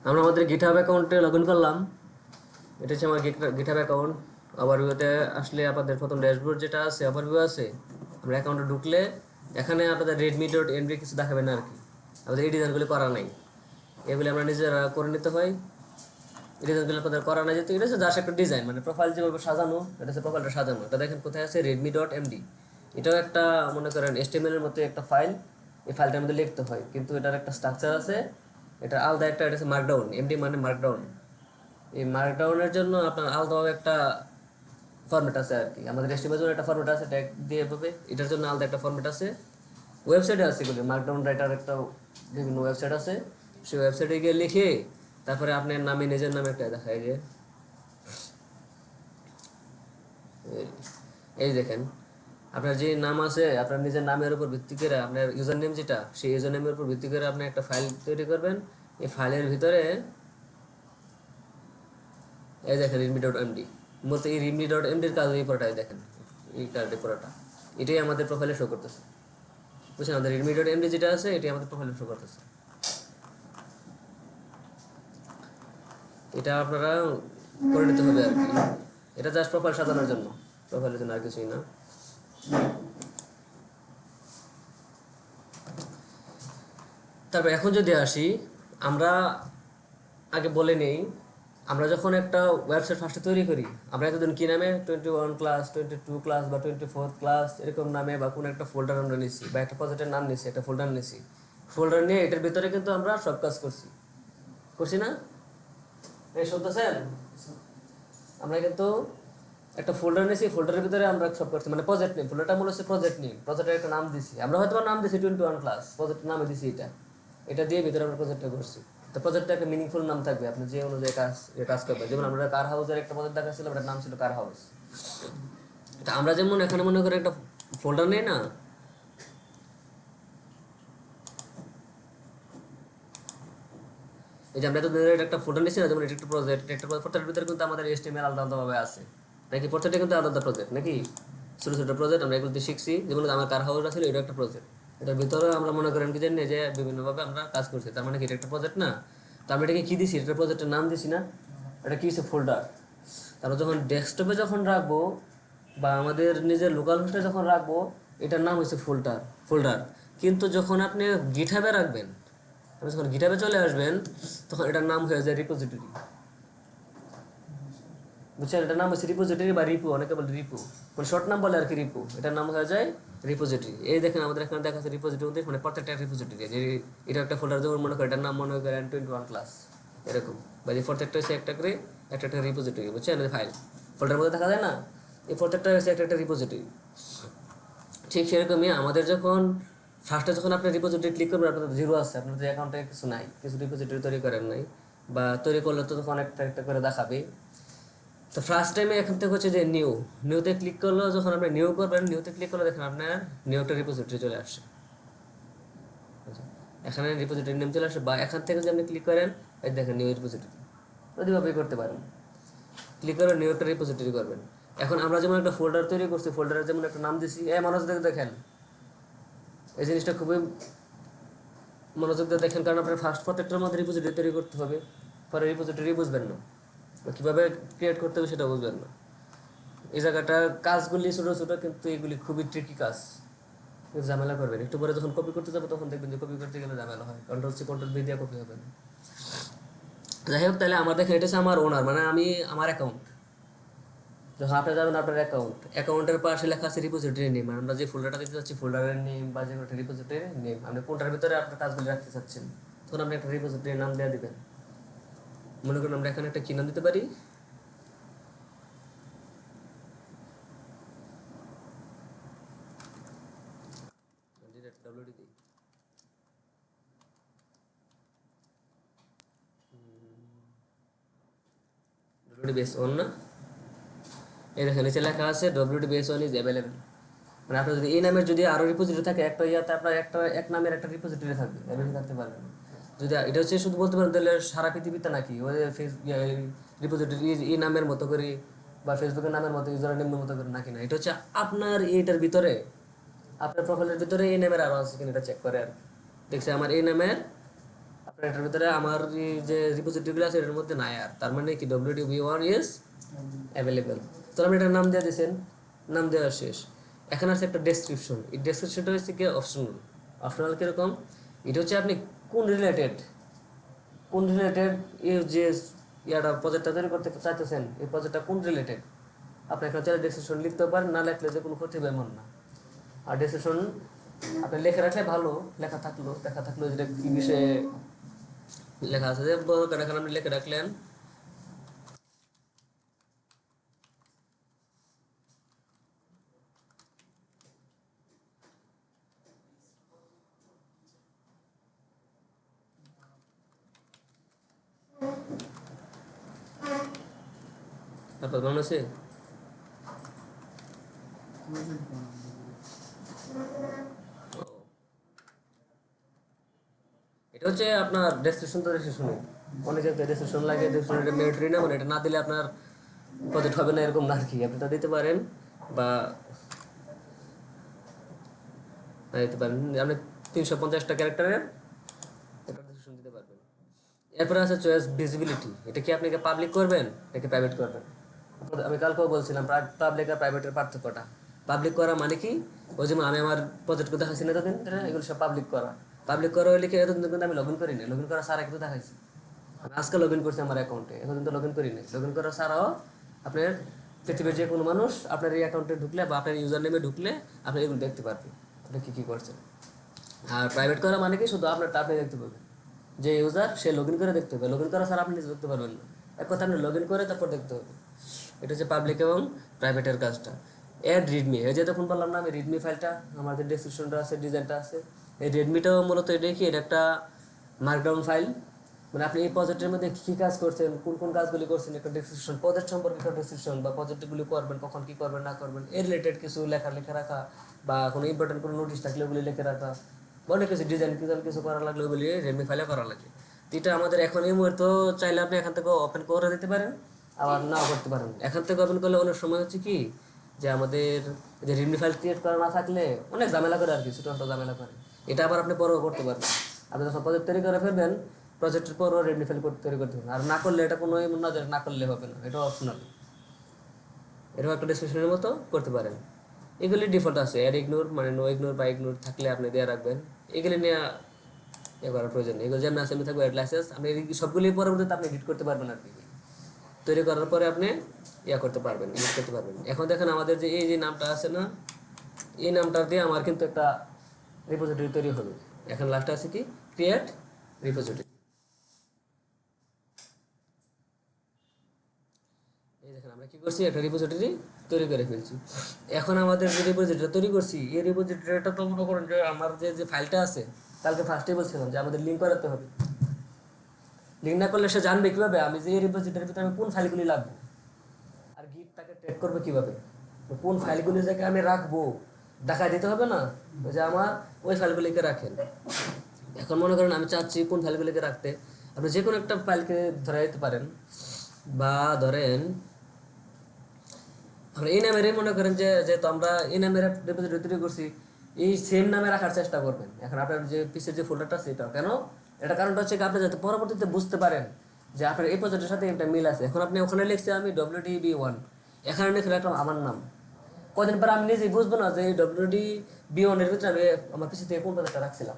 আমরা আমাদের গিটহাব অ্যাকাউন্টে লগ ইন করলাম। এটা হচ্ছে আমার গিটহাব অ্যাকাউন্ট। ওভারভিউতে আসলে আপনাদের প্রথম ড্যাশবোর্ড যেটা আছে, ওভারভিউ আছে, আমরা অ্যাকাউন্টে ঢুকলে এখানে আপনাদের redmi.md কিছু দেখাবে না আর কি। আমাদের এই ডিজাইনগুলি করা নাই, এগুলি আমরা নিজেরা করে নিতে হয়। এই ডিজাইনগুলো আপনাদের করা নাই, যেহেতু এটা হচ্ছে জাস্ট একটা ডিজাইন, মানে প্রোফাইল যেভাবে সাজানো, এটা হচ্ছে প্রোফাইলটা সাজানো। এটা দেখেন কোথায় আছে, redmi.md। এটাও একটা মনে করেন HTML এর মতো একটা ফাইল। এই ফাইলটার মধ্যে লিখতে হয়, কিন্তু এটার একটা স্ট্রাকচার আছে। এটা আলাদা একটা, এটা হচ্ছে মার্কডাউন। এমডি মানে মার্কডাউন। এই মার্কডাউনের জন্য আপনার আলাদাভাবে একটা ফরম্যাট আছে আর কি। আমাদের এসটিএমএল এর একটা ফরম্যাট আছে, ট্যাগ দিয়ে পাবে। এটার জন্য আলাদা একটা ফরম্যাট আছে, ওয়েবসাইটে আছে এগুলো। মার্কডাউন রাইটার একটা বিভিন্ন ওয়েবসাইট আছে, সেই ওয়েবসাইটে গিয়ে লিখে তারপরে আপনার নামে, নিজের নামে একটা দেখায় যে এই দেখেন আপনার যে নাম আছে, আপনার নিজের নামের উপর ভিত্তি করে আপনার ইউজার নেম যেটা, সেই ইউজার নেমের উপর ভিত্তি করে আপনি একটা ফাইল তৈরি করবেন। এই ফাইলের ভিতরে এই দেখেন redmi.md, মূলত এই redmi.md এর কাজ এই পুরোটাই দেখেন। এই কার্ডে পুরোটা এটাই আমাদের প্রোফাইলে শো করতেছে। বুঝছেন, আমাদের redmi.md যেটা আছে এটাই আমাদের প্রোফাইলে শো করতেছে। এটা আপনারা করে নিতে হবে আর কি। এটা জাস্ট প্রোফাইল সাজানোর জন্য, প্রোফাইলের জন্য, আর কিছুই না। তারপর এখন যদি আসি, আমরা আগে বলে নেই, আমরা যখন একটা ওয়েবসাইট ফার্স্টে তৈরি করি, আমরা এতদিন কি নামে 21 ক্লাস, 22 ক্লাস বা 24 ক্লাস এরকম নামে বা কোনো একটা ফোল্ডার আমরা নিছি, বা একটা প্রজেক্টের নাম নিছি, একটা ফোল্ডার নিছি। ফোল্ডার নিয়ে এটার ভিতরে কিন্তু আমরা সব কাজ করছি, করছি না? এই শুনতেছেন? আমরা কিন্তু একটা ফোল্ডার নিয়েছি, ফোল্ডারের ভিতরে আমরা সব করছি, মানে প্রজেক্ট নেম। ফোল্ডারটা মূলত হচ্ছে প্রজেক্ট নেম, প্রজেক্টের একটা নাম দিছি আমরা, হয়তো নাম দিছি 21 ক্লাস, প্রজেক্টের নামে দিছি এটা। এটা দিয়ে ভিতরে আমরা প্রজেক্টটা করছি। তো প্রজেক্টটা একটা মিনিংফুল নাম থাকবে, আপনি যে অনুযায়ী কাজ করবেন। যেমন আমরা কার হাউসের একটা প্রজেক্ট দেখাচ্ছিলাম, এটার নাম ছিল কার হাউস। তা আমরা যেমন এখানে মনে করি একটা ফোল্ডার নেই না, এই যে আমরা তো একটা ফোল্ডার নিচ্ছি না, যেমন এটা একটা প্রজেক্ট, একটা প্রত্যেকটার ভিতরে কিন্তু আমাদের HTML আলাদা আলাদাভাবে আছে নাকি, প্রত্যেকটা কিন্তু আলাদা প্রজেক্ট নাকি, ছোটো ছোটো প্রজেক্ট আমরা এগুলোতে শিখছি। যেমন আমার কার হাউস আছে, এটা একটা প্রজেক্ট। এটার ভিতরে আমরা মনে করেন কি জানি যে বিভিন্নভাবে আমরা কাজ করছি, তার মানে কি এটা একটা প্রজেক্ট না? তো আমরা এটাকে কী দিছি, এটা প্রজেক্টের নাম দিছি না, এটা কী হচ্ছে, ফোল্ডার। তারপর যখন ডেস্কটপে যখন রাখবো বা আমাদের নিজের লোকাল হোস্টে যখন রাখবো, এটার নাম হচ্ছে ফোল্ডার। কিন্তু যখন আপনি গিটহাবে রাখবেন, আপনি যখন গিটহাবে চলে আসবেন, তখন এটার নাম হয়ে যায় রিপোজিটরি। বুঝছেন, এটার নাম হচ্ছে রিপোজিটরি বা রিপো, অনেকে বলে রিপো, মানে শর্ট নাম বলে আর কি, রিপো। এটার নাম হয়ে যায় রিপোজিটরি। এই দেখেন আমাদের এখানে দেখা যাচ্ছে রিপোজিটরি, মানে প্রত্যেকটা রিপোজিটরি যে এটা একটা ফোল্ডার, যেমন মনে করেন এটার নাম মনে করেন 21 ক্লাস এরকম, বা এই প্রত্যেকটা হচ্ছে একটা করে একটা একটা রিপোজিটরি। বুঝছেন, ফাইল ফোল্ডার মধ্যে থাকা যায় না, এই প্রত্যেকটা হচ্ছে একটা একটা রিপোজিটরি। ঠিক সেরকমই আমাদের যখন ফার্স্টে যখন আপনি রিপোজিটরি ক্লিক করবেন, আপনার জিরো আছে, আপনার যে অ্যাকাউন্টে কিছু নাই, কিছু রিপোজিটরি তৈরি করেন নাই, বা তৈরি করলে তো তখন একটা একটা করে দেখাবে। তো ফার্স্ট টাইমে এখান থেকে হচ্ছে যে নিউতে ক্লিক করলো, যখন আপনি নিউ করবেন, নিউতে ক্লিক করলে দেখেন আপনার নিউ একটা রিপোজিটরি চলে আসছে। এখানে রিপোজিটরি নেম চলে আসে, বা এখান থেকে যদি আপনি ক্লিক করেন, এই দেখেন নিউ রিপোজিটরি, দুইভাবেই করতে পারেন। ক্লিক করে নিউ একটা রিপোজিটরি করবেন। এখন আমরা যেমন একটা ফোল্ডার তৈরি করছি, ফোল্ডারের যেমন একটা নাম দিছি, মানুষ দেখেন এই জিনিসটা খুবই মনোযোগ দিয়ে দেখেন, কারণ আপনার ফার্স্ট প্রত্যেকটার মধ্যে রিপোজিটরি তৈরি করতে হবে, পরে রিপোজিটরি বুঝবেন না, কীভাবে ক্রিয়েট করতে হবে সেটা বুঝবেন না। এই জায়গাটা কাজগুলি ছোটো ছোটো, কিন্তু এগুলি খুবই ট্রিকি কাজ, ঝামেলা করবেন। একটু পরে যখন কপি করতে যাবো, তখন দেখবেন যে কপি করতে গেলে ঝামেলা হয়, কন্ট্রোল-C কন্ট্রোল-V দিয়ে কপি হবে না। যাই হোক, তাহলে আমার দেখেন এটা হচ্ছে আমার ওনার, মানে আমি আমার অ্যাকাউন্ট। যখন আপনি যাবেন আপনার অ্যাকাউন্টের পাশে লেখা আছে রিপোজিটরি নেম, আমরা যে ফোল্ডারটা দিতে চাচ্ছি ফোল্ডারের নেম, বা যে একটা রিপোজিটরি নেম, আপনি কোনটার ভিতরে আপনার কাজগুলি রাখতে চাচ্ছেন, তখন আপনি একটা রিপোজিটরির নাম দিয়ে দিবেন। মনে করুন আমরা এখানে একটা কি নাম দিতে পারি, WD-BS1 না, এই দেখেন নিচে লেখা আছে WD-BS1 ইজ অ্যাভেলেবল। মানে আপনার যদি এই নামের যদি আরও রিপোজিটরি থাকে, একটা ইয়াতে আপনার একটা এক নামের একটা রিপোজিটরি থাকবে, বেশি থাকতে পারবে না। যদি এটা হচ্ছে শুধু বলতে পারেন তাহলে সারা পৃথিবীতে নাকি ওই রিপোজিটরি এই নামের মতো করে, বা ফেসবুকের নামের মতো, ইউজার নেমের মতো করে নাকি না, এটা হচ্ছে আপনার এইটার ভিতরে, আপনার প্রোফাইলের ভিতরে এই নামের আরও আছে কিনা এটা চেক করে আর কি। দেখছে আমার এই নামের আপনার এটার ভিতরে আমার এই যে রিপোজিটরিগুলো আছে এটার মধ্যে নাই, আর তার মানে কি wdb1 ইজ অ্যাভেলেবেল। তো আপনি এটার নাম দিয়ে দিয়েছেন, নাম দেওয়া শেষ। এখন আছে একটা ডেসক্রিপশন। এই ডেসক্রিপশনটা হচ্ছে কি অপশনাল। অপশনাল কিরকম, এটা হচ্ছে আপনি কোন রিলেটেড, কোন রিলেটেড এই যে প্রজেক্টটা তৈরি করতে চাইতেছেন, এই প্রজেক্টটা কোন রিলেটেড আপনি এখানে চাইলে ডেসক্রিপশন লিখতে পারেন, না লিখলে যে কোনো ক্ষতি হবে এমন না। আর ডেসক্রিপশন আপনি লেখা রাখলে ভালো, লেখা থাকলো যেটা কি বিষয়ে লেখা আছে, যে এখন আপনি লিখে রাখলেন তারপর মনে আছে এটা হচ্ছে আপনার ডেসক্রিপশন। তো ডেসক্রিপশন অনেক জায়গায় ডেসক্রিপশন লাগে, ডেসক্রিপশন এটা ম্যান্ডেটরি না, মানে এটা না দিলে আপনার প্রজেক্ট হবে না এরকম না আর কি। আপনি এটা দিতে পারেন বা না দিতে পারেন, আপনি 350টা ক্যারেক্টারের একটা ডেসক্রিপশন দিতে পারবেন। এরপরে আছে চয়েস ভিজিবিলিটি। এটা কি আপনি পাবলিক করবেন নাকি প্রাইভেট করবেন? আমি কালকেও বলছিলাম পাবলিক আর প্রাইভেটের পার্থক্যটা। পাবলিক করা মানে কি, ওই যেমন আমি আমার প্রজেক্টকে দেখাচ্ছি না এতদিন, এগুলো সব পাবলিক করা। পাবলিক করা হলে কি এতদিন কিন্তু আমি লগ ইন করি না, লগ ইন করা ছাড়া কিন্তু দেখাইছি। আমি আজকে লগ ইন করছি আমার অ্যাকাউন্টে, এতদিন তো লগ ইন করি নাই। লগ ইন করা ছাড়াও আপনার পৃথিবীর যে কোনো মানুষ আপনার এই অ্যাকাউন্টে ঢুকলে বা আপনার ইউজার নেমে ঢুকলে আপনি এগুলো দেখতে পারবেন আপনি কী কী করছেন। আর প্রাইভেট করা মানে কি, শুধু আপনারটা আপনি দেখতে পাবেন, যে ইউজার সে লগ ইন করে দেখতে হবে। লগ ইন করা ছাড়া আপনি নিজে দেখতে পারবেন না, এক কথা আপনি লগ ইন করে তারপর দেখতে হবে। এটা হচ্ছে পাবলিক এবং প্রাইভেটের কাজটা। অ্যাড রিডমি, এই যে তখন বললাম না আমি রিডমি ফাইলটা, আমাদের ডেসক্রিপশনটা আছে, ডিজাইনটা আছে। এই রেডমিটাও মূলত এটা কি, এটা একটা মার্কডাউন ফাইল। মানে আপনি এই প্রজেক্টের মধ্যে কী কাজ করছেন, কোন কোন কাজগুলি করছেন, একটা ডেসক্রিপশন, প্রজেক্ট সম্পর্কে একটা ডেসক্রিপশন, বা প্রজেক্টগুলি করবেন কখন, কী করবেন না করবেন এর রিলেটেড কিছু লিখে রাখা, বা কোনো ইম্পর্টেন্ট কোনো নোটিশ থাকলে ওগুলি লিখে রাখা, বা অনেক কিছু ডিজাইন কিছু করা লাগলে ওগুলি রেডমি ফাইলে করা লাগে। এটা আমাদের এখন এই মুহূর্তে চাইলে আপনি এখান থেকে ওপেন করে দিতে পারেন, আবার নাও করতে পারেন। এখান থেকে ওপেন করলে অনেক সময় হচ্ছে কি, যে আমাদের যে রেডমি ফাইল ক্রিয়েট করা না থাকলে অনেক ঝামেলা করে আর কি, ছোটো ছোটো ঝামেলা করে। এটা আবার আপনি পরেও করতে পারবেন। আপনি যখন প্রজেক্ট তৈরি করে ফেলবেন, প্রজেক্টের পরও রেডমি ফাইল তৈরি করতে পারবেন। আর না করলে এটা কোনো না যে না করলে হবে না, এটা অপশনাল। এরকম একটা ডিসক্রিপশনের মতো করতে পারেন। এগুলি ডিফল্ট আছে, অ্যাড ইগনোর মানে নো ইগনোর বা ইগনোর থাকলে আপনি দেওয়া রাখবেন। এগুলি নিয়ে এ করার প্রয়োজন নেই, এগুলো যেমন আছে এমনি থাকবে। অ্যাড লাইসেন্স আপনি সবগুলি পরবর্তীতে আপনি এডিট করতে পারবেন আর কি। তৈরি করার পরে আপনি করতে পারবেন, ইউজ করতে পারবেন। এখন দেখেন আমাদের যে এই যে নামটা আছে না, এই নামটা দিয়ে আমার কিন্তু একটা রিপোজিটরি তৈরি হবে। এখন লাস্টে আছে কি, ক্রিয়েট রিপোজিটরি। এই দেখেন আমরা কি করছি, একটা রিপোজিটরি তৈরি করে ফেলছি। এখন আমাদের যে রিপোজিটরি তৈরি করছি, এই রিপোজিটরিটা তো মনে করেন যে আমার যে ফাইলটা আছে, কালকে ফার্স্টে বলছিলাম যে আমাদের লিঙ্ক করাতে হবে। লিঙ্ক না করলে সে জানবে কীভাবে আমি যে এই রিপোজিটরির ভিতরে আমি কোন ফাইলগুলি লাগবো, আর গিট তাকে ট্র্যাক করবে কীভাবে, কোন ফাইলগুলি যাকে আমি রাখবো দেখা দিতে হবে না, যে আমার ওই ফাইলগুলিকে রাখেন। এখন মনে করেন আমি চাচ্ছি কোন ফাইলগুলিকে রাখতে, আপনি যে কোনো একটা ফাইলকে ধরে দিতে পারেন। বা ধরেন আমরা এই নামেরই মনে করেন যে যেহেতু আমরা এই নামের রিপোজিটরি তৈরি করছি, এই সেম নামে রাখার চেষ্টা করবেন। এখন আপনার যে পিসের যে ফোল্ডারটা আছে এটা কেন, এটা কারণটা হচ্ছে কি আপনি যাতে পরবর্তীতে বুঝতে পারেন যে আপনার এই প্রজেক্টের সাথে একটা মিল আছে। এখন আপনি ওখানে লিখছে আমি WDB1, এখানে লিখে রাখলাম আমার নাম, কদিন পর আমি নিজেই বুঝবো না যে এই WDB1 এর ভিতরে আমি আমার পিসি থেকে কোন প্রজেক্টটা রাখছিলাম,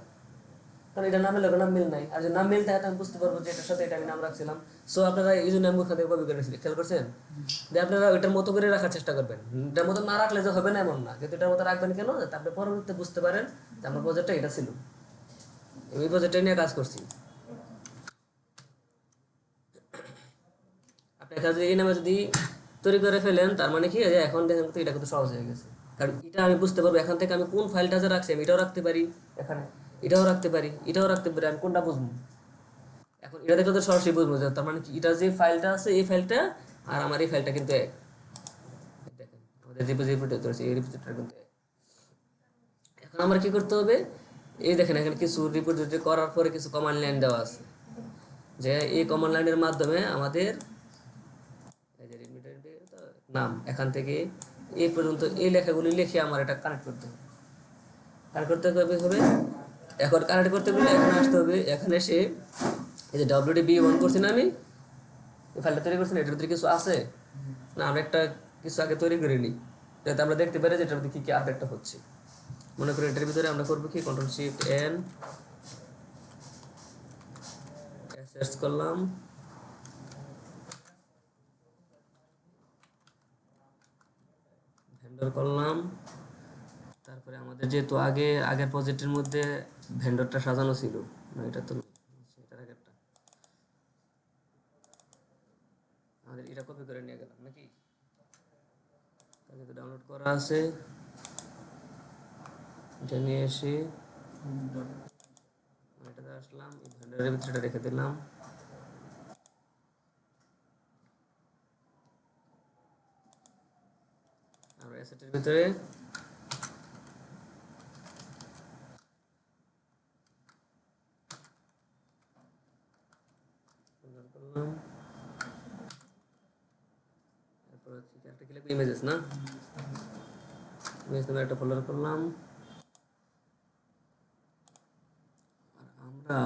কারণ এটা নামের লোকের নাম মিল নাই। আর যদি নাম মিল থাকে আমি বুঝতে পারবো যে এটার সাথে এটা আমি নাম রাখছিলাম। সো আপনারা এই জন্য আমি ওখান থেকে কপি করে নিয়েছি, খেয়াল করছেন? যে আপনারা ওইটার মতো করে রাখার চেষ্টা করবেন। এটার মতো না রাখলে যে হবে না এমন না, কিন্তু এটার মতো রাখবেন কেন, যাতে আপনি পরবর্তীতে বুঝতে পারেন যে আমার প্রজেক্টটা এটা ছিল, এই প্রজেক্টটা নিয়ে কাজ করছি। আপনি কাজ এই নামে যদি তৈরি করে ফেলেন, তার মানে কি যে এখন দেখেন তো এটা কিন্তু সহজ হয়ে গেছে। কারণ এটা আমি বুঝতে পারবো এখান থেকে আমি কোন ফাইলটা যে রাখছি, আমি এটাও রাখতে পারি, এখানে এটাও রাখতে পারি, এটাও রাখতে পারি, আমি কোনটা বুঝবো। এখন এটা দেখলে তো সরাসরি বুঝবো যে তার মানে কি এটা যে ফাইলটা আছে এই ফাইলটা আর আমার এই ফাইলটা কিন্তু এক। দেখেন আমাদের রিপোজিটরি তৈরি এই রিপোজিটরি কিন্তু এক। এখন আমরা কি করতে হবে, এই দেখেন এখানে কিছু রিপোজিটরি করার পরে কিছু কমান্ড লাইন দেওয়া আছে, যে এই কমান্ড লাইনের মাধ্যমে আমাদের এই যে নাম এখান থেকে এই পর্যন্ত এই লেখাগুলি লিখে আমার এটা কানেক্ট করতে হবে। কানেক্ট করতে হবে এখন কানেক্ট করতে গেলে এখানে আসতে হবে, এখানে এসে এই যে wdb1 করছি না আমি, এই ফাইলটা তৈরি করছি না, এটার ভিতরে কিছু আছে না, আমরা একটা কিছু আগে তৈরি করে নিই যাতে আমরা দেখতে পারি যে এটার ভিতরে কী কী আপডেটটা হচ্ছে। মনে করি এটার ভিতরে আমরা করবো কি Ctrl+Shift+N সার্চ করলাম, ভেন্ডর করলাম, তারপরে আমাদের যেহেতু আগের প্রজেক্টের মধ্যে ভেন্ডরটা সাজানো ছিল না, এটা তো এটার আগেরটা, আমাদের এটা কপি করে নিয়ে গেলাম নাকি, তাহলে ডাউনলোড করা আছে, এটা নিয়ে এসে এটাতে আসলাম, এই ভেন্ডরের ভিতরে এটা রেখে দিলাম, আমরা অ্যাসেটের ভিতরে করলাম, তারপর হচ্ছে একটা কি লিখবো, ইমেজেস না, ইমেজ নামে একটা ফোল্ডার করলাম। আর আমরা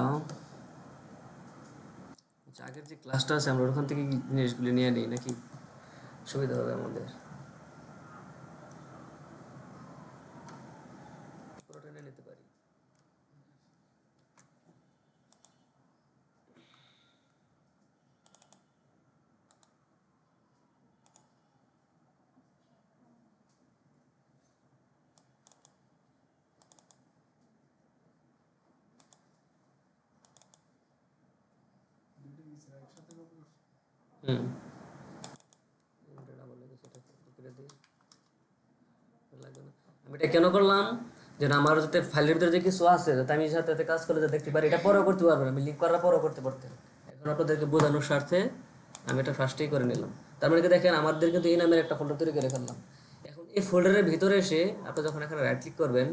আগের যে ক্লাসটা আছে আমরা ওখান থেকে জিনিসগুলি নিয়ে নিই নাকি, সুবিধা হবে আমাদের, পুরোটা নিয়ে নিতে পারি। হুম, আমি এটা কেন করলাম, যে আমার যাতে ফাইলের ভিতরে যে কিছু আছে যাতে আমি সাথে কাজ করে যাতে দেখতে পারি, এটা পরেও করতে পারবো না, আমি লিঙ্ক করার পরেও করতে পারতেন, এখন আপনাদেরকে বোঝানোর স্বার্থে আমি এটা ফার্স্টেই করে নিলাম। তার মানে কি দেখেন আমাদের কিন্তু এই নামের একটা ফোল্ডার তৈরি করে ফেললাম। এখন এই ফোল্ডারের ভিতরে এসে আপনি যখন এখানে রাইট ক্লিক করবেন,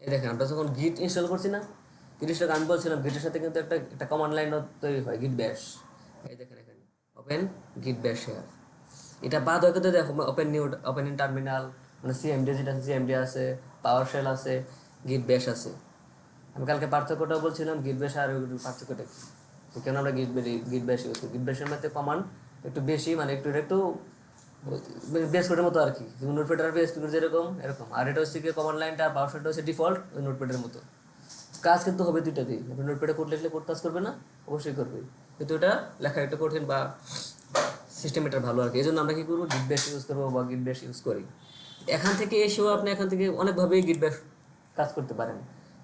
এই দেখেন আমরা যখন গিট ইনস্টল করছি না, জিনিসটা আমি বলছিলাম গিটের সাথে কিন্তু একটা একটা কমান্ড লাইন তৈরি হয়, git bash, এই দেখেন এখানে ওপেন git bash here, এটা বাদ হয়ে কিন্তু দেখো ওপেন ইন টার্মিনাল, মানে সিএমডি, যেটা সিএমডি আছে, পাওয়ার শেল আছে, git bash আছে। আমি কালকে পার্থক্যটাও বলছিলাম git bash আর ওই পার্থক্যটা কি, তো কেন আমরা git bash ইউজ করি, git bash এর মধ্যে কমান্ড একটু বেশি, মানে একটু বেস কোডের মতো আর কি, যেমন নোটপ্যাড আর বেস কোড যেরকম এরকম, আর এটা হচ্ছে কি কমান্ড লাইনটা আর পাওয়ার শেলটা হচ্ছে ডিফল্ট ওই নোটপ্যাডের মতো, কাজ কিন্তু হবে দুইটাতেই। আপনি নোটপ্যাডে কোড লিখলে কোড কাজ করবে না, অবশ্যই করবে, কিন্তু এটা লেখা একটা কঠিন বা সিস্টেম এটা ভালো আর কি, এই জন্য আমরা কি করবো গিট ব্যাশ ইউজ করবো বা গিট ব্যাশ ইউজ করি। এখান থেকে এসেও আপনি এখান থেকে অনেকভাবেই গিট ব্যাশ কাজ করতে পারেন।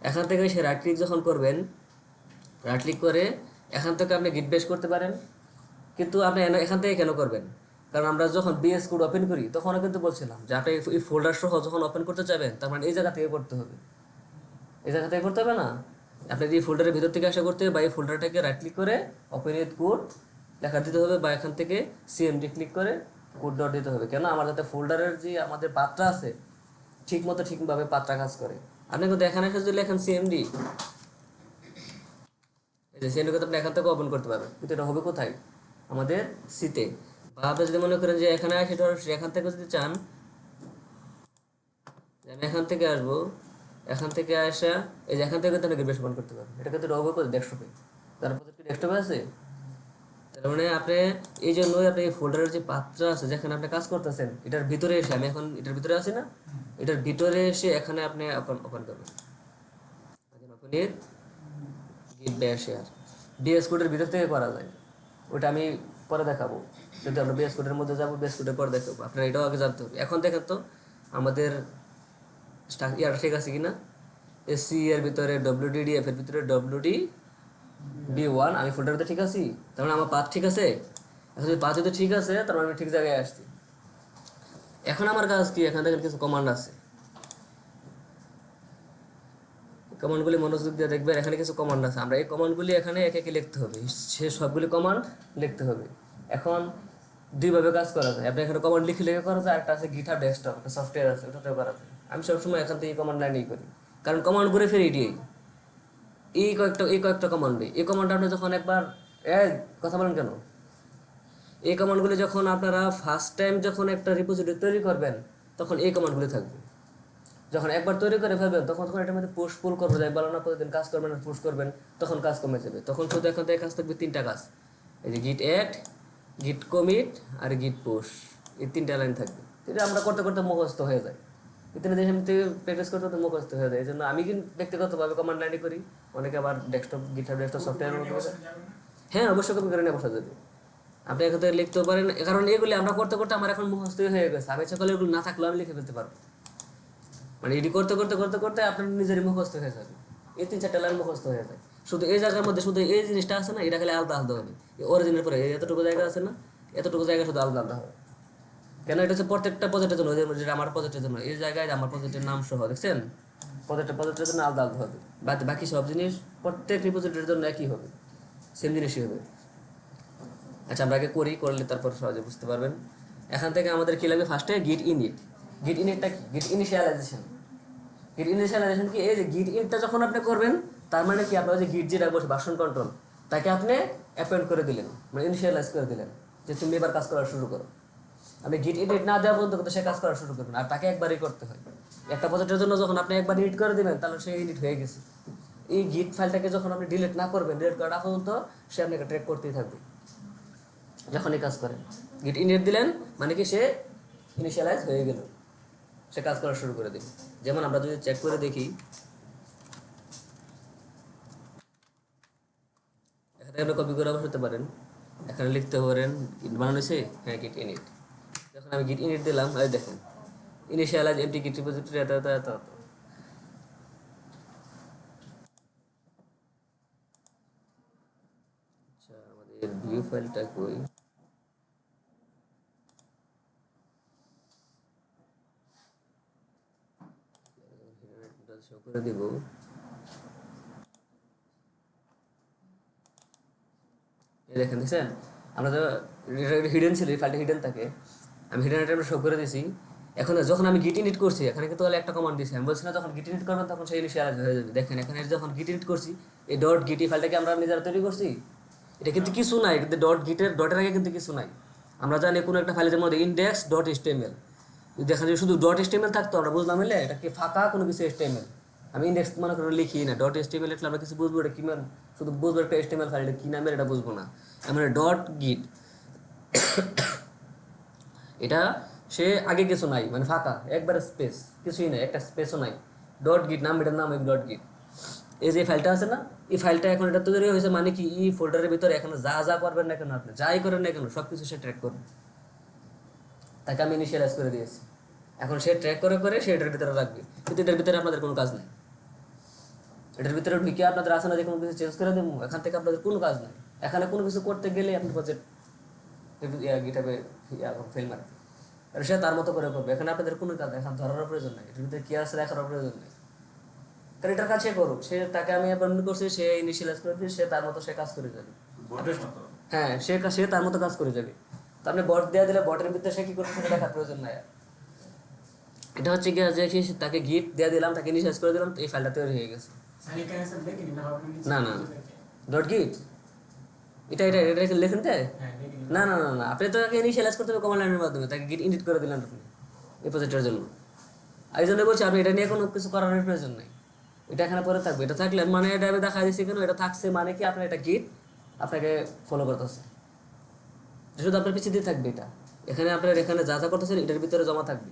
এখান থেকে এসে রাইট ক্লিক যখন করবেন, রাইট ক্লিক করে এখান থেকে আপনি গিট ব্যাশ করতে পারেন, কিন্তু আপনি এখান থেকে কেন করবেন, কারণ আমরা যখন বিএস কোড ওপেন করি তখনও কিন্তু বলছিলাম যে আপনি এই ফোল্ডার সহ যখন ওপেন করতে চাবেন তার মানে এই জায়গা থেকে করতে হবে, এই জায়গা থেকে করতে হবে না, আপনার এই ফোল্ডারের ভিতর থেকে আসা করতে হবে, বা এই ফোল্ডারটাকে রাইট ক্লিক করে ওপেন উইথ কোড লেখা দিতে হবে, বা এখান থেকে সিএমডি ক্লিক করে কোড ডট দিতে হবে, কেন আমার যাতে ফোল্ডারের যে আমাদের পাত্রা আছে ঠিকভাবে পাত্রা কাজ করে। আপনি কিন্তু এখানে এসে যদি লেখেন সিএমডি, এই যে সিএমডি কথা আপনি এখান থেকে ওপেন করতে পারবেন, কিন্তু এটা হবে কোথায়, আমাদের সিতে। বা আপনি যদি মনে করেন যে এখানে আসে এখান থেকে যদি চান যে আমি এখান থেকে আসবো, এখান থেকে আসা এই যে এখান থেকে কিন্তু আপনি বেশ ওপেন করতে পারবেন, এটা কিন্তু রবে করে ডেস্কটপে, তারপর কি ডেস্কটপে আছে, তার মানে আপনি এই জন্যই আপনি এই ফোল্ডারের যে পাত্র আছে যেখানে আপনি কাজ করতেছেন এটার ভিতরে এসে, আমি এখন এটার ভিতরে আছি না, এটার ভিতরে এসে এখানে আপনি ওপেন করবেন, ওপেন গিট ব্যাশ শেয়ার, বিএস কোডের ভিতর থেকে করা যায়, ওটা আমি পরে দেখাবো, যদি আমরা বিএস কোডের মধ্যে যাবো বিএস কোডের পরে দেখাবো, আপনার এটাও আগে জানতে হবে। এখন দেখেন তো আমাদের ইয়ার ঠিক আছে কিনা, এসসি এর ভিতরে ডব্লিউডিডিএফ এর ভিতরে WDB1 আমি ফোল্ডার ভিতরে ঠিক আছি, তার মানে আমার পাথ ঠিক আছে, এখন যদি পাথ যদি ঠিক আছে তার মানে আমি ঠিক জায়গায় আসছি। এখন আমার কাজ কি, এখান থেকে কিছু কমান্ড আছে, কমান্ডগুলি মনোযোগ দিয়ে দেখবেন, এখানে কিছু কমান্ড আছে, আমরা এই কমান্ডগুলি এখানে একে একে লিখতে হবে, সে সবগুলি কমান্ড লিখতে হবে। এখন দুইভাবে কাজ করা যায়, আপনি এখানে কমান্ড লিখে লিখে করা যায়, একটা আছে গিটহাব ডেস্কটপ, একটা সফটওয়্যার আছে ওটাতেও করা যায়, আমি সবসময় এখান থেকে কমান্ড লাইনেই করি, কারণ কমান্ড করে ফের এডিআই এই কয়েকটা কমান্ডে, এই কমান্ড আপনি যখন একবার কথা বলেন কেন, এই কমান্ডগুলি যখন আপনারা ফার্স্ট টাইম যখন একটা রিপোজিটরি তৈরি করবেন তখন এই কমান্ডগুলি থাকবে, যখন একবার তৈরি করে ফেলবেন তখন তখন এটার মধ্যে পুশ পুল করবো যাই বলো না, প্রতিদিন কাজ করবেন আর পুশ করবেন, তখন কাজ কমে যাবে। তখন শুধু এখান থেকে কাজ থাকবে 3টা কাজ, এই যে গিট অ্যাড, গিট কমিট আর গিট পুশ, এই 3টা লাইন থাকবে। এটা আমরা করতে করতে মুখস্থ হয়ে যায়, ইত্যাদি দেশ এমনি প্র্যাকটিস করতে করতে মুখস্থ হয়ে যায়। এই জন্য আমি কিন্তু ব্যক্তিগতভাবে কমান্ড লাইনে করি, অনেকে আবার ডেস্কটপ গিটহাব ডেস্কটপ সফটওয়্যার মধ্যে। হ্যাঁ অবশ্যই কপি করে নিয়ে বসা যাবে, আপনি এখান থেকে লিখতেও পারেন, কারণ এগুলি আমরা করতে করতে আমার এখন মুখস্থই হয়ে গেছে। আমি ইচ্ছা করলে এগুলো না থাকলেও আমি লিখে ফেলতে পারবো, মানে এটি করতে করতে করতে করতে আপনার নিজেরই মুখস্থ হয়ে যাবে। এই 3-4টা লাইন মুখস্থ হয়ে যায়, শুধু এই জায়গার মধ্যে শুধু এই জিনিসটা আছে না, এটা খালি আলাদা আলাদা হবে। অরিজিনের পরে এতটুকু জায়গা আছে না, এতটুকু জায়গা শুধু আলাদা আলাদা হবে। কেন এটা হচ্ছে প্রত্যেকটা প্রজেক্টের জন্য, যেটা আমার প্রজেক্টের জন্য এই জায়গায় আমার প্রজেক্টের নাম সহ দেখছেন, প্রজেক্টের জন্য আলাদা আলাদা হবে, বাকি সব জিনিস প্রত্যেক রিপোজিটরির জন্য একই হবে, সেম জিনিসই হবে। আচ্ছা আমরা আগে করলে তারপর সহজে বুঝতে পারবেন। এখান থেকে আমাদের কি লাগবে, ফার্স্টে গিট ইনিট। গিট ইনিটটা কি, গিট ইনিশিয়ালাইজেশন। গিট ইনিশিয়ালাইজেশন কি, এই যে গিট ইনিটটা যখন আপনি করবেন তার মানে কি, আপনার যে গিট যেটা বসে ভার্সন কন্ট্রোল, তাকে আপনি অ্যাপয়েন্ট করে দিলেন, মানে ইনিশিয়ালাইজ করে দিলেন যে তুমি এবার কাজ করা শুরু করো। আপনি গিট ইনিট না দেওয়া পর্যন্ত কিন্তু সে কাজ করা শুরু করবেন, আর তাকে একবারই করতে হয়। একটা প্রজেক্টের জন্য যখন আপনি একবার ইনিট করে দিবেন তাহলে সে ইনিট হয়ে গেছে। এই গিট ফাইলটাকে যখন আপনি ডিলিট না করবেন, ডিলিট করা পর্যন্ত সে আপনাকে ট্র্যাক করতেই থাকবে যখনই কাজ করেন। গিট ইনিট দিলেন মানে কি, সে ইনিশিয়ালাইজ হয়ে গেল, সে কাজ করা শুরু করে দিল। যেমন আমরা যদি চেক করে দেখি, এখানে আপনি কপি করে বসাতে পারেন, এখানে লিখতে পারেন বানানো হয়েছে, হ্যাঁ গিট ইনিট। যখন আমি গিট ইনিট দিলাম, এই দেখেন ইনিশিয়ালাইজ এমটি গিট রিপোজিটরি এত এত এত। আচ্ছা আমাদের ভিউ ফাইলটা কই, শো করে দিব। এই দেখেন দেখছেন, আমরা তো হিডেন ছিল, এই ফাইলটা হিডেন থাকে, আমি হিডেন আইটেমটা শো করে দিয়েছি। এখন যখন আমি গিট ইনিট করছি, এখানে কিন্তু একটা কমান্ড দিয়েছি, আমি বলছি না যখন গিট ইনিট করবেন তখন সেই ইনিশিয়ালাইজ হয়ে যাবে। দেখেন এখানে যখন গিট ইনিট করছি, এই ডট গিটি ফাইলটাকে আমরা নিজেরা তৈরি করছি, এটা কিন্তু কিছু নাই, কিন্তু ডটের আগে কিন্তু কিছু নাই। আমরা জানি কোনো একটা ফাইলের মধ্যে ইন্ডেক্স ডট এচটিএমএল, দেখা যায় শুধু ডট এচটিএমএল থাকতো আমরা বুঝলাম, এলে এটা কি ফাঁকা কোনো কিছু এচটিএমএল। আমি ইন্ডেক্স মনে করে লিখি না, ডট এচটিএমএল লিখলে আমরা কিছু বুঝবো, এটা কি মানে শুধু বুঝবো একটা এচটিএমএল ফাইল, এটা কি নামের এটা বুঝবো না। মানে ডট গিট, এটা সে আগে কিছু নাই, মানে ফাঁকা একবারে স্পেস, কিছুই নাই, একটা স্পেসও নাই। ডট গিট নাম, এটার নাম ডট গিট। এই যে ফাইলটা আছে না, এই ফাইলটা এখন এটা তৈরি হয়েছে মানে কি, এই ফোল্ডারের ভিতরে এখন যা যা করবেন না কেন, আপনি যাই করেন না কেন সব কিছু সে ট্র্যাক করবে। তাকে আমি ইনিশিয়ালাইজ করে দিয়েছি, এখন সে ট্র্যাক করে করে সে এটার ভিতরে রাখবে, কিন্তু এটার ভিতরে আপনাদের কোনো কাজ নেই। এটার ভিতরে ঢুকে আপনাদের আসে না যে কোনো কিছু চেঞ্জ করে দেবো, এখান থেকে আপনাদের কোনো কাজ নেই। এখানে কোনো কিছু করতে গেলে আপনি বাজেট গিটাবে ফেল মারবে, আর সে তার মতো করে করবে। এখানে আপনাদের কোনো কাজ এখন ধরার প্রয়োজন নেই, এটার ভিতরে কি আছে দেখার প্রয়োজন নেই, কারণ এটার কাজ সে করুক। সে তাকে আমি অ্যাপয়েন্ট করছি, সে ইনিশিয়ালাইজ করে দিয়ে সে তার মতো সে কাজ করে যাবে। হ্যাঁ সে তার মতো কাজ করে যাবে। তো আপনি বট দেওয়া দিলে বটের ভিতরে সে কি করছে সেটা দেখার প্রয়োজন নাই। এটা হচ্ছে কি, যে তাকে গিট দেওয়া দিলাম, তাকে ইনিশিয়ালাইজ করে দিলাম, এই ফাইলটা তৈরি হয়ে গেছে। না না ডট গিট, এটা এটা এটা লেখেন তাই, না না না না, আপনি তো তাকে ইনিশিয়ালাইজ করতে হবে কমান্ড লাইনের মাধ্যমে, তাকে গিট ইনিট করে দিলেন আপনি এই প্রজেক্টের জন্য। এই জন্য বলছি আপনি এটা নিয়ে কোনো কিছু করার প্রয়োজন নেই, এটা এখানে পরে থাকবে। এটা থাকলে মানে এটা আমি দেখা দিচ্ছি কেন, এটা থাকছে মানে কি আপনার এটা গিট আপনাকে ফলো করতেছে, শুধু আপনার পিছিয়ে দিয়ে থাকবে। এটা এখানে আপনার এখানে যা যা করতেছেন এটার ভিতরে জমা থাকবে,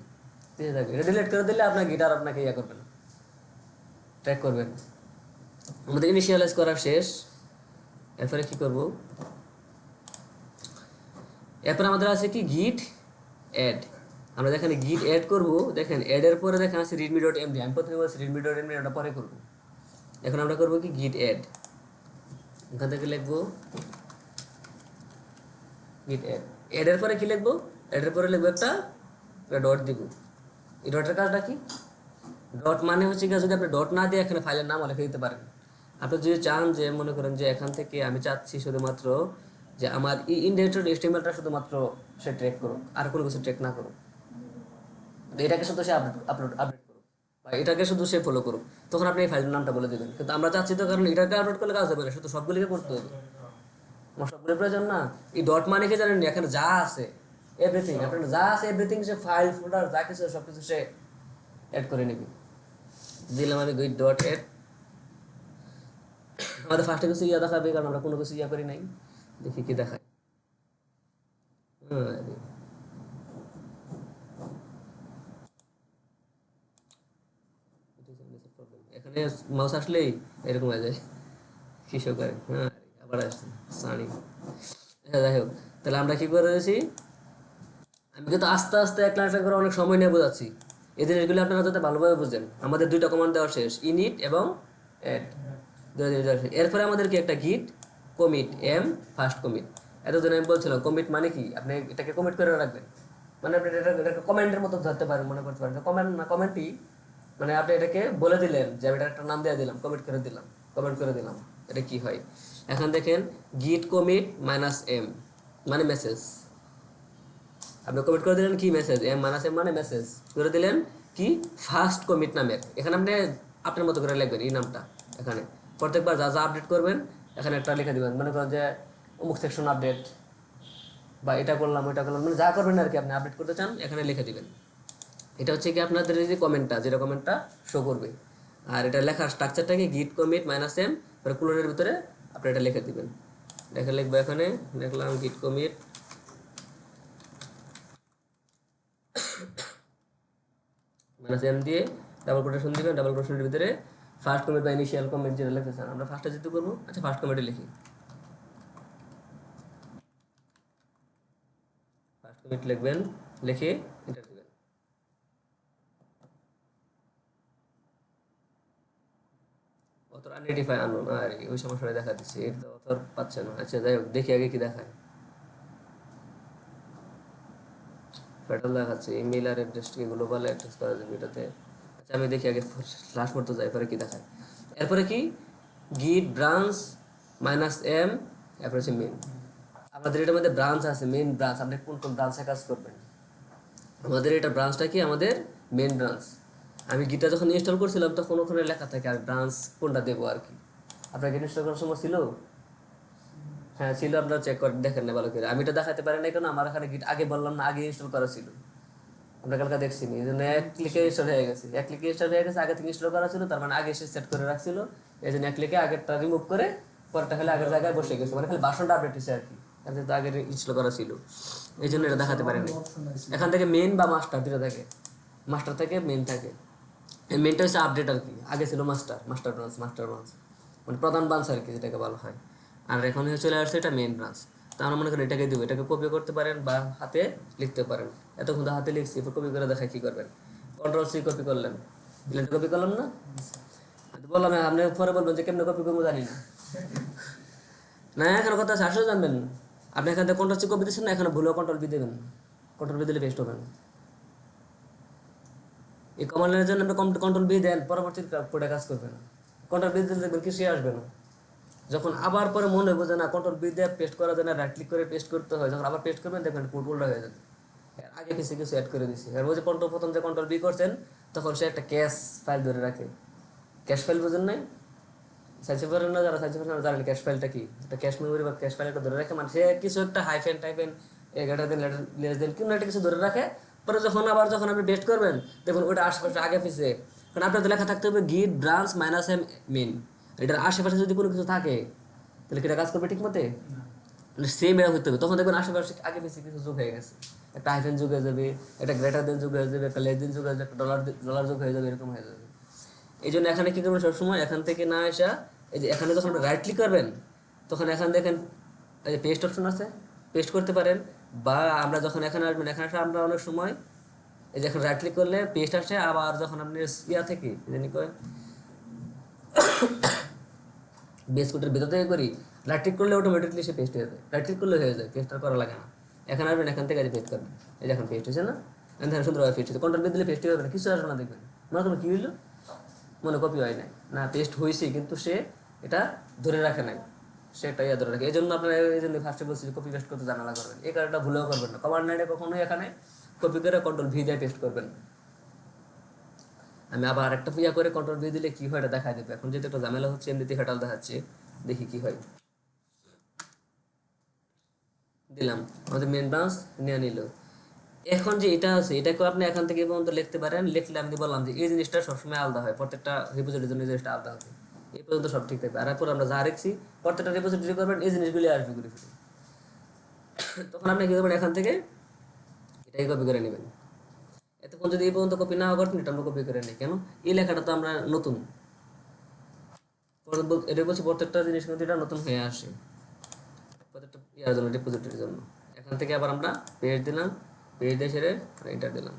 পিছিয়ে থাকবে। এটা ডিলিট করে দিলে আপনার গিটার আপনাকে ইয়ে করবে না, ট্র্যাক করবেন। আমাদের ইনিশিয়ালাইজ করা শেষ, এরপরে কি করব, এরপরে আমাদের আছে কি গিট অ্যাড। আমরা যেখানে গিট অ্যাড করব, দেখেন অ্যাডের পরে দেখেন আছে রিডমি ডট এমডি, আমি প্রথমে বলছি রিডমি ডট এমডি, ওটা পরে করবো। এখন আমরা করবো কি গিট অ্যাড, এখান থেকে লিখবো গিট অ্যাড। অ্যাডের পরে কি লিখবো, অ্যাডের পরে লিখবো একটা ডট দিব। এই ডটের কাজটা কি, ডট মানে হচ্ছে কি, যদি আপনি ডট না দিয়ে এখানে ফাইলের নামও লিখে দিতে পারেন। আপনি যদি চান যে মনে করেন যে এখান থেকে আমি চাচ্ছি শুধুমাত্র যে আমার ইনডেক্সড এচটিএমএলটা শুধুমাত্র সে ট্র্যাক করুক, আর কোনো কিছু ট্র্যাক না করুক, এটাকে শুধু সে আপডেট করুক, বা এটাকে শুধু সে ফলো করুক, তখন আপনি এই ফাইলের নামটা বলে দেবেন। কিন্তু আমরা চাচ্ছি তো, কারণ এটাকে আপলোড করলে কাজ হবে না, শুধু সবগুলিকে করতে হবে, আমার সবগুলোর প্রয়োজন না। এই ডট মানে কি জানেন, এখানে যা আছে এভরিথিং, আপনার যা আছে এভরিথিং সে ফাইল ফোল্ডার যা কিছু সব কিছু সে অ্যাড করে নেবে। দিলাম আমি গিট ডট এড, আমাদের ফার্স্টে কিছু ইয়া দেখাবে কারণ আমরা কোনো কিছু ইয়া করি নাই, দেখি কি দেখায়। হ্যাঁ, এখানে মাউস আসলেই এরকম হয়ে যায়, কিসব করে। হ্যাঁ, আবার আসছে সানি। হ্যাঁ, যাই হোক, তাহলে আমরা কি করেছি, আমি কিন্তু আস্তে আস্তে এক লাইন করে অনেক সময় নিয়ে বোঝাচ্ছি, এই জিনিসগুলো আপনারা যাতে ভালোভাবে বুঝেন। আমাদের দুইটা কমান্ড দেওয়া শেষ, ইনিট এবং এড, এরপরে আমাদের কি একটা গিট কমিট এম ফার্স্ট কমিট। এতদিন আমি বলছিলাম কমিট মানে কি, আপনি এটাকে কমিট করে রাখবেন, মানে আপনি এটাকে কমেন্টের মতো ধরতে পারেন, মনে করতে পারেন কমেন্ট না, কমেন্টই মানে আপনি এটাকে বলে দিলেন যে আমি এটা একটা নাম দিয়ে দিলাম, কমিট করে দিলাম, কমেন্ট করে দিলাম। এটা কি হয়, এখন দেখেন গিট কমিট মাইনাস এম মানে মেসেজ, আপনি কমিট করে দিলেন কি মেসেজ, এম মাইনাস এম মানে মেসেজ করে দিলেন কি ফার্স্ট কমিট নামের। এখানে আপনি আপনার মতো করে লিখবেন এই নামটা, এখানে প্রত্যেকবার যা যা আপডেট করবেন এখানে একটা লিখে দিবেন, মনে করেন যে অমুক সেকশন আপডেট বা এটা করলাম ওইটা করলাম, মানে যা করবেন আর কি আপনি আপডেট করতে চান এখানে লিখে দিবেন। এটা হচ্ছে কি আপনাদের এই যে কমেন্টটা, যেটা কমেন্টটা শো করবে। আর এটা লেখার স্ট্রাকচারটাকে গিট কমিট মাইনাস এম কোলনের ভিতরে আপনি এটা লিখে দিবেন। দেখে লিখবো, এখানে লিখলাম গিট কমিট মাইনাস এম দিয়ে ডাবল কোটেশন দিবেন, ডাবল কোটেশনের ভিতরে ফার্স্ট কমিট বা ইনিশিয়াল কমিট যেটা লিখতেছেন, আমরা ফার্স্টে যেতে করবো, আচ্ছা ফার্স্ট কমিটে লিখি, ফার্স্ট কমিট লিখবেন, লিখে এন্টার দিবেন। অথর আনআইডেন্টিফাই আননোন, আর ওই সমস্যাটা দেখা দিচ্ছে, এটা অথর পাচ্ছে না। আচ্ছা যাই হোক, দেখি আগে কি দেখায়। ফেডারেল দেখাচ্ছে ইমেল আর অ্যাড্রেসকে গ্লোবাল অ্যাক্সেস করা যাবে এটাতে। আচ্ছা আমি দেখি আগে লাস্ট পড়তে যাই, পরে কি দেখায়। এরপরে কি গিট ব্রাঞ্চ মাইনাস এম, এরপরে হচ্ছে মেন। আমাদের এটার মধ্যে ব্রাঞ্চ আছে, মেন ব্রাঞ্চ, আপনি কোন কোন ব্রাঞ্চে কাজ করবেন। আমাদের এটা ব্রাঞ্চটা কি, আমাদের মেন ব্রাঞ্চ। আমি গিটটা যখন ইনস্টল করছিলাম তখন ওখানে লেখা থাকে আর ব্রাঞ্চ কোনটা দেবো আর কি। আপনার গিট ইনস্টল করার সময় ছিল, হ্যাঁ ছিল, আপনারা চেক করে দেখেন না ভালো করে। আমি এটা দেখাতে পারি না কেন, আমার এখানে গিট আগে বললাম না, আগে ইনস্টল করা ছিল, আমরা কালকে দেখছি নি, এই জন্য এক ক্লিকে ইনস্টল হয়ে গেছে, এক ক্লিকে ইনস্টল হয়ে গেছে, আগে থেকে ইনস্টল করা ছিল, তার মানে আগে সে সেট করে রাখছিল, এই জন্য এক ক্লিকে আগেরটা রিমুভ করে পরেরটা খালি আগের জায়গায় বসে গেছে, মানে খালি ভার্সনটা আপডেট হয়েছে আর কি, আর যেহেতু আগে ইনস্টল করা ছিল এই জন্য এটা দেখাতে পারেনি। এখান থেকে মেন বা মাস্টার দুটো থাকে, মাস্টার থেকে মেন থাকে, এই মেনটা হচ্ছে আপডেট আর কি, আগে ছিল মাস্টার, মাস্টার ব্রাঞ্চ মানে প্রধান ব্রাঞ্চ আর কি যেটাকে বলা হয়। আর এখন চলে আসছে এটা মেন ব্রাঞ্চ। তা আমরা মনে করি এটাকে দিব, এটাকে কপি করতে পারেন বা হাতে লিখতে পারেন। এতক্ষণ তো হাতে লিখছি, এবার কপি করে দেখায় কি করবেন, কন্ট্রোল সি কপি করলেন, কপি করলাম না, বললাম আপনি পরে বলবেন যে কেমনে কপি করবো জানি না, না এখানে কথা আছে আসলে জানবেন। আপনি এখান থেকে কন্ট্রোল সি কপি দিচ্ছেন না, এখানে ভুলেও কন্ট্রোল বি দেবেন, কন্ট্রোল বি দিলে পেস্ট হবে না। এই কমান্ডের জন্য আপনি কন্ট্রোল বি দেন, পরবর্তী কোডে কাজ করবে না। কন্ট্রোল বি দিলে দেখবেন কিছুই আসবে না। যখন আবার পরে মনে হবে যে না কন্ট্রোল বি দিয়ে পেস্ট করা যায় না, রাইট ক্লিক করে পেস্ট করতে হয়, যখন আবার পেস্ট করবেন দেখবেন কোড উল্টা হয়ে যাবে, আগে কিছু কিছু অ্যাড করে দিছি। আর ওই যে প্রথম যে কন্ট্রোল বি করছেন তখন সে একটা ক্যাশ ফাইল ধরে রাখে, ক্যাশ ফাইল বুঝেন নাই, সাইজ করেন না যারা, সাইজ করেন না জানেন ক্যাশ ফাইলটা কি, একটা ক্যাশ মেমোরি বা ক্যাশ ফাইল একটা ধরে রাখে, মানে সে কিছু একটা হাইফেন টাইফেন এগারোটা দিন লেস দিন কোনো একটা কিছু ধরে রাখে। পরে যখন আপনি বেস্ট করবেন দেখুন ওটা আশেপাশে আগে পিছিয়ে, কারণ আপনার তো লেখা থাকতে হবে গিট ব্রাঞ্চ মাইনাস এম মেন, এটার আশেপাশে যদি কোনো কিছু থাকে তাহলে কি এটা কাজ করবে ঠিক মতে, সেম এরকম হতে হবে। তখন দেখবেন আশেপাশে আগে পিছিয়ে কিছু যোগ হয়ে গেছে, একটা হাইফেন যোগ হয়ে যাবে, একটা গ্রেটার দেন যোগ হয়ে যাবে, একটা লেস দিন যোগ হয়ে যাবে, একটা ডলার যোগ হয়ে যাবে, এরকম হয়ে যাবে। এই জন্য এখানে কী করবেন সবসময়, এখান থেকে না আসা, এই যে এখানে যখন রাইট ক্লিক করবেন তখন এখানে দেখেন এই যে পেস্ট অপশন আছে, পেস্ট করতে পারেন। বা আমরা যখন এখানে আসবেন, এখানে আসে আমরা অনেক সময় এই যে এখন রাইট ক্লিক করলে পেস্ট আসে, আবার যখন আপনি ইয়া থেকে জানি কয় বেস কোডের ভিতর থেকে করি, রাইট ক্লিক করলে অটোমেটিকলি সে পেস্ট হয়ে যায়, রাইট ক্লিক করলে হয়ে যায়, পেস্ট আর করা লাগে না। এখানে আসবেন, এখান থেকে পেস্ট করবেন, এই যে এখন পেস্ট হয়েছে না, এখানে সুন্দরভাবে পেস্ট হয়েছে, কন্ট্রোল বি দিলে পেস্ট হবে না, কিছু আসবে না দেখবেন। মনে করবেন কী হইলো, মনে কপি হয় নাই, না পেস্ট হয়েছে কিন্তু সে এটা ধরে রাখে নাই, সে একটা ইয়া ধরে রাখে। এই জন্য আপনারা এই জন্য ফার্স্টে বলছি কপি পেস্ট করতে জানালা করবেন, এই কারণটা ভুলেও করবেন না, কমান্ড নাইনে কখনোই এখানে কপি করে কন্ট্রোল ভি দিয়ে পেস্ট করবেন। আমি আবার আরেকটা ইয়া করে কন্ট্রোল ভি দিলে কি হয় এটা দেখা দেবে। এখন যেহেতু একটা ঝামেলা হচ্ছে এমনিতে ফেটাল দেখাচ্ছে, দেখি কি হয়। দিলাম, আমাদের মেন ব্রাঞ্চ নিয়ে নিল, এখন যে এটা আছে এটাকেও আপনি এখান থেকে এই পর্যন্ত লিখতে পারেন, লিখলে আমি বললাম যে এই জিনিসটা সবসময় আলাদা হয়, প্রত্যেকটা রিপোজিটরির জন্য এই জিনিসটা আলাদা হবে। এই পর্যন্ত সব ঠিক থাকবে, আর এরপর আমরা যা রেখেছি প্রত্যেকটা রিপোজিটরি করবেন এই জিনিসগুলি আসবে ঘুরে ফিরে। তখন আপনি কি করবেন, এখান থেকে এটাই কপি করে নেবেন। এতক্ষণ যদি এই পর্যন্ত কপি না করতেন এটা আমরা কপি করে নিই কেন, এই লেখাটা তো আমরা নতুন, এটা বলছি প্রত্যেকটা জিনিস কিন্তু এটা নতুন হয়ে আসে প্রত্যেকটা ইয়ার জন্য, রিপোজিটরির জন্য। এখান থেকে আবার আমরা পেজ দিলাম, পেজ দিয়ে সেরে এন্টার দিলাম।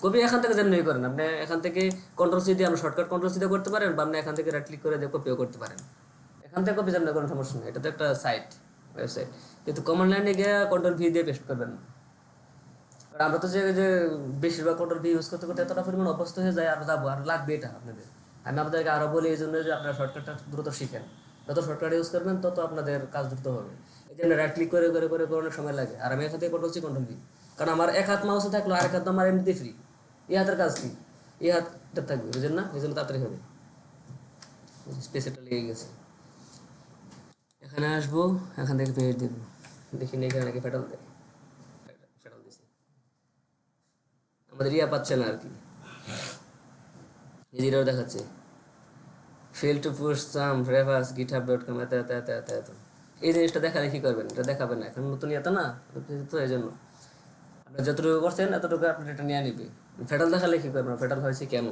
কপি এখান থেকে যেমনি করেন আপনি, এখান থেকে কন্ট্রোল সি দিয়ে আমরা শর্টকাট কন্ট্রোল সি দিয়ে করতে পারেন, বা আপনি এখান থেকে রাইট ক্লিক করে দিয়ে কপিও করতে পারেন। এখান থেকে কপি যেমনি করেন সমস্যা নেই, এটা তো একটা সাইট, ওয়েবসাইট। কিন্তু কমান্ড লাইনে গিয়ে কন্ট্রোল ভি দিয়ে পেস্ট করবেন না। কারণ আমরা তো যে বেশিরভাগ কন্ট্রোল ভি ইউজ করতে করতে এতটা পরিমাণ অভ্যস্ত হয়ে যায়, আর যাবো আর লাগবে এটা আপনাদের। আমি আপনাদেরকে আরও বলি এই জন্য যে আপনারা শর্টকাটটা দ্রুত শিখেন, যত শর্টকাট ইউজ করবেন তত আপনাদের কাজ দ্রুত হবে। এই জন্য রাইট ক্লিক করে করে করে অনেক সময় লাগে, আর আমি এখান থেকে কন্ট্রোল সি কন্ট্রোল ভি, কারণ আমার এক হাত মাউসে থাকলো আর এক হাত তো আমার এমনিতে ফ্রি, এই হাতের কাজ কি, এই হাতটা থাকবে, বুঝলেন না, এই জন্য তাড়াতাড়ি হবে। স্পেস একটা লেগে গেছে, এখানে আসবো, এখান থেকে পেজ দেবো, দেখি না এখানে নাকি ফেটাল দেয়, ফেটাল দিছে, আমাদের ইয়া পাচ্ছে না আর কি, এই জিরো দেখাচ্ছে fail to push some refers github.com এত এত এত এত এত। এই জিনিসটা দেখালে কি করবেন, এটা দেখাবেন না, এখন নতুন ইয়েতে না তো, এই জন্য আপনি যতটুকু করছেন এতটুকু আপনি এটা নিয়ে নিবে। ফেটাল দেখালে কি করবেন, ফেটাল হয়েছে কেন,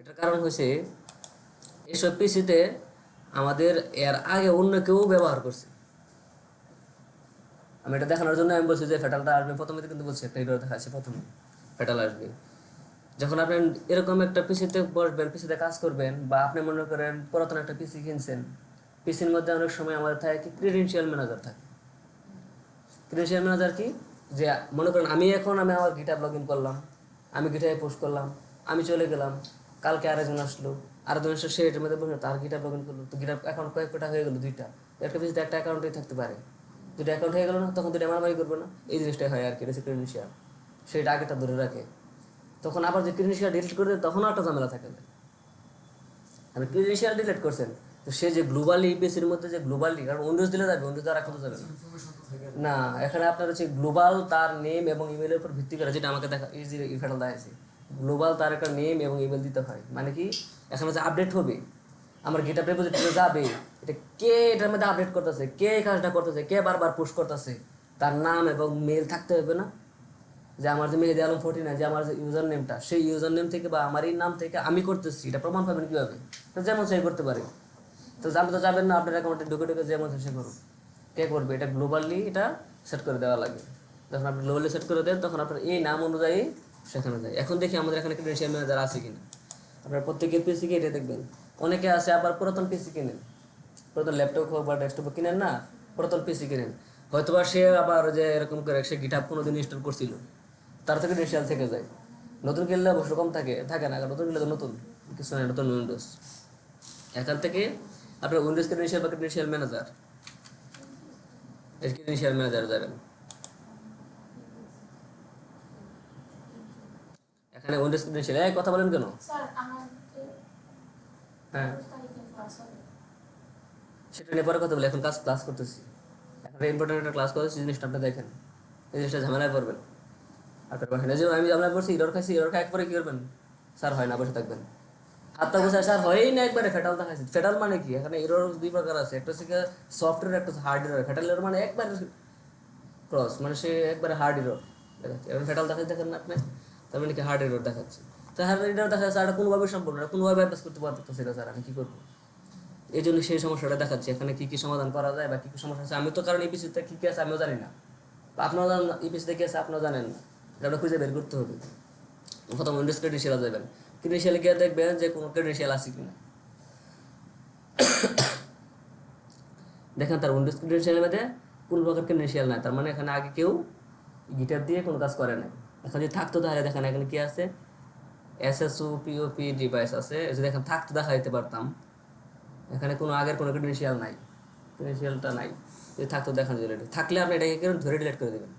এটার কারণ হয়েছে এইসব পিসিতে আমাদের এর আগে অন্য কেউ ব্যবহার করছে। আমি এটা দেখানোর জন্য আমি বলছি যে ফেটালটা আসবে প্রথমে, কিন্তু বলছি একটা এরর দেখাচ্ছে প্রথমে ফেটাল আসবে। যখন আপনি এরকম একটা পিসিতে বসবেন, পিসিতে কাজ করবেন, বা আপনি মনে করেন পুরাতন একটা পিসি কিনছেন, পিসির মধ্যে অনেক সময় আমাদের থাকে কি ক্রেডেনশিয়াল ম্যানেজার থাকে। ক্রেডেনশিয়াল ম্যানেজার কি, যে মনে করেন আমি আমার গিটহাব লগ ইন করলাম, আমি গিটহাবে পোস্ট করলাম, আমি চলে গেলাম, কালকে আরেকজন আসলো, আরেকজন এসে সে এটার মধ্যে বসে তার গিটহাব লগ ইন করলো, তো গিটহাব অ্যাকাউন্ট কয়েকটা হয়ে গেলো, দুইটা, একটা পিসিতে একটা অ্যাকাউন্টেই থাকতে পারে, দুটো অ্যাকাউন্ট হয়ে গেলো না, তখন দুটো মারামারি করবে না, এই জিনিসটাই হয় আর কি, এটা হচ্ছে ক্রেডেনশিয়াল, সেটা আগেটা ধরে রাখে। তখন আবার যে ক্রেডেনশিয়াল ডিলিট করে দেয় তখনও একটা ঝামেলা থাকে। আপনি ক্রেডেনশিয়াল ডিলিট করছেন, তো সে যে গ্লোবালি ইপিএসির মধ্যে যে গ্লোবালি, কারণ উইন্ডোজ দিলে যাবে, উইন্ডোজ দ্বারা কিন্তু যাবে না। না, এখানে আপনার হচ্ছে গ্লোবাল তার নেম এবং ইমেলের উপর ভিত্তি করে, যেটা আমাকে দেখা এই যে ফেটাল দেখাচ্ছে, গ্লোবাল তার একটা নেম এবং ইমেল দিতে হয়। মানে কি, এখানে যে আপডেট হবে আমার গিটহাব রিপোজিটরিতে যাবে, এটা কে এটার মধ্যে আপডেট করতেছে, কে এই কাজটা করতেছে, কে বারবার পুশ করতেছে, তার নাম এবং মেল থাকতে হবে না। যে আমার যে মেহেদি আলম 49, যে আমার যে ইউজার নেমটা, সেই ইউজার নেম থেকে বা আমার এই নাম থেকে আমি করতেছি, এটা প্রমাণ পাবেন কীভাবে, তো যেমন সে করতে পারে। তো আপনি তো যাবেন না আপনার অ্যাকাউন্টে ঢুকে ঢুকে যেমন সে করুন, কে করবে, এটা গ্লোবালি এটা সেট করে দেওয়া লাগে। যখন আপনি গ্লোবালি সেট করে দেন তখন আপনার এই নাম অনুযায়ী সেখানে যায়। এখন দেখি আমাদের এখানে ক্রেডেনশিয়াল ম্যানেজার আছে কিনা, আপনার প্রত্যেকের পিসিকে এটা দেখবেন। অনেকে আছে আবার পুরাতন পিসি কিনেন, পুরাতন ল্যাপটপ হোক বা ডেস্কটপ কিনেন না, পুরাতন পিসি কিনেন, হয়তোবা সে আবার যে এরকম করে সে গিটহাব কোনোদিন ইনস্টল করছিল, তার থেকে ক্রেডেনশিয়াল থেকে যায়। নতুন কিনলে অবশ্য কম থাকে থাকে না, কারণ নতুন কিনলে তো নতুন কিছু না, নতুন উইন্ডোজ। এখান থেকে আপনার উইন্ডোজ ক্রেডেনশিয়াল বা ক্রেডেনশিয়াল ম্যানেজার, ক্রেডেনশিয়াল ম্যানেজার যাবেন, এখানে উইন্ডোজ ক্রেডেনশিয়াল, এই কথা বলেন কেন? হ্যাঁ, সেটা নিয়ে পরে কথা বলি, এখন ক্লাস করতেছি, এখন ইম্পর্টেন্ট একটা ক্লাস করতেছি, জিনিসটা আপনি দেখেন, এই জিনিসটা ঝামেলায় পড়বেন আপনার বাসায়। এই জন্য আমি ঝামেলায় পড়ছি, ইরর খাইছি, ইরর খাই একবারে কী করবেন, স্যার হয় না, বসে থাকবেন, হাতটা বসে স্যার হয়ই না, একবারে ফেটাল দেখাইছি। ফেটাল মানে কি, এখানে ইরর দুই প্রকার আছে, একটা হচ্ছে সফটওয়্যার, একটা হচ্ছে হার্ড ইরর। ফেটাল ইরর মানে একবার ক্রস, মানে সে একবারে হার্ড ইরর দেখাচ্ছে। এখন ফেটাল দেখাচ্ছে দেখেন না আপনি, তার মানে কি হার্ড ইরর দেখাচ্ছে। তো হার্ড ইরর দেখাচ্ছে, আর কোনোভাবে সম্ভব না, কোনোভাবে অ্যাড্রেস করতে পারতেছে না স্যার, আমি কী করবো? এই জন্য সেই সমস্যাটা দেখাচ্ছে, এখানে কী কী সমাধান করা যায় বা কী কী সমস্যা আছে। আমি তো কারণ ইপিসিতে কী কী আছে আমিও জানি না, বা আপনারাও জানেন না ইপিসিতে কী আছে, আপনারাও জানেন না, এটা খুঁজে বের করতে হবে। প্রথম উইন্ডোজ ক্রেডেনশিয়াল যাবেন, ক্রেডেনশিয়ালে গিয়ে দেখবেন যে কোনো ক্রেডেনশিয়াল আছে কিনা, দেখেন তার উইন্ডোজ ক্রেডেনশিয়ালের মধ্যে কোন প্রকার ক্রেডেনশিয়াল নাই, তার মানে এখানে আগে কেউ গিটার দিয়ে কোনো কাজ করে নাই। এখন যদি থাকতো তাহলে দেখেন এখানে কি আছে, এসএসও পিওপি ডিভাইস আছে, যদি এখানে থাকতো দেখা দিতে পারতাম। এখানে কোনো আগের কোনো ক্রেডেনশিয়াল নাই, ক্রেডেনশিয়ালটা নাই, যদি থাকতো দেখানো যেটা থাকলে আপনি এটাকে কেন ধরে ডিলিট করে দেবেন,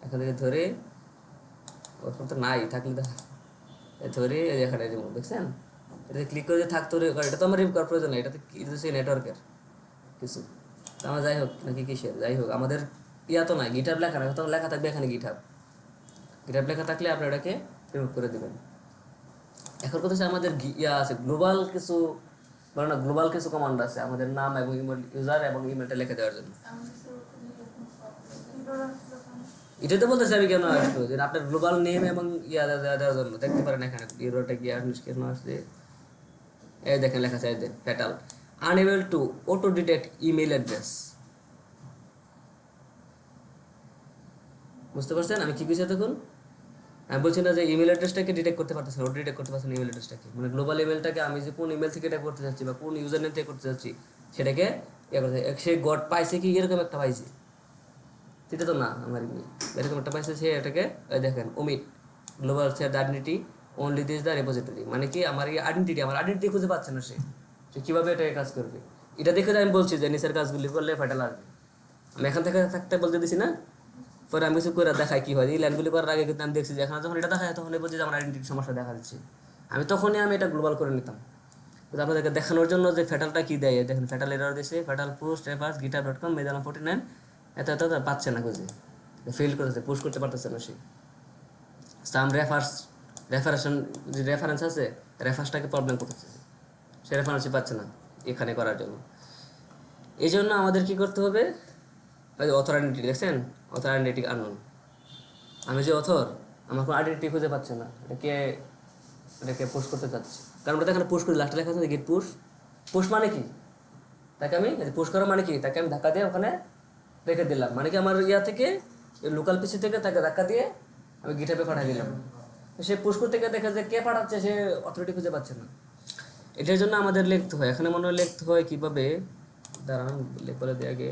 এখান থেকে ধরে, ওখানে তো নাই, থাকলে ধরে এখানে রিমুভ, দেখছেন, এটাতে ক্লিক করে যদি থাকতো, এটা তো আমার রিমুভ করার প্রয়োজন নেই, এটাতে কি হচ্ছে নেটওয়ার্কের কিছু, আমার যাই হোক নাকি কিসের যাই হোক, আমাদের ইয়া তো নাই, গিটহাব লেখা না, তখন লেখা থাকবে এখানে গিটহাব। গিটহাব লেখা থাকলে আপনি ওটাকে রিমুভ করে দেবেন। এখন কথা হচ্ছে আমাদের ইয়া আছে গ্লোবাল কিছু, বলে না গ্লোবাল কিছু কমান্ড আছে আমাদের নাম এবং ইমেল, ইউজার এবং ইমেলটা লিখে দেওয়ার জন্য। এটাই তো বলতেছি আমি কেন আসলো, যে আপনার গ্লোবাল নেম এবং ইয়া দেওয়ার জন্য। দেখতে পারেন এখানে ইউরোটা কি আর কেন আসছে, এই দেখেন লেখা আছে fatal unable to auto detect email address. বুঝতে পারছেন আমি কি কিছু তখন? আমি বলছি না যে ইমেল অ্যাড্রেসটাকে ডিটেক্ট করতে পারতেছে না, ওটা ডিটেক্ট করতে পারছে না ইমেল অ্যাড্রেসটাকে, মানে গ্লোবাল ইমেলটাকে আমি যে কোন ইমেল থেকে এটা করতে চাচ্ছি বা কোন ইউজার নেম থেকে করতে চাচ্ছি সেটাকে ইয়ে করতে, সে গড পাইছে কি এরকম একটা পাইছে, সেটা তো না আমার ইমেল, এরকম একটা পাইছে সে এটাকে দেখেন omit global share identity only this the repository, মানে কি আমার এই আইডেন্টিটি, আমার আইডেন্টিটি খুঁজে পাচ্ছে না সে, সে কীভাবে এটাকে কাজ করবে। এটা দেখে আমি বলছি যে নিচের কাজগুলি করলে ফাইটাল আসবে। আমি এখান থেকে থাকতে বলতে দিছি না, পরে আমি কিছু করে দেখাই কী হয়। এই লাইনগুলি করার আগে কিন্তু আমি দেখছি যে এখানে যখন এটা দেখায় তখন বলছি যে আমার আইডেন্টিটির সমস্যা দেখা দিচ্ছে, আমি তখনই আমি এটা গ্লোবাল করে নিতাম। কিন্তু আপনাদেরকে দেখানোর জন্য যে ফ্যাটালটা কী দেয়, দেখেন ফ্যাটাল এরর দিয়েছে, ফ্যাটাল পোস্ট এফার্স github.com মেজালাম 49 এত এত পাচ্ছে না, খুঁজে ফেল করতেছে, পুশ করতে পারতেছে না সে। সাম রেফারেশন যে রেফারেন্স আছে রেফারেন্সটাকে প্রবলেম করতেছে, সে রেফারেন্সই পাচ্ছে না এখানে করার জন্য। এই জন্য আমাদের কী করতে হবে, ওই যে অথর আইডেন্টিটি দেখছেন, অথর আইডেন্টিটি আননোন, আমি যে অথর আমার কোনো আইডেন্টিটি খুঁজে পাচ্ছে না, এটাকে পুশ করতে চাচ্ছি, কারণ ওটা এখানে পুশ করি লাস্টে লেখা আছে গেট পুশ। পুশ মানে কি, তাকে আমি পুশ করা মানে কি, তাকে আমি ধাক্কা দিয়ে ওখানে রেখে দিলাম, মানে কি আমার ইয়া থেকে লোকাল পিসি থেকে তাকে ধাক্কা দিয়ে আমি গিটহাবে পাঠিয়ে দিলাম। সে পুশ করতে গিয়ে দেখা যায় কে পাঠাচ্ছে, সে অথরিটি খুঁজে পাচ্ছে না। এটার জন্য আমাদের লিখতে হয়, এখানে মনে হয় লিখতে হয় কীভাবে, দাঁড়ান বলে দিয়ে আগে।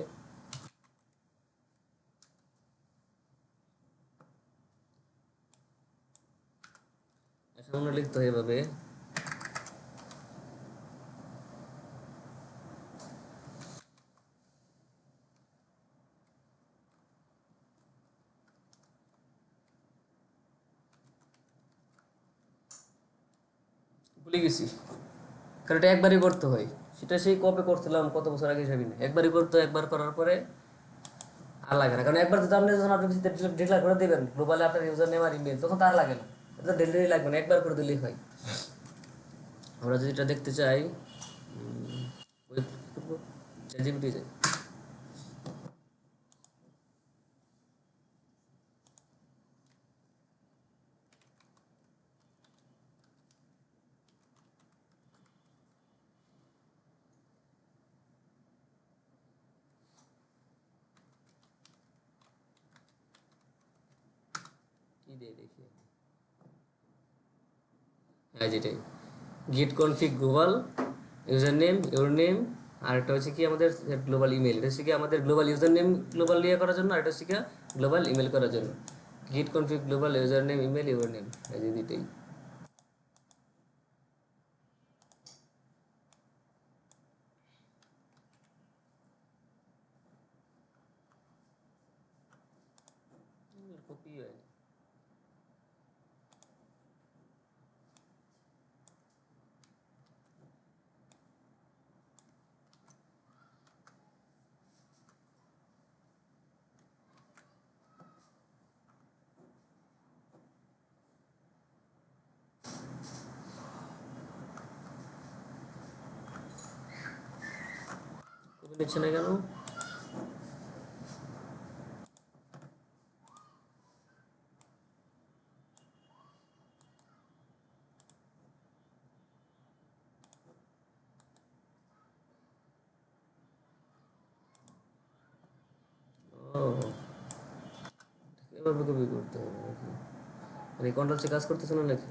এখানে মনে লিখতে হয় এভাবে, ভুলে গেছি, কারণ এটা একবারই করতে হয়। সেটা সেই কবে করছিলাম কত বছর আগে হিসাবে না, একবারই করতে হয়, একবার করার পরে আর লাগে না। কারণ একবার যদি আপনি যখন আপনি ডিক্লেয়ার করে দেবেন গ্লোবালে আপনার ইউজার নেম আর ইমেল, তখন তার লাগে না, এটা ডেলিভারি লাগবে না, একবার করে দিলেই হয়। আমরা যদি এটা দেখতে চাই ওয়েব করবো, চ্যাটজিপিটি যাই, কি দিয়ে দেখি, হ্যাঁ যেটাই git config global user name your name, আর একটা হচ্ছে কি আমাদের গ্লোবাল ইমেল, এটা হচ্ছে কি আমাদের গ্লোবাল ইউজার নেম গ্লোবাল ইয়ে করার জন্য, আর এটা হচ্ছে কি গ্লোবাল ইমেল করার জন্য। গিট config global user name email your name, এই যে দুইটাই। কপি হয় কপি নিচ্ছে না কেন? ও এভাবে কপি করতে হবে নাকি, মানে কন্ট্রোল সে কাজ করতেছে না নাকি?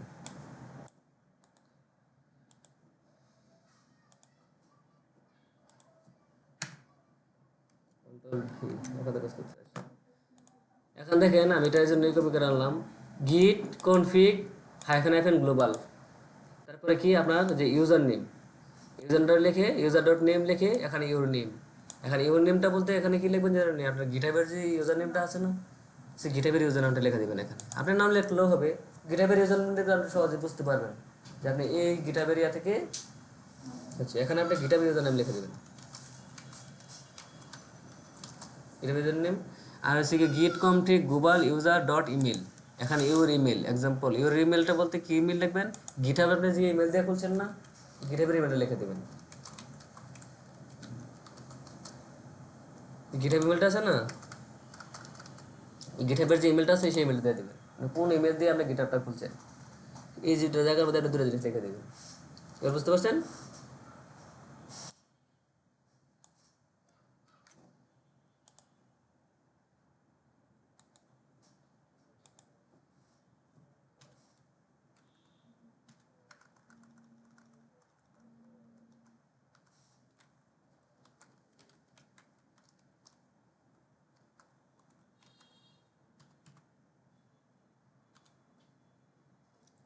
কন্ট্রোল ভি ওখানে কাজ করতে আছে। এখন দেখেন আমি এটার জন্য কপি করে আনলাম, গিট কনফিগ হাইফেন হাইফেন গ্লোবাল, তারপরে কি আপনার যে ইউজার নেম, ইউজার ডট লিখে ইউজার ডট নেম লিখে এখানে ইউর নেম, এখানে ইউর নেমটা বলতে এখানে কি লিখবেন জানেন, আপনার গিটহাবের যে ইউজার নেমটা আছে না, সেই গিটহাবের ইউজার নামটা লিখে দেবেন। এখানে আপনার নাম লিখলেও হবে, গিটহাবের ইউজার নেম লিখলে আপনি সহজে বুঝতে পারবেন যে আপনি এই গিটহাবের ইয়া থেকে, আচ্ছা এখানে আপনি গিটহাবের ইউজার নাম লিখে দেবেন। এটা ইউজার নেম। আর হচ্ছে কি গিট config global user dot email, এখানে ইউর ইমেল এক্সাম্পল, ইউর ইমেলটা বলতে কি ইমেল লিখবেন, গিটহাব আপনি যে ইমেল দিয়ে খুলছেন না, গিটহাবের ইমেলটা লিখে দেবেন। গিটহাব ইমেলটা আছে না, গিটহাবের যে ইমেলটা আছে সেই ইমেলটা দিয়ে দেবেন, কোন ইমেল দিয়ে আপনি গিটহাবটা খুলছেন, এই যেটা জায়গার মধ্যে একটা দূরে জিনিস লিখে দেবেন। এবার বুঝতে পারছেন?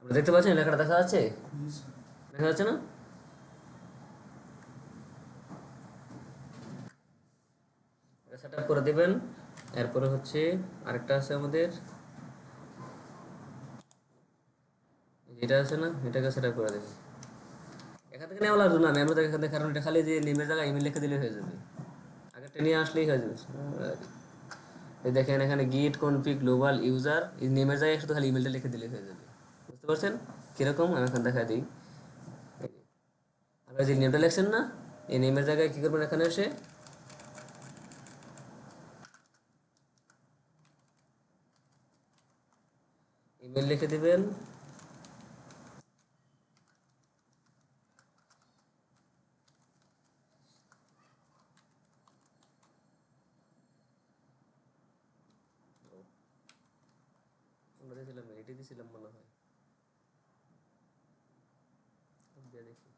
আপনি দেখতে পাচ্ছেন লেখাটা দেখা যাচ্ছে, দেখা যাচ্ছে না? সেট আপ করে দেবেন। এরপরে হচ্ছে আরেকটা আছে আমাদের, এটা আছে না, এটাকে সেট আপ করে দেবেন। এখান থেকে নেওয়া লাগবে না, আমি আমরা এখান থেকে, কারণ এটা খালি যে নেমের জায়গায় ইমেল লিখে দিলে হয়ে যাবে, আগে নিয়ে আসলেই হয়ে যাবে। এই দেখেন এখানে গিট কনফিগ গ্লোবাল ইউজার, এই নেমের জায়গায় শুধু খালি ইমেলটা লিখে দিলে হয়ে যাবে। বুঝতে পারছেন কিরকম? আমি এখন দেখা দিই। আপনারা যে নেমটা লিখছেন না, এই নেমের জায়গায় কি করবেন, এখানে এসে ইমেল লিখে দিবেন। আমরা দিয়েছিলাম, এটি দিয়েছিলাম মনে হয়, দিয়ে দেখি।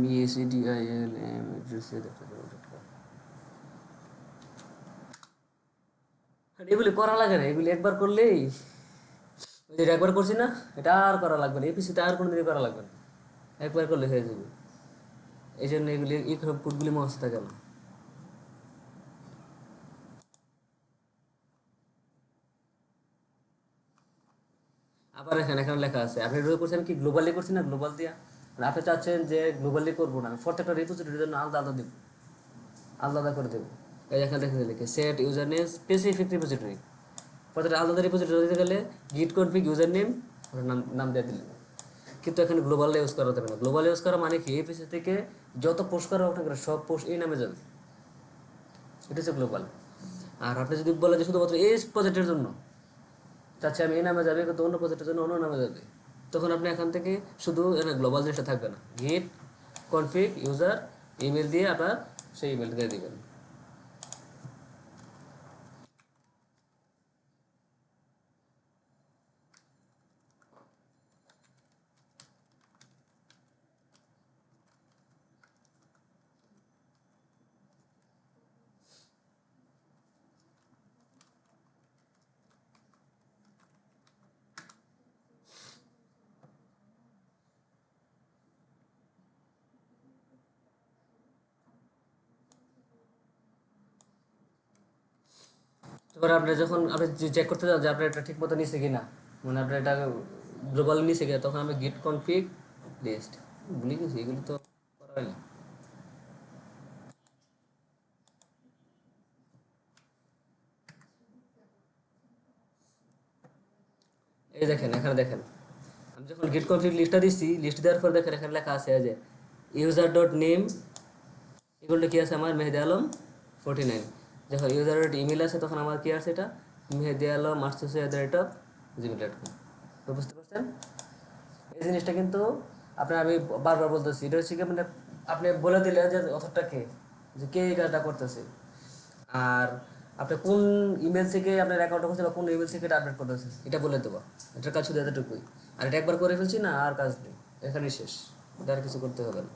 MEACDILM এগুলি করা লাগে না, এগুলি একবার করলেই, ওই যে একবার করছি না, এটা আর করা লাগবে না, এপিসিতে আর কোনোদিনই করা লাগবে না, একবার করলে হয়ে যাবে। এই জন্য এগুলি এই কোডগুলি মস্ত থাকে না। আবার এখানে এখানে লেখা আছে, আপনি রয়ে করছেন কি গ্লোবালি করছেন না, গ্লোবাল দিয়া, মানে আপনি চাচ্ছেন যে গ্লোবালি করবো না, আমি প্রত্যেকটা রিপোজিটরির জন্য আলাদা আলাদা দেবো, আলাদা করে দেবো। এই এখানে দেখে লিখে set user name specific repository, প্রত্যেকটা আলাদা রিপোজিটরি দিতে গেলে গিট কনফিগ ইউজার নেম নাম নাম দিয়ে দিলেন। কিন্তু এখানে গ্লোবাল ইউজ করা যাবে না, গ্লোবাল ইউজ করা মানে কি, এই পিসি থেকে যত পোস্ট করা হোক না কেন সব পোস্ট এই নামে যাবে, এটা হচ্ছে গ্লোবাল। আর আপনি যদি বলেন যে শুধুমাত্র এই প্রজেক্টের জন্য চাচ্ছি আমি এই নামে যাবে, কিন্তু অন্য প্রজেক্টের জন্য অন্য নামে যাবে, তখন আপনি এখান থেকে শুধু গ্লোবাল জিনিসটা থাকবে না, গিট কনফিগ ইউজার ইমেল দিয়ে আপনার সেই ইমেল দিয়ে দিবেন। এবার আপনি যখন আপনি চেক করতে যান যে আপনার এটা ঠিক মতো নিচ্ছে কিনা, মানে আপনার এটা গ্লোবাল নিচ্ছে কিনা, তখন আমি গিট কনফিগ লিস্ট, ভুলে গেছি এগুলো তো করা হয় না। এই দেখেন এখানে দেখেন, আমি যখন গিট কনফিগ লিস্টটা দিচ্ছি, লিস্ট দেওয়ার পর দেখেন এখানে লেখা আছে যে ইউজার ডট নেম, এগুলো কি আছে আমার মেহেদি আলম 49, যখন ইউজার ডট ইমেল আছে তখন আমার কি আছে, এটা মেহেদি আলম আসতেছে @gmail.com। তো বুঝতে পারছেন এই জিনিসটা কিন্তু আপনার, আমি বারবার বলতেছি, এটা হচ্ছে কি মানে আপনি বলে দিলে যে অথরটা কে, যে কে এই কাজটা করতেছে, আর আপনি কোন ইমেল থেকে আপনার অ্যাকাউন্টটা করছে বা কোন ইমেল থেকে এটা আপডেট করতেছে এটা বলে দেবো। এটার কাজ শুধু এতটুকুই, আর এটা একবার করে ফেলছি না, আর কাজ নেই, এখানেই শেষ, এটা আর কিছু করতে হবে না।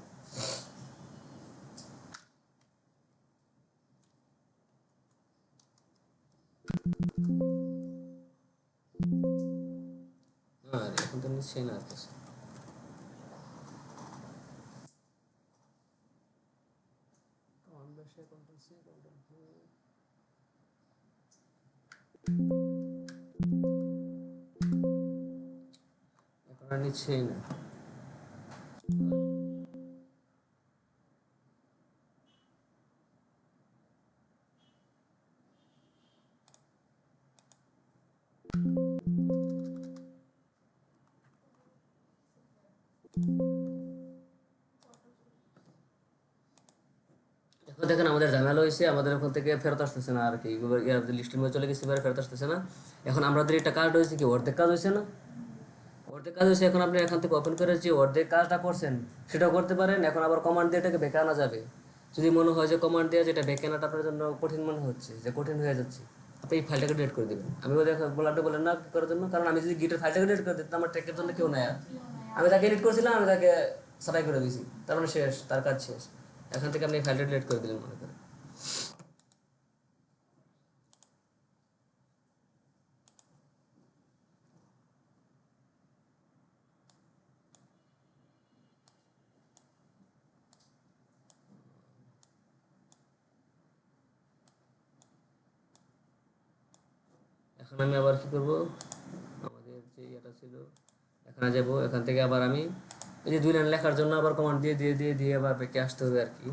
হ্যাঁ এখন তো নিশ্চয়ই না আসতেছে। এখন আর নিচ্ছেই না। এখন দেখেন আমাদের ঝামেলা হয়েছে, আমাদের ওখান থেকে ফেরত আসতেছে না আর কি, লিস্টের মধ্যে চলে গেছে, এবার ফেরত আসতেছে না। এখন আমাদের একটা কাজ হয়েছে কি, অর্ধেক কাজ হয়েছে না, অর্ধেক কাজ হয়েছে। এখন আপনি এখান থেকে ওপেন করে যে অর্ধেক কাজটা করছেন সেটাও করতে পারেন। এখন আবার কমান্ড দিয়ে এটাকে বেঁকে আনা যাবে। যদি মনে হয় যে কমান্ড দিয়ে যেটা বেঁকে আনাটা আপনার জন্য কঠিন মনে হচ্ছে, যে কঠিন হয়ে যাচ্ছে, আপনি এই ফাইলটাকে ডিলিট করে দেবেন। আমি ওদের বলাটা বলেন না করার জন্য, কারণ আমি যদি গিটের ফাইলটাকে ডিলিট করে দিতাম আমার ট্র্যাকের জন্য কেউ নাই আর। আমি তাকে এডিট করেছিলাম, আমি তাকে সারাই করে দিয়েছি, তার মানে শেষ, তার কাজ শেষ। এখান থেকে আপনি এই ফাইলটা ডিলিট করে দিলেন মনে করেন। এখন আমি আবার কি করব, আমাদের যে ইয়েটা ছিল এখানে যাব, এখান থেকে আবার আমি এই যে 2 লাইন লেখার জন্য আবার কমান্ড দিয়ে দিয়ে দিয়ে দিয়ে আবার বেঁকে আসতে হবে আর কি।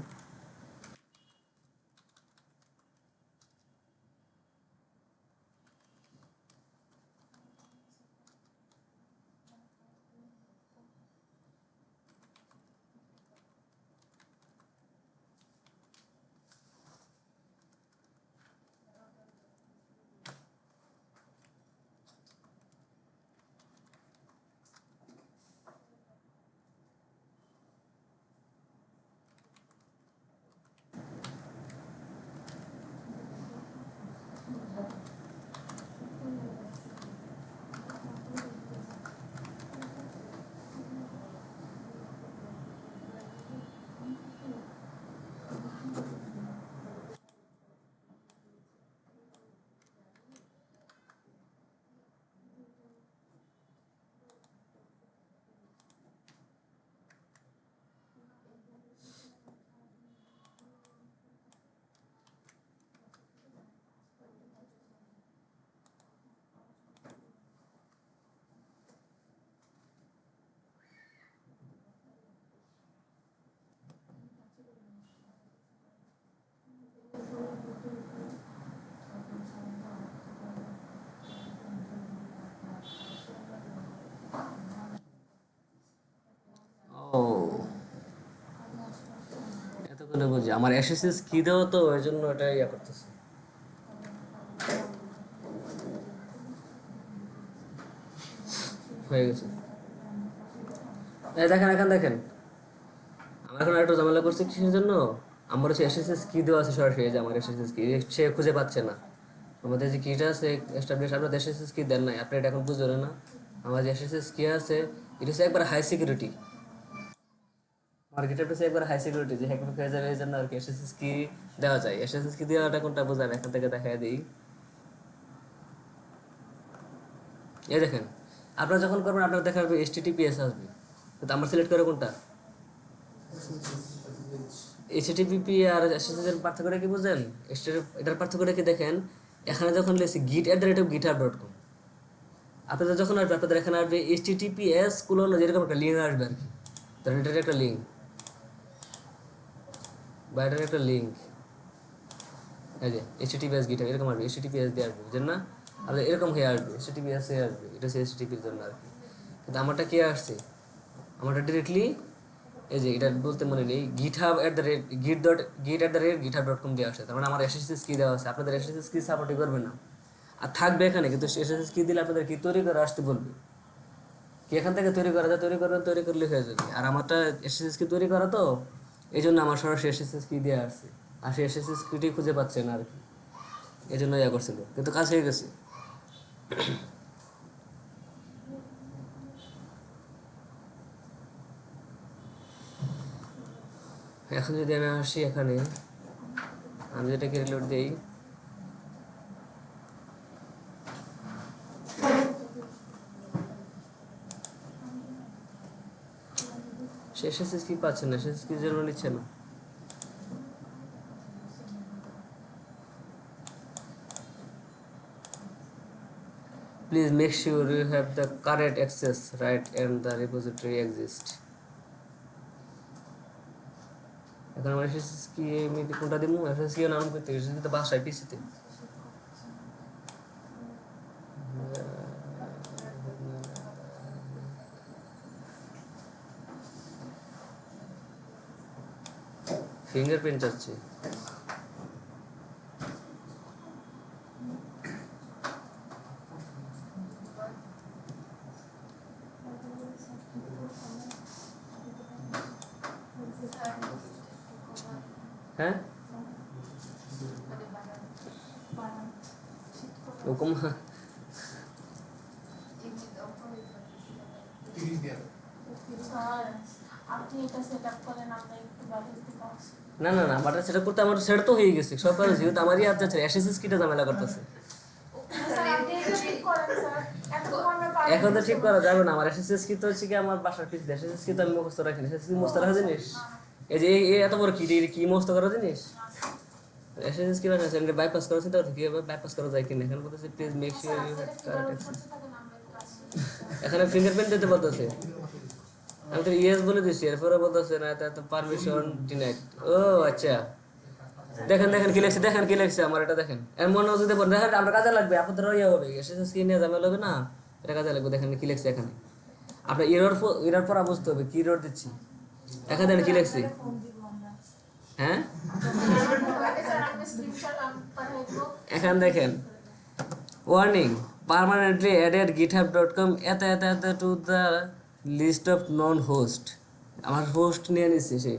ও, এতক্ষণে বুঝি আমার এসএসএস কি দেওয়া, তো ওই জন্য এটা ইয়া করতেছে। হয়ে গেছে। এই দেখেন, এখন দেখেন আমার এখন একটা ঝামেলা করছে কিসের জন্য, আমার হচ্ছে এসএসএস কি দেওয়া আছে সরাসরি, এই যে আমার এসএসএস কি সে খুঁজে পাচ্ছে না। আমাদের যে কিটা আছে এস্টাবলিশ, আপনার এসএসএস কি দেন নাই, আপনি এটা এখন বুঝবেন না। আমার যে এসএসএস কি আছে এটা হচ্ছে একবার হাই সিকিউরিটি, আমার গিটারটা হচ্ছে একবার হাই সিকিউরিটি, যে হ্যাক হয়ে যাবে এই জন্য আর কি এসএসএস কি দেওয়া যায়। এসএসএস কি দেওয়াটা কোনটা বোঝান, এখান থেকে দেখা দিই। এই দেখেন, আপনারা যখন করবেন আপনার দেখা যাবে এইচটিটিপিএস আসবে, কিন্তু আমরা সিলেক্ট করে কোনটা, এইচটিটিপি আর এসএসএস এর পার্থক্যটা কি বুঝেন? এটার পার্থক্যটা কি দেখেন, এখানে যখন লেখছি git@github.com, আপনাদের যখন আসবে আপনাদের এখানে আসবে এইচটিটিপিএস কোলন, যেরকম একটা লিঙ্ক আসবে আর কি। ধরেন এটার একটা লিঙ্ক বা এটার একটা লিঙ্ক, এই যে এইচটিটিপিএস গিটহাব এরকম আসবে, এইচটিটিপিএস দিয়ে আসবে, বুঝেন না? আর এরকম হয়ে আসবে, এইচটিটিপিএস হয়ে আসবে, এটা হচ্ছে এইচটিটিপির জন্য আর কি। কিন্তু আমারটা কি আসছে, আমারটা ডিরেক্টলি এই যে এটা বলতে মনে নেই, github@github.com দিয়ে আসছে, তার মানে আমার এসএসএস কি দেওয়া আছে। আপনাদের এসএসএস কি সাপোর্টই করবে না, আর থাকবে এখানে, কিন্তু এসএসএস কি দিলে আপনাদের কি তৈরি করে আসতে বলবে, কি এখান থেকে তৈরি করা যায়, তৈরি করবেন, তৈরি করলে হয়ে যাবে। আর আমারটা এসএসএস কি তৈরি করা, তো এই জন্য আমার সরাসরি এসএসএস কি দিয়ে আসছে, আর সেই এসএসএস কিটি খুঁজে পাচ্ছে না আর কি, এই জন্য ইয়া করছিল, কিন্তু কাজ হয়ে গেছে। এখন যদি আমি আসি এখানে, আমি যেটাকে রিলোড দিই, সে এসএসএস কি পাচ্ছে না, এসএসএস কি জন্য নিচ্ছে না। Please make sure you have the correct access right and the repository exists. এখন আমার এসএসএস কি আমি কোনটা দিব, এসএসএস কি নাম করতে এসএসএস তো বাসায় পিসিতে। ফিঙ্গারপ্রিন্ট চাচ্ছি। হ্যাঁ ওরকম না না না, বাটার সেটআপ করতে আমার সেট তো হয়ে গেছে সব কাজ, যেহেতু আমারই হাত যাচ্ছে এসএসএস কিটা ঝামেলা করতেছে। এখন তো ঠিক করা যাবে না, আমার এসএসএস কি তো হচ্ছে কি আমার বাসার পিছনে এসএসএস কি তো আমি মুখস্থ রাখিনি, এসএসএস কি মুখস্থ রাখা জিনিস? এই যে এত বড় কি কি মুখস্থ করা জিনিস? এসএসএস কি রাখা আছে, বাইপাস করা চিন্তা করতে কিভাবে বাইপাস করা যায় কিনা, এখন বলতেছে please make sure you have correct access. এখানে ফিঙ্গারপ্রিন্ট দিতে বলতেছে, আমি তো ইয়েস বলে দিচ্ছি, এরপরে বলতেছে না তো পারমিশন ডিনাইড। ও আচ্ছা, দেখেন দেখেন কি লেখছে, দেখেন কি লেখছে আমার, এটা দেখেন এর মনে যদি বলেন দেখেন আমরা কাজে লাগবে, আপনাদের ইয়ে হবে এসএসএস কি নিয়ে ঝামেলা হবে না, এটা কাজে লাগবে। দেখেন কি লেখছে এখানে, আপনার এরর পর বুঝতে হবে কি এরর দিচ্ছি। এখানে দেখেন কি লেখছি, হ্যাঁ এখানে দেখেন ওয়ার্নিং পার্মানেন্টলি অ্যাডেড github.com এত এত এত to the list of known host. আমার হোস্ট নিয়ে নিচ্ছে সে,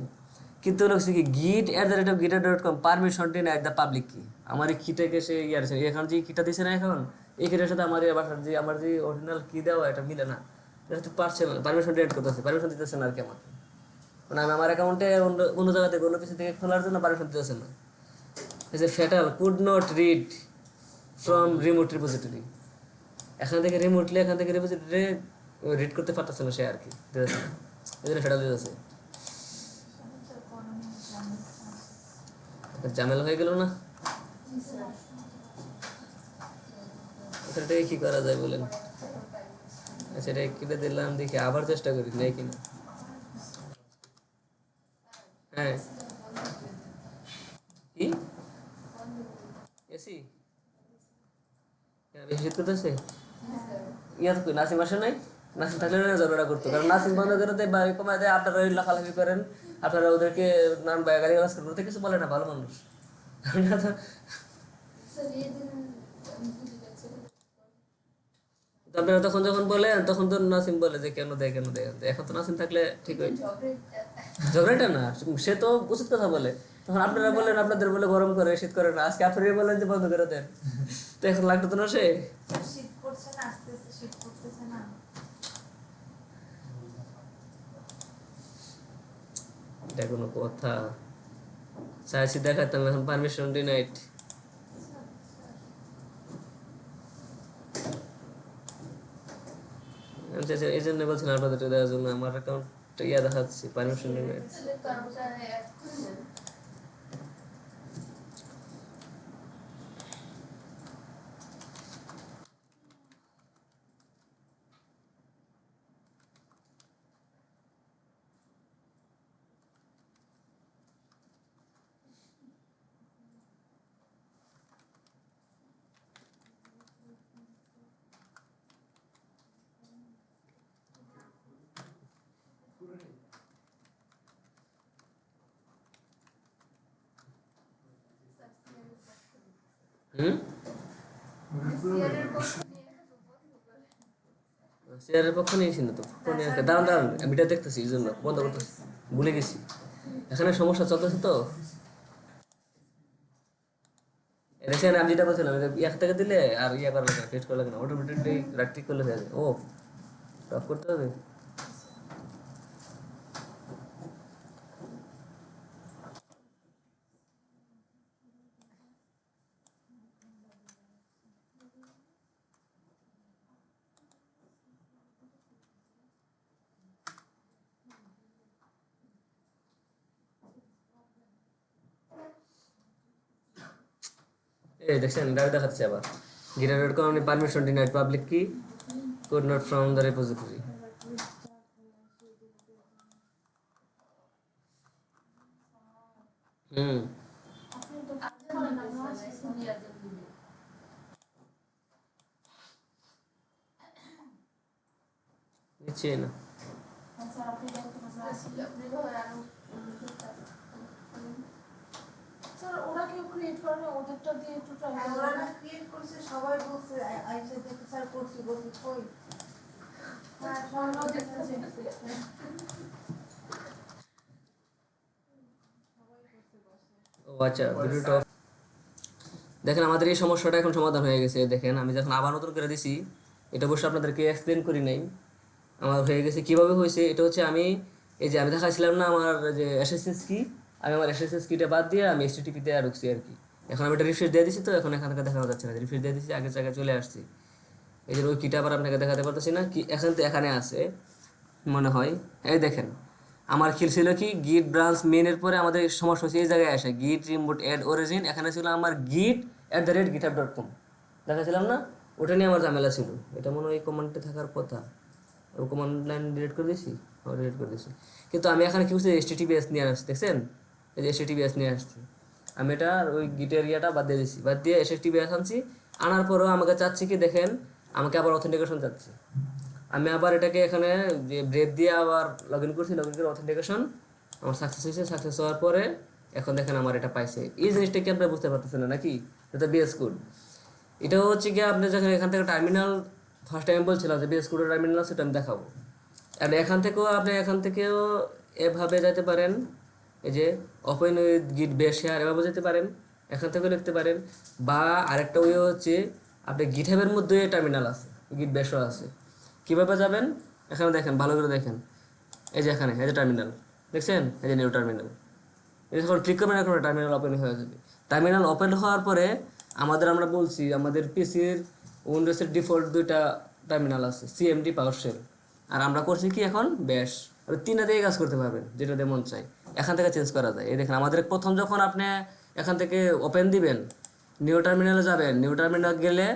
কিন্তু হচ্ছে কি git@github.com permission denied the public কি, আমার এই কিটাকে সে ইয়ার এখন যে কিটা দিছে না, এখন এই কিটার সাথে আমার বাসার যে আমার যে অরিজিনাল কি দেওয়া এটা মিলে না, এটা তো পারছে না, পারমিশন ডিনাইড করতেছে, পারমিশন দিতেছে না আর কি আমাকে, মানে আমি আমার অ্যাকাউন্টে অন্য জায়গা থেকে অন্য কিছু থেকে খোলার জন্য পারমিশন দিতেছে না। এই যে fatal could not read from remote repository, এখান থেকে রিমোটলি এখান থেকে রিপোজিটরি রিড করতে পারতেছে না সে আর কি, দিতেছে না, এই জন্য ফ্যাটাল দিতেছে। ঝামেলা হয়ে গেল না, এটাকে কি করা যায় বলেন? আচ্ছা এটা কেটে দিলাম, দেখি আবার চেষ্টা করি নেই কিনা। হ্যাঁ কি এসি বেশি শীত করতেছে, ইয়া তো নাসিম আসে নাই, নাসিম থাকলে না ঝগড়া করতো, কারণ নাসিম বন্ধ করে দেয় বা কমায় দেয়, আপনারা ওই লাফালাফি করেন, আপনারা ওদেরকে নান গালি গালাজ করেন, ওদের কিছু বলে না, ভালো মানুষ। আপনারা তখন যখন বলেন তখন তো নাসিম বলে যে কেন দেয় কেন দেয়, এখন তো নাসিম থাকলে ঠিক হয়, ঝগড়াটা না, সে তো উচিত কথা বলে, তখন আপনারা বলেন আপনাদের বলে গরম করে শীত করে না, আজকে আপনারা বলেন যে বন্ধ করে দেন, তো এখন লাগতো তো না সে এটা কোনো কথা, চাইছি দেখাতাম, এখন পারমিশন ডিনাইড। এই জন্য বলছিলাম আপনাদের দেওয়ার জন্য, আমার অ্যাকাউন্ট ইয়া দেখাচ্ছি পারমিশন ডিনাইড। হুম চেয়ারের পক্ষ নিয়েছি না তো, দাঁড়ান দাঁড়ান আমি এটা দেখতেছি, এই জন্য বন্ধ করতেছি, ভুলে গেছি, এখানে সমস্যা চলতেছে তো। দেখেন আমি যেটা বলছিলাম, এক থেকে দিলে আর ইয়া করা লাগে না, ফেস করা লাগে না, অটোমেটিকলি ঠিক করলে হয়ে যায়। ও অফ করতে হবে। এই দেখছেন এটা দেখাচ্ছে আবার, github.com পারমিশন ডিনাইড পাবলিক কি could not from the repository। হুম নিচ্ছে না, স্যার ওরা কেউ ক্রিয়েট করে না, ওদেরটা দিয়ে একটু ট্রাই হ্যাঁ, করে ওরা না? না ক্রিয়েট করছে, সবাই বলছে আইসা দেখে স্যার করছি বলছি কই। হ্যাঁ, সবাই আমরাও দেখছে। দেখতেছি। ও আচ্ছা, ভিডিওটা দেখেন আমাদের এই সমস্যাটা এখন সমাধান হয়ে গেছে। দেখেন আমি যখন আবার নতুন করে দিছি, এটা অবশ্য আপনাদেরকে এক্সপ্লেন করি নাই, আমার হয়ে গেছে। কিভাবে হয়েছে এটা হচ্ছে, আমি এই যে আমি দেখাইছিলাম না আমার যে এসএসএস কি, আমি আমার এসএসএস কিটা বাদ দিয়ে আমি HTTP তে ঢুকছি আর কি। এখন আমি এটা রিফ্রেশ দিয়ে দিছি, তো এখন এখান থেকে দেখানো যাচ্ছে না, রিফ্রেশ দিয়ে দিছি আগের জায়গায় চলে আসছি। এই যে ওই কিটা আবার আপনাকে দেখাতে পারতেছি না, কি এখন তো এখানে আছে মনে হয়। এই দেখেন আমার খেল ছিল কি গিট ব্রাঞ্চ মেনের পরে আমাদের সমস্যা হচ্ছে এই জায়গায় আসে গিট রিমোট অ্যাড অরিজিন, এখানে ছিল আমার git@github.com দেখাছিলাম না, ওটা নিয়ে আমার ঝামেলা ছিল। এটা মনে হয় কমান্ডে থাকার কথা, ও কমান্ড লাইন ডিলিট করে দিয়েছি, ডিলিট করে দিয়েছি। কিন্তু আমি এখানে কি করছি, HTTPS নিয়ে আসছি, দেখছেন এই যে HTTPS নিয়ে আসছি। আমি এটা ওই গিটের ইয়েটা বাদ দিয়ে দিছি, বাদ দিয়ে HTTPS আনছি। আনার পরেও আমাকে চাচ্ছি কি দেখেন, আমাকে আবার অথেন্টিকেশন চাচ্ছি। আমি আবার এটাকে এখানে যে ব্রেভ দিয়ে আবার লগ ইন করছি, লগ ইন করে অথেন্টিকেশন আমার সাকসেস হয়েছে। সাকসেস হওয়ার পরে এখন দেখেন আমার এটা পাইছে। এই জিনিসটা কি আপনারা বুঝতে পারতেছেন না নাকি? এটা বিএস কোড। এটাও হচ্ছে কি আপনি যখন এখান থেকে টার্মিনাল ফার্স্ট টাইম বলছিলাম যে বিএস কোডের টার্মিনাল আছে, এটা আমি দেখাবো। আর এখান থেকেও এভাবে যেতে পারেন, এই যে ওপেন উইথ গিট বেশ শেয়ার এভাবে যেতে পারেন, এখান থেকেও লিখতে পারেন। বা আরেকটা ওয়ে হচ্ছে আপনি গিটহাবের মধ্যে টার্মিনাল আছে, গিট বেশও আছে। কীভাবে যাবেন এখানে দেখেন, ভালো করে দেখেন, এই যে এখানে এই যে টার্মিনাল দেখছেন, এই যে নিউ টার্মিনাল। এটা যখন ক্লিক করবেন এখন টার্মিনাল ওপেন হয়ে যাবে। টার্মিনাল ওপেন হওয়ার পরে আমরা বলছি আমাদের পিসির উইন্ডোজের ডিফল্ট দুইটা টার্মিনাল আছে, সিএমডি পাওয়ারশেল। আর আমরা করছি কি এখন ব্যাশ। আপনি তিনটা দিয়ে কাজ করতে পারবেন, যেটা দিয়ে মন চাই এখান থেকে চেঞ্জ করা যায়। এই দেখেন আমাদের প্রথম যখন আপনি এখান থেকে ওপেন দিবেন, নিউ টার্মিনালে যাবেন, নিউ টার্মিনাল গেলে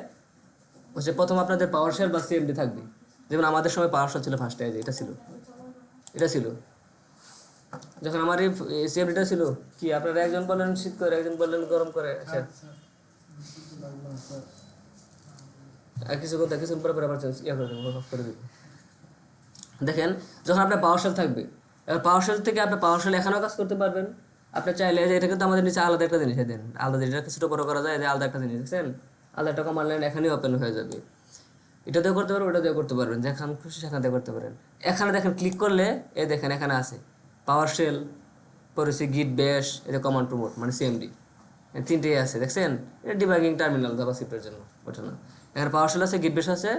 হচ্ছে প্রথম আপনাদের পাওয়ারশেল বা সিএমডি থাকবে। যেমন আমাদের সময় পাওয়ারশেল ছিল ফার্স্টে, এটা ছিল, এটা ছিল যখন আমার এই সিএমডিটা ছিল। কি আপনারা একজন বললেন শীত করে, একজন বললেন গরম করে। আচ্ছা, আর কিছুক্ষণ পরে আবার চেঞ্জ করে দেবো, অফ করে দেবো। দেখেন যখন আপনার পাওয়ারশেল থাকবে, এবার পাওয়ারশেল থেকে আপনি পাওয়ারশেল এখানেও কাজ করতে পারবেন। আপনি চাইলে যে এটা কিন্তু আমাদের নিচে আলাদা একটা জিনিস দেন, আলাদা জিনিস ছোটো বড়ো করা যায়, যে আলাদা একটা জিনিস দেখছেন, আলাদা একটা কমান্ড লাইন এখানেই ওপেন হয়ে যাবে। এটাতেও করতে পারবেন, ওটাতেও করতে পারবেন, যেখান খুশি সেখান থেকে করতে পারেন। এখানে দেখেন ক্লিক করলে এই দেখেন এখানে আছে পাওয়ারশেল, পরে হচ্ছে গিট ব্যাশ, এটা কমান্ড প্রমোট মানে সিএমডি, তিনটেই আছে দেখছেন। এটা ডিবাগিং টার্মিনাল জাভাস্ক্রিপ্টের জন্য, ওটা না। এখানে পাওয়ারশেল আছে, গিট ব্যাশ আছে,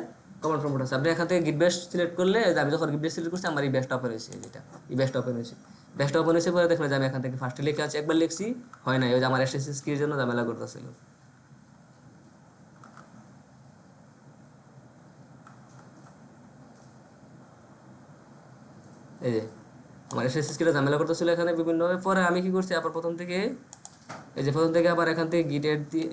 কমান্ড প্রমোট আছে। আপনি এখান থেকে গিট ব্যাশ সিলেক্ট করলে, আমি যখন গিট ব্যাশ সিলেক্ট করছি আমার এই ব্যাশটা ওপেন হয়েছে, যেটা এই ব্যাশটা ওপেন হয়েছে। ব্যাশটা ওপেন হয়েছে পরে দেখেন যে আমি এখান থেকে ফার্স্টে লিখে আছে, একবার লিখছি হয় না, ওই যে আমার এসএসএস কির জন্য ঝামেলা করতেছিল। এই যে আমার এসএসএস কিটা ঝামেলা করতেছিল এখানে বিভিন্নভাবে। পরে আমি কি করছি, আবার প্রথম থেকে এই যে প্রথম থেকে আবার এখান থেকে গিট অ্যাড দিয়ে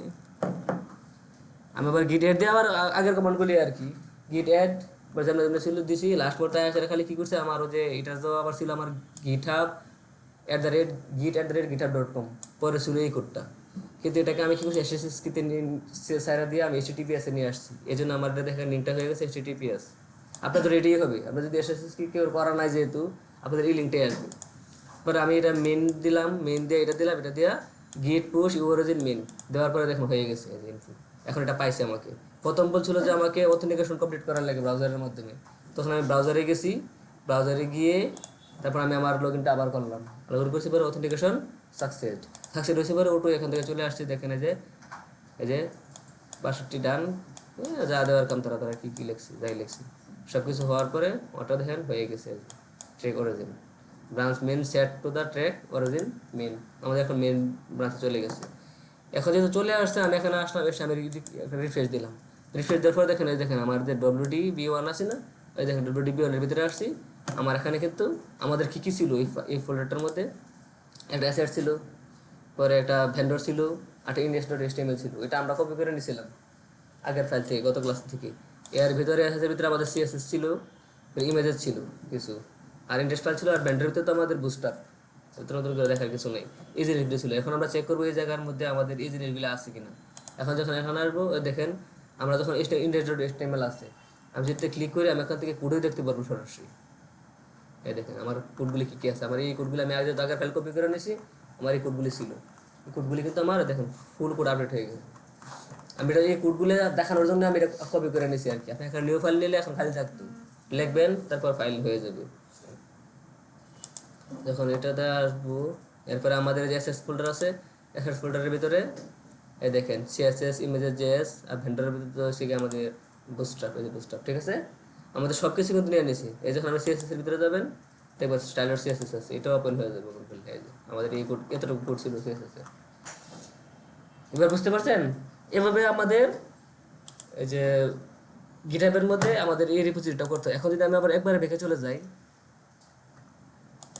আমি আবার গিট অ্যাড দিয়ে আবার আগের কমান্ডগুলি আর কি, গিট অ্যাড বা যেমন যেমন ছিল দিছি। লাস্ট পর্যায়ে আসলে খালি কী করছে, আমার যে এটা তো আবার ছিল আমার github@github.com, পরে ছিল এই কোডটা। কিন্তু এটাকে আমি কী করছি, এসএসএস কিতে সাইরা দিয়ে আমি HTTPS নিয়ে আসছি। এই জন্য আমার এটা দেখেন লিঙ্কটা হয়ে গেছে HTTPS। আপনাদের রেডি হবে, আপনার যদি এসএসএস কি কেউ করা নাই যেহেতু আপনাদের এই লিঙ্কটাই আসবে। পরে আমি এটা মেন দিলাম, মেন দিয়ে এটা দিলাম, এটা দিয়া গিট পুশ ইউরোজিন মেন দেওয়ার পরে দেখুন হয়ে গেছে এই যে ইনফো। এখন এটা পাইছে আমাকে। প্রথম বলছিল যে আমাকে অথেন্টিকেশন কমপ্লিট করার লাগে ব্রাউজারের মাধ্যমে, তখন আমি ব্রাউজারে গেছি, ব্রাউজারে গিয়ে তারপর আমি আমার লগ ইনটা আবার করলাম, লগ ইন করছি পরে অথেন্টিকেশন সাকসেস হয়েছে পরে ওটু এখান থেকে চলে আসছে। দেখেন এই যে 62 ডান, যা দেওয়ার কাম তারা তারা কী কী লিখছি, যাই লিখছি সব কিছু হওয়ার পরে ওটা দেখেন হয়ে গেছে। Track origin branch main set to the track origin main, আমাদের এখন মেন ব্রাঞ্চে চলে গেছে। এখন যেহেতু চলে আসছে আমি এখানে আসলাম, এসে আমি রিফ্রেশ দিলাম। রিফ্রেশ দেওয়ার পর দেখেন আমার যে WDB1 আছে না, ওই দেখেন WDB1 এর ভিতরে আসছি। আমার এখানে কিন্তু আমাদের কী কী ছিল এই ফোল্ডারটার মধ্যে, একটা অ্যাসেট ছিল, পরে একটা ভেন্ডর ছিল, একটা index.html ছিল। এটা আমরা কপি করে নিয়েছিলাম আগের ফাইল থেকে, গত ক্লাস থেকে। এর ভিতরে অ্যাসেটের ভিতরে আমাদের CSS ছিল, ইমেজেস ছিল কিছু, আর ইন্ডেক্স ফাইল ছিল, আর ব্যান্ডের ভিতরে তো আমাদের বুস্টার, নতুন নতুন করে দেখার কিছু নেই। এই জিনিসগুলো ছিল। এখন আমরা চেক করবো এই জায়গার মধ্যে আমাদের এই জিনিসগুলো আছে কিনা। এখন যখন এখানে আসবো দেখেন আমরা যখন index.html আছে, আমি যদি ক্লিক করি আমি এখান থেকে কোডই দেখতে পারবো সরাসরি। এই দেখেন আমার কোডগুলি কী কী আছে, আমার এই কোডগুলি আমি আগের ফাইল কপি করে নিয়েছি, আমার এই কোডগুলি ছিল। এই কোডগুলি কিন্তু আমার দেখুন ফুল কোড আপডেট হয়ে গেছে। আমি এটা এই কোডগুলো দেখানোর জন্য আমি এটা কপি করে নিয়েছি আর কি। আপনি এখন নিউ ফাইল নিলে এখন খালি থাকতো, লিখবেন তারপর ফাইল হয়ে যাবে। যখন এটাতে আসবো, এরপরে আমাদের যে এসএস ফোল্ডার আছে, এসএস ফোল্ডারের ভিতরে এই দেখেন সিএসএস ইমেজেস জেএস আর ভেন্ডরের ভিতরে হচ্ছে কি আমাদের বুস্ট্র্যাপ, এই যে বুস্ট্র্যাপ, ঠিক আছে। আমাদের সব কিছু কিন্তু নিয়ে নিয়েছি। এই যখন আমরা সিএসএস এর ভিতরে যাবেন দেখবেন স্টাইলার সিএসএস আছে, এটা ওপেন হয়ে যাবে ওপেন ফিল্ডে। এই যে আমাদের এই কোড এতটুকু কোড ছিল সিএসএস এর। এবার বুঝতে পারছেন? এভাবে আমাদের এই যে গিটহাবের মধ্যে আমাদের এই রিপোজিটরিটা করতে হয়। এখন যদি আমি আবার একবারে বেঁকে চলে যাই,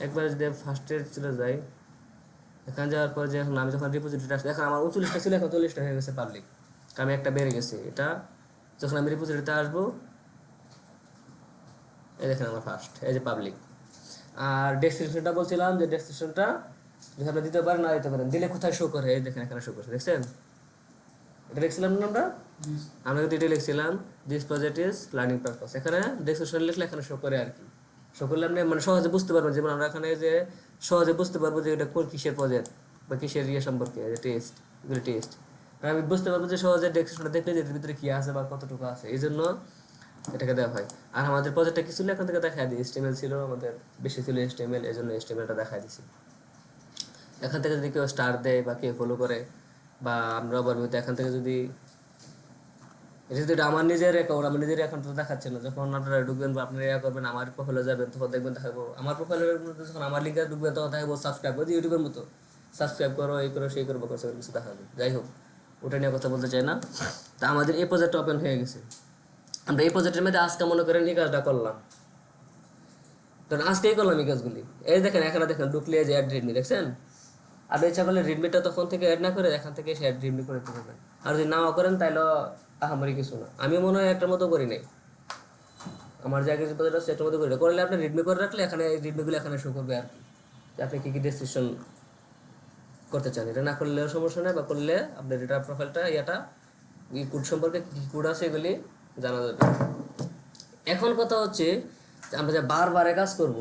একবারে যদি ফার্স্টে চলে যাই, এখানে যাওয়ার পর যে এখন আমি যখন রিপোজিটরিটা আসলে, এখন আমার 39টা ছিল এখন 40টা হয়ে গেছে পাবলিক, আমি একটা বেড়ে গেছে। এটা যখন আমি রিপোজিটরিতে আসবো, এই দেখেন আমার ফার্স্ট, এই যে পাবলিক। আর ডেসক্রিপশনটা বলছিলাম যে ডেসক্রিপশনটা যদি আপনি দিতে পারেন না দিতে পারেন, দিলে কোথায় শো করে, এই দেখেন এখানে শো করছে, দেখছেন? এটা লিখছিলাম না আমরা কিন্তু এটা লিখছিলাম this project is learning purpose. এখানে ডেসক্রিপশন লিখলে এখানে শো করে আর কি। শো করলে আপনি মানে সহজে বুঝতে পারবেন, যেমন আমরা এখানে যে সহজে বুঝতে পারবো যে এটা কোন কিসের প্রজেক্ট বা কিসের ইয়ে সম্পর্কে, যে টেস্ট, এগুলো টেস্ট। আমি বুঝতে পারবো যে সহজে ডেসক্রিপশনটা দেখলে যে এর ভিতরে কি আছে বা কতটুকু আছে, এই জন্য এটাকে দেওয়া হয়। আর আমাদের প্রজেক্টটা কি ছিল এখান থেকে দেখাই দিই, HTML ছিল আমাদের, বেশি ছিল HTML, এই জন্য HTMLটা দেখাই দিছি। এখান থেকে যদি কেউ স্টার দেয় বা কেউ ফলো করে বা আমরা আবার এখান থেকে যদি এটা যদি আমার নিজের অ্যাকাউন্ট, আমার নিজের অ্যাকাউন্ট তো দেখাচ্ছে না। যখন আপনারা ঢুকবেন বা আপনারা ইয়া করবেন আমার প্রোফাইলে যাবেন, তখন দেখবেন দেখাবো আমার প্রোফাইলের মধ্যে, যখন আমার লিঙ্কে ঢুকবেন তখন দেখাবো সাবস্ক্রাইব, ওই যে ইউটিউবের মতো সাবস্ক্রাইব করো, এই করো সেই করবো, কিছু দেখাবে। যাই হোক, ওটা নিয়ে কথা বলতে চাই না। তা আমাদের এই প্রজেক্ট ওপেন হয়ে গেছে। আমরা এই প্রজেক্টের মধ্যে আজকে মনে করেন এই কাজটা করলাম, ধরুন আজকেই করলাম এই কাজগুলি। এই দেখেন এখানে দেখেন ঢুকলে যে অ্যাড রিডমি, দেখছেন? আপনি ইচ্ছা করলে রিডমিটা তখন থেকে অ্যাড না করে এখান থেকে সে অ্যাড রিডমি করে দিতে পারবেন। আর যদি নাও করেন তাহলে আহামরি কিছু না। আমি মনে হয় একটার মতো করি নাই, আমার যে আগে যে প্রজেক্ট আছে সেটার মতো করি না। করলে আপনি রিডমি করে রাখলে এখানে এই রিডমিগুলো এখানে শো করবে আর কি, যে আপনি কী কী ডেসক্রিপশন করতে চান। এটা না করলেও সমস্যা নেই, বা করলে আপনার এটা প্রোফাইলটা ইয়াটা এই কোড সম্পর্কে কী কোড আছে এগুলি জানা যাবে। এখন কথা হচ্ছে আমরা যে বারবার কাজ করব,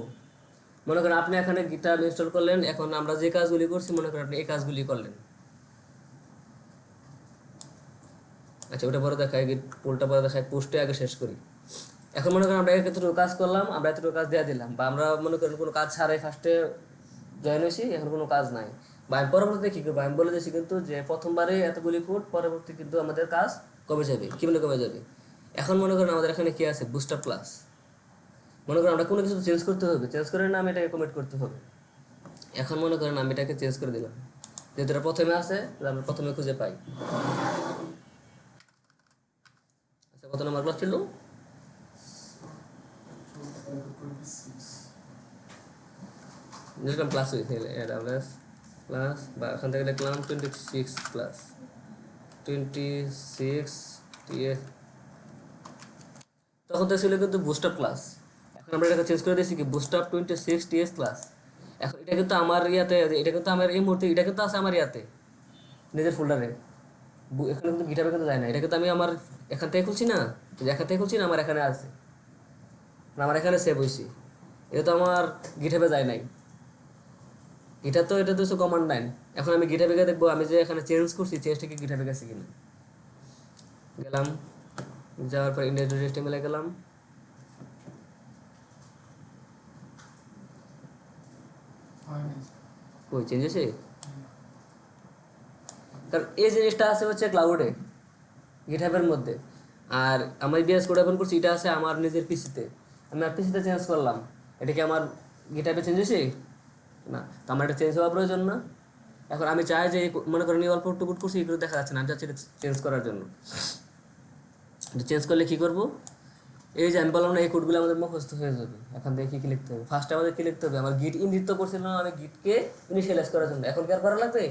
মনে করেন আপনি এখানে গিটার ইনস্টল করলেন, এখন আমরা যে কাজগুলি করছি মনে করেন আপনি এই কাজগুলি করলেন। আচ্ছা ওটা পরে দেখায়, পোলটা পরে দেখায়, পোস্টে আগে শেষ করি। এখন মনে করেন আমরা এতটুকু কাজ করলাম, আমরা এতটুকু কাজ দিয়ে দিলাম, বা আমরা মনে করেন কোনো কাজ ছাড়াই ফার্স্টে জয়েন হয়েছি, এখন কোনো কাজ নাই, বা আমি পরবর্তীতে কী করবো, আমি বলে দিয়েছি কিন্তু যে প্রথমবারে এতগুলি কোড, পরবর্তী কিন্তু আমাদের কাজ কমে যাবে। কী বলে কমে যাবে? এখন মনে করেন আমাদের এখানে কি আছে, বুস্টার ক্লাস। মনে করেন আমরা কোনো কিছু চেঞ্জ করতে হবে, চেঞ্জ করে না আমি এটাকে কমিট করতে হবে। এখন মনে করেন আমি এটাকে চেঞ্জ করে দিলাম, যেহেতু এটা প্রথমে আছে আমরা প্রথমে খুঁজে পাই। আচ্ছা কত নম্বর ক্লাস ছিল? যেরকম ক্লাস হয়েছে ক্লাস, বা এখান থেকে দেখলাম 26 ক্লাস 26 টিএস, তখন তো ছিল কিন্তু বুস্ট আপ ক্লাস। এখন আমরা এটাকে চেঞ্জ করে দিয়েছি কি বুস্ট আপ 26 টিএস ক্লাস। এখন এটা কিন্তু আমার ইয়াতে, এটা কিন্তু আমার এই মুহূর্তে এটা কিন্তু আছে আমার ইয়াতে নিজের ফোল্ডারে, এখানে কিন্তু গিটাবে কিন্তু যায় না। এটা কিন্তু আমি আমার এখান থেকে খুলছি না, এখান থেকে খুলছি না, আমার এখানে আছে, আমার এখানে সেভ হয়েছি। এটা তো আমার গিটাবে যায় নাই, এটা তো এটা তো কমান্ড লাইন। এখন আমি গিটাবে গিয়ে দেখবো আমি যে এখানে চেঞ্জ করছি, চেঞ্জটা কি গিটাবে গেছে কিনা। গেলাম, যাওয়ার পর index.html গেলাম, কই চেঞ্জ হয়েছে? কারণ এই জিনিসটা আছে হচ্ছে ক্লাউডে, গিটহাবের মধ্যে, আর আমি বিএস কোড ওপেন করছি, এটা আছে আমার নিজের পিসিতে। আমি আর পিসিতে চেঞ্জ করলাম, এটা কি আমার গিটহাবে চেঞ্জ হয়েছে? না, তো আমার এটা চেঞ্জ হওয়া প্রয়োজন না। এখন আমি চাই যে মনে করেন অল্প একটু কোড করছি, এগুলো দেখা যাচ্ছে না, আমি চাচ্ছি এটা চেঞ্জ করার জন্য। চেঞ্জ করলে কী করবো? এই যে আমি বললাম না এই কোডগুলো আমাদের মুখস্থ হয়ে যাবে। এখন দেখি কী লিখতে হবে, ফার্স্টে আমাদের কী লিখতে হবে, আমার গিট ইনিট তো করছিলাম আমি গিটকে ইনিশিয়ালাইজ করার জন্য। এখন কি আর করা লাগবে?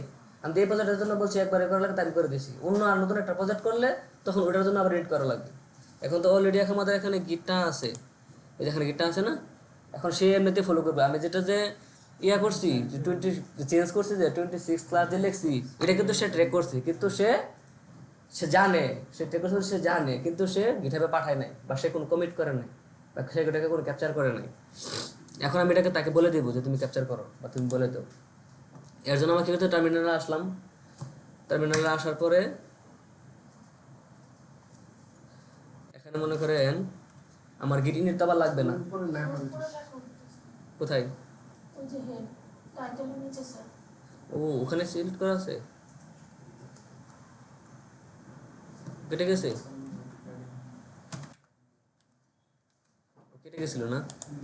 আমি তো এই প্রজেক্টের জন্য বলছি একবারে করা লাগবে, আমি করে দিয়েছি। অন্য আর নতুন একটা প্রজেক্ট করলে তখন ওটার জন্য আবার এডিট করা লাগবে। এখন তো অলরেডি এখন আমাদের এখানে গিটটা আছে, এই যে এখানে গিটটা আছে না, এখন সে এমনিতে ফলো করবে। আমি যেটা যে ইয়া করছি যে 20 চেঞ্জ করছি, যে 26 ক্লাস যে লিখছি, এটা কিন্তু সে ট্র্যাক করছে, কিন্তু সে জানে, সে ট্র্যাক করছে, সে জানে, কিন্তু সে গিটহাবে পাঠায় নাই, বা সে কোনো কমিট করে নাই, বা সে এটাকে কোনো ক্যাপচার করে নাই। এখন আমি এটাকে তাকে বলে দেবো যে তুমি ক্যাপচার করো বা তুমি বলে দাও। এর জন্য আমাকে কিন্তু টার্মিনালে আসলাম। টার্মিনালে আসার পরে এখানে মনে করেন আমার গিট ইউনিট তো আবার লাগবে না। উপরে লেখা উঠতেছে। কোথায়? ওই যে হেড টাইটেলের নিচে স্যার। ও ওখানে সিলেক্ট করা আছে, কেটে গেছে, কেটে গেছিল না,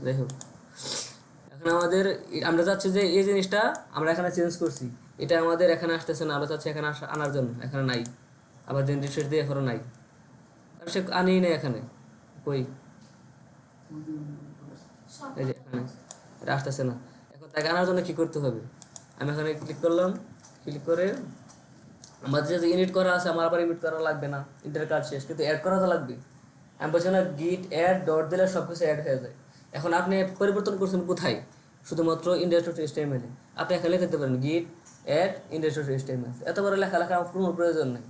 যাই হোক। এখন আমাদের আমরা চাচ্ছি যে এই জিনিসটা আমরা এখানে চেঞ্জ করছি, এটা আমাদের এখানে আসতেছে না, আমরা চাচ্ছি এখানে আনার জন্য, এখানে নাই, আবার দিন রিফ্রেশ দিয়ে এখনো নাই, আর সে আনেই নাই এখানে, কই এই যে এখানে এটা আসতেছে না। এখন তাকে আনার জন্য কি করতে হবে, আমি এখানে ক্লিক করলাম, ক্লিক করে আমাদের যে ইউনিট করা আছে আমার আবার ইউনিট করা লাগবে না, ইন্টার কাজ শেষ, কিন্তু অ্যাড করা তো লাগবে। আমি বলছি না গিট অ্যাড ডট দিলে সব কিছু অ্যাড হয়ে যায়। এখন আপনি পরিবর্তন করছেন কোথায়, শুধুমাত্র index.html এ আপনি এখানে লিখতে পারেন গিট অ্যাড index.html, এত বড় লেখা আমার কোনো প্রয়োজন নেই।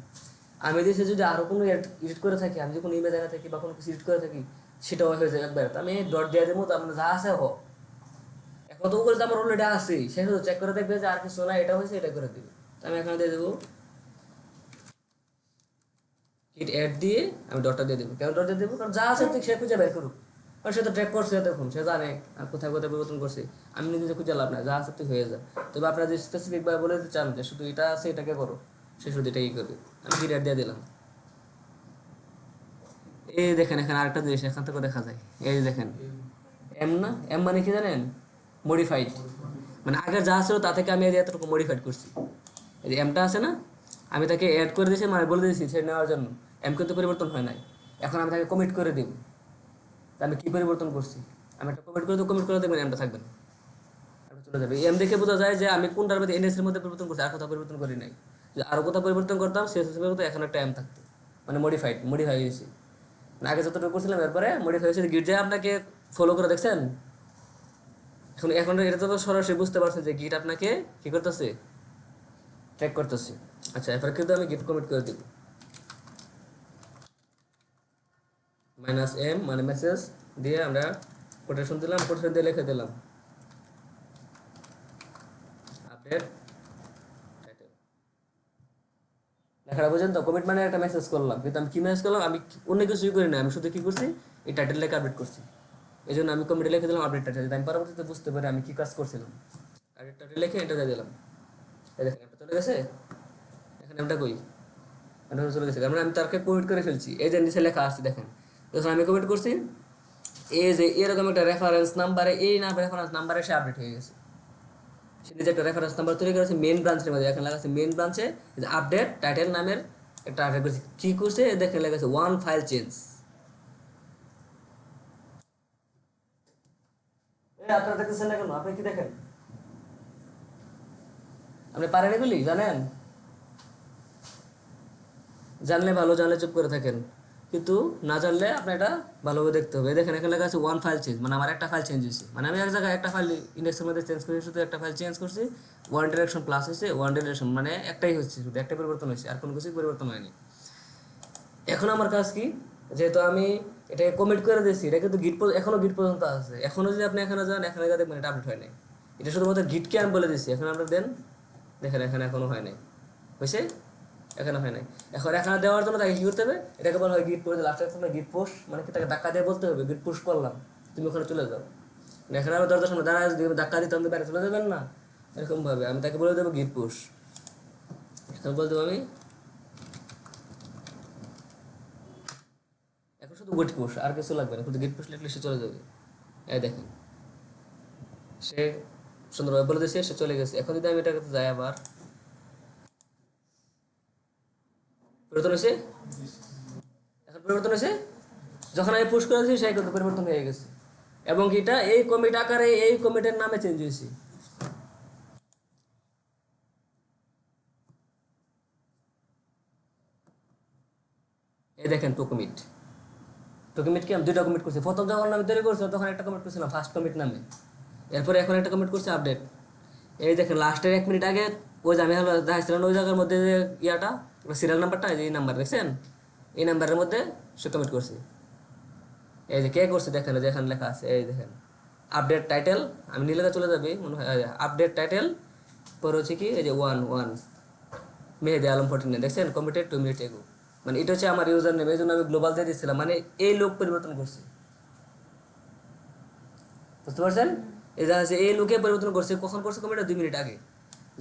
আমি দিয়েছি যদি আরও কোনো এডিট করে থাকি, আমি যদি কোনো ইমেজ আনা থাকি বা কোনো কিছু এডিট করে থাকি সেটাও হয়ে যাবে একবার, আমি ডট দিয়ে দেবো, তো আপনার যা আছে হোক। এখন তো ওগুলো তো আমার অলরেডি আছেই, সে শুধু চেক করে দেখবে যে আর কিছু না, এটা হয়েছে, এটা করে দেবে। তো আমি এখানে দিয়ে দেবো গিট অ্যাড দিয়ে আমি ডটটা দিয়ে দেবো। কেন ডট দিয়ে দেবো, কারণ যা আছে ঠিক সে খুঁজে বের করুক, কারণ সে তো ট্র্যাক করছে, দেখুন সে জানে আর কোথায় কোথায় পরিবর্তন করছে, আমি নিজে খুঁজে লাভ না, যা আছে ঠিক হয়ে যায়। তবে আপনারা যে স্পেসিফিকভাবে বলে দিতে চান যে শুধু এটা আছে এটাকে করো, সে শুধু এটাই করবে। আমি গিট অ্যাড দিয়ে দিলাম। এই দেখেন এখানে আরেকটা জিনিস এখান থেকে দেখা যায়, এই যে দেখেন এম না, এম মানে কি জানেন, মডিফাইড, মানে আগের যা ছিল তা থেকে আমি এই যে এতটুকু মডিফাইড করছি। এই যে এমটা আছে না, আমি তাকে অ্যাড করে দিয়েছি, মানে বলে দিয়েছি ছেড়ে নেওয়ার জন্য, এম কিন্তু পরিবর্তন হয় নাই। এখন আমি তাকে কমিট করে দিব, তা আমি কী পরিবর্তন করছি, আমি একটা কমিট করে দেবো, কমিট করে দেবেন, এমটা থাকবে না, এমটা চলে যাবে। এম দেখে বোঝা যায় যে আমি কোনটার মধ্যে এনএসের মধ্যে পরিবর্তন করছি, আর কোথাও পরিবর্তন করি নাই। যদি আরও কোথাও পরিবর্তন করতাম সে মতো এখন একটা এম থাকতো, মানে মডিফাই হয়েছে, মানে আগে যতটুকু করছিলাম এরপরে মডিফাই হয়েছে। গিট যে আপনাকে ফলো করে দেখছেন, এখন এখন এটা তো সরাসরি বুঝতে পারছেন যে গিট আপনাকে কী করতেছে, ট্র্যাক করতেছে। আচ্ছা এরপর কিন্তু আমি গিট কমিট করে দিব, -m মানে মেসেজ দিয়ে আমরা কোটেশন দিলাম, কোটেশন দিয়ে লিখে দিলাম আপডেট টাইটেল। লেখাটা বুঝেন তো, কমিট মানে একটা মেসেজ করলাম, কিন্তু আমি কি মেসেজ করলাম, আমি অন্য কিছুই করি না, আমি শুধু কি করছি, এই টাইটেল লেখা আপডেট করছি। এই জন্য আমি কমিটে লিখে দিলাম আপডেট টাইটেল, আমি পরবর্তীতে বুঝতে পারি আমি কি কাজ করছিলাম। আপডেট টাইটেল লিখে এন্টার দিয়ে দিলাম, এই দেখেন এটা চলে গেছে। এখন এটা কই, এটা চলে গেছে, কারণ আমি তারকে কমিট করে ফেলছি। এই যে নিচে লেখা আসছে দেখেন, যখন আমি কমিট করছি এই যে এরকম একটা রেফারেন্স নাম্বারে, এই না রেফারেন্স নাম্বারে সে আপডেট হয়ে গেছে। সে নিজে একটা রেফারেন্স নাম্বার তৈরি করেছে মেন ব্রাঞ্চের মধ্যে, এখানে লেখা আছে মেন ব্রাঞ্চে আপডেট টাইটেল নামের একটা আপডেট করেছে। কী করছে দেখেন লেখা আছে ওয়ান ফাইল চেঞ্জ। আপনারা দেখতেছেন না কেন, আপনি কি দেখেন, আপনি পারেন এগুলি, জানেন, জানলে ভালো, জানলে চুপ করে থাকেন, কিন্তু না জানলে আপনি এটা ভালোভাবে দেখতে হবে। দেখেন এখানে লেখা আছে ওয়ান ফাইল চেঞ্জ, মানে আমার একটা ফাইল চেঞ্জ হয়েছে, মানে আমি এক জায়গায় একটা ফাইল ইন্ডেক্সের মধ্যে চেঞ্জ করেছি, শুধু একটা ফাইল চেঞ্জ করছি, ওয়ান ডিরেকশন প্লাস হয়েছে, ওয়ান ডিরেকশন মানে একটাই হচ্ছে, শুধু একটা পরিবর্তন হয়েছে, আর কোনো কিছুই পরিবর্তন হয়নি। এখন আমার কাজ কি, যেহেতু আমি এটাকে কমিট করে দিয়েছি, এটা কিন্তু গিট এখনো গিট পর্যন্ত আছে, এখনো যদি আপনি এখানে যান, এখানে গিয়ে দেখবেন এটা আপডেট হয় নাই। এটা শুধুমাত্র গিটকে আমি বলে দিচ্ছি, এখন আপনার দেন, দেখেন এখানে এখনো হয় নাই, হয়েছে, এখানে হয় নাই। এখন এখানে দেওয়ার জন্য তাকে কী করতে হবে, এটাকে বলা হয় গিট পোস্ট, লাস্টে একটা গিট পোস্ট, মানে কি তাকে ধাক্কা দিয়ে বলতে হবে গিট পোস্ট করলাম, তুমি ওখানে চলে যাও। এখানে আমি দরজার সামনে দাঁড়ায় যদি ধাক্কা দিতে আমি বাইরে চলে যাবেন না, এরকমভাবে আমি তাকে বলে দেবো গিট পোস্ট। এখন বলতে আমি এখন শুধু গিট পোস্ট, আর কিছু লাগবে না, শুধু গিট পোস্ট লিখলে সে চলে যাবে। এই দেখেন সে সুন্দরভাবে বলে দিয়েছে, সে চলে গেছে। এখন যদি আমি এটার কাছে যাই, আবার পরিবর্তন হয়েছে, এখন পরিবর্তন হয়েছে, যখন আমি পুশ করেছি সেই কিন্তু পরিবর্তন হয়ে গেছে, এবং এটা এই কমিট আকারে এই কমিটের নামে চেঞ্জ হয়েছে। এই দেখেন টু কমিট কি আমি দুইটা কমিট করছি, প্রথম যখন আমি তৈরি করছি তখন একটা কমিট করছিলাম ফার্স্ট কমিট নামে, এরপরে এখন একটা কমিট করছি আপডেট। এই দেখেন লাস্টের 1 মিনিট আগে ওই যে আমি হলো দেখাচ্ছিলাম ওই জায়গার মধ্যে যে ইয়াটা সিরিয়াল নাম্বারটা, এই নাম্বার দেখছেন, এই নাম্বারের মধ্যে সে কমিট করছে। এই যে কে করছে দেখেন, যে এখানে লেখা আছে, এই দেখেন আপডেট টাইটেল, আমি নিলে চলে যাবে মনে হয়, আপডেট টাইটেল পরে হচ্ছে কি এই যে 1 মেহেদি আলম 49 দেখছেন কমিটেড 2 মিনিট এগো, মানে এটা হচ্ছে আমার ইউজার নেম, এই জন্য আমি গ্লোবাল দিয়ে দিচ্ছিলাম, মানে এই লোক পরিবর্তন করছে, বুঝতে পারছেন? এই যে আছে এই লোকে পরিবর্তন করছে, কখন করছে কমিটা 2 মিনিট আগে।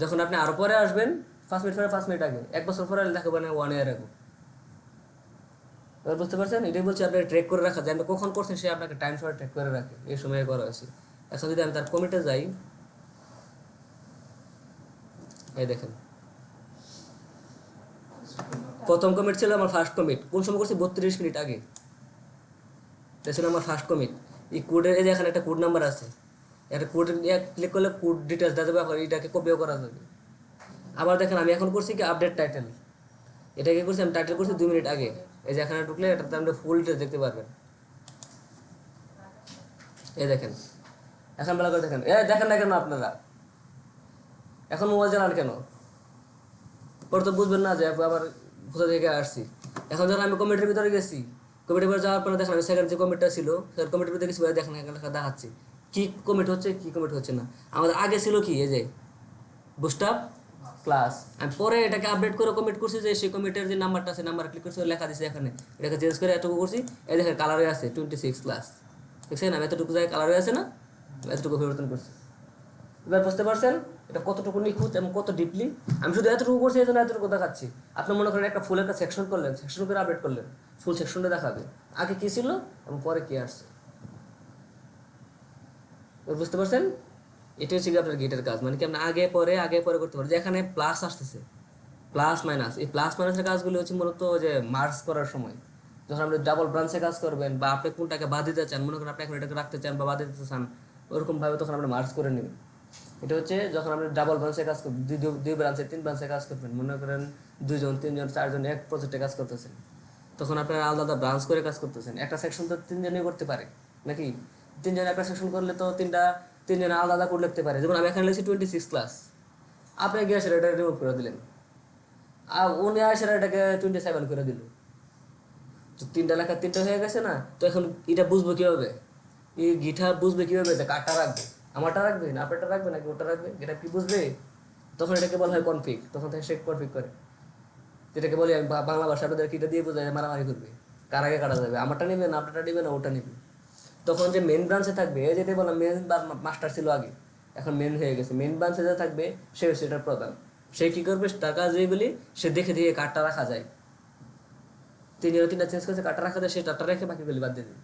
যখন আপনি আরো পরে আসবেন 5 মিনিট পরে 5 মিনিট আগে, 1 বছর পরে দেখাবেন 1 ইয়ার আগে। এবার বুঝতে পারছেন? এটাই বলছি আপনাকে ট্র্যাক করে রাখা যায়, আপনি কখন করছেন সে আপনাকে টাইম সময় ট্র্যাক করে রাখে, এই সময়ে করা হয়েছে। এখন যদি আমি তার কমিটে যাই, এই দেখেন প্রথম কমিট ছিল আমার ফার্স্ট কমিট, কোন সময় করছি 32 মিনিট আগে, এটা ছিল আমার ফার্স্ট কমিট। এই কোডের এই যে এখানে একটা কোড নাম্বার আছে, একটা কোড ক্লিক করলে কোড ডিটেলস দেওয়া যাবে, আবার এটাকে কপিও করা যাবে। আবার দেখেন আমি এখন করছি কি আপডেট টাইটেল, এটাকে করছি আমি টাইটেল করছি 2 মিনিট আগে, এই যে এখানে ঢুকলে এটাতে আপনি ফুল ডিটেলস দেখতে পারবেন। এই দেখেন এখন ভালো করে দেখেন, দেখেন না কেন আপনারা এখন মোবাইল চালান কেন? পরে তো বুঝবেন না যে আবার কোথা থেকে আসছি। এখন যখন আমি কমিটির ভিতরে গেছি, কমিটির ভিতরে যাওয়ার পরে দেখেন আমি সেকেন্ড যে কমিটটা ছিল সেকেন্ড কমিটির ভিতরে গেছি, দেখেন এখানে লেখা দেখাচ্ছি কি কমিট হচ্ছে কি কমিট হচ্ছে না। আমাদের আগে ছিল কি এই যে বুস্টআপ ক্লাস, আমি পরে এটাকে আপডেট করে কমিট করছি, যে সেই কমিটের যে নাম্বারটা আছে নাম্বার ক্লিক করছি লেখা দিছে এখানে, এটাকে চেঞ্জ করে এতটুকু করছি, এই দেখেন কালারে আছে 26 ক্লাস, দেখছেন আমি এতটুকু জায়গায় কালারে আছে না, এতটুকু পরিবর্তন করছি। এবার বুঝতে পারছেন এটা কতটুকু নিখুঁত এবং কত ডিপলি। আমি শুধু এতটুকু করছি, এই জন্য এতটুকু দেখাচ্ছি। আপনি মনে করেন একটা ফুল একটা সেকশন করলেন, সেকশন করে আপডেট করলেন, ফুল সেকশনটা দেখাবে আগে কি ছিল এবং পরে কি আসছে। এবার বুঝতে পারছেন? এটা হচ্ছে কি আপনার গেটের কাজ, মানে কি আপনি আগে পরে করতে পারেন। যে এখানে প্লাস আসতেছে, প্লাস মাইনাস, এই প্লাস মাইনাসের কাজগুলো হচ্ছে মূলত যে মার্জ করার সময়, যখন আপনি ডাবল ব্রাঞ্চে কাজ করবেন বা আপনি কোনটাকে বাদ দিতে চান, মনে করেন আপনি এখন এটাকে রাখতে চান বা বাদ দিতে চান, ওরকম ভাবে তখন আপনি মার্জ করে নেবেন। এটা হচ্ছে যখন আপনি ডাবল ব্রাঞ্চে কাজ করবেন, দুই ব্রাঞ্চে 3 ব্রাঞ্চে কাজ করবেন, মনে করেন 2 জন 3 জন 4 জন এক প্রজেক্টে কাজ করতেছেন, তখন আপনারা আলাদা আলাদা ব্রাঞ্চ করে কাজ করতেছেন। একটা সেকশন তো 3 জনই করতে পারে নাকি? 3 জন একটা সেকশন করলে তো 3 জন আলাদা আলাদা কোড লিখতে পারে। যেমন আমি এখানে লিখছি 26 ক্লাস, আপনি গিয়ে সেটা রিমুভ করে দিলেন, আর উনি সেটা এটাকে 27 করে দিল, তো 3টা লেখা 3টা হয়ে গেছে না? তো এখন এটা বুঝবো কিভাবে, এই গিটহাব বুঝবে কিভাবে যে কারটা রাখবে, আমারটা রাখবে না আপনারটা রাখবে নাকি ওটা রাখবে, এটা কি বুঝবে? তখন এটাকে বলা হয় কনফিগ, তখন থেকে সে কনফিগ করে, যেটাকে বলি আমি বাংলা ভাষা আপনাদের এটা দিয়ে বোঝায় মারামারি করবে, কার আগে কাটা যাবে, আমারটা নেবে না আপনারটা নেবে না ওটা নেবে। তখন যে মেন ব্রাঞ্চে থাকবে, এই যেটা বললাম মেন মাস্টার ছিল আগে, এখন মেন হয়ে গেছে, মেন ব্রাঞ্চে যে থাকবে সে হচ্ছে এটার প্রধান। সে কি করবে, তার কাজ যেগুলি সে দেখে দিয়ে কার্ডটা রাখা যায়, 3 চেঞ্জ করছে কার্ডটা রাখা যায়, সে কার্ডটা রেখে বাকিগুলি বাদ দিয়ে দেবে।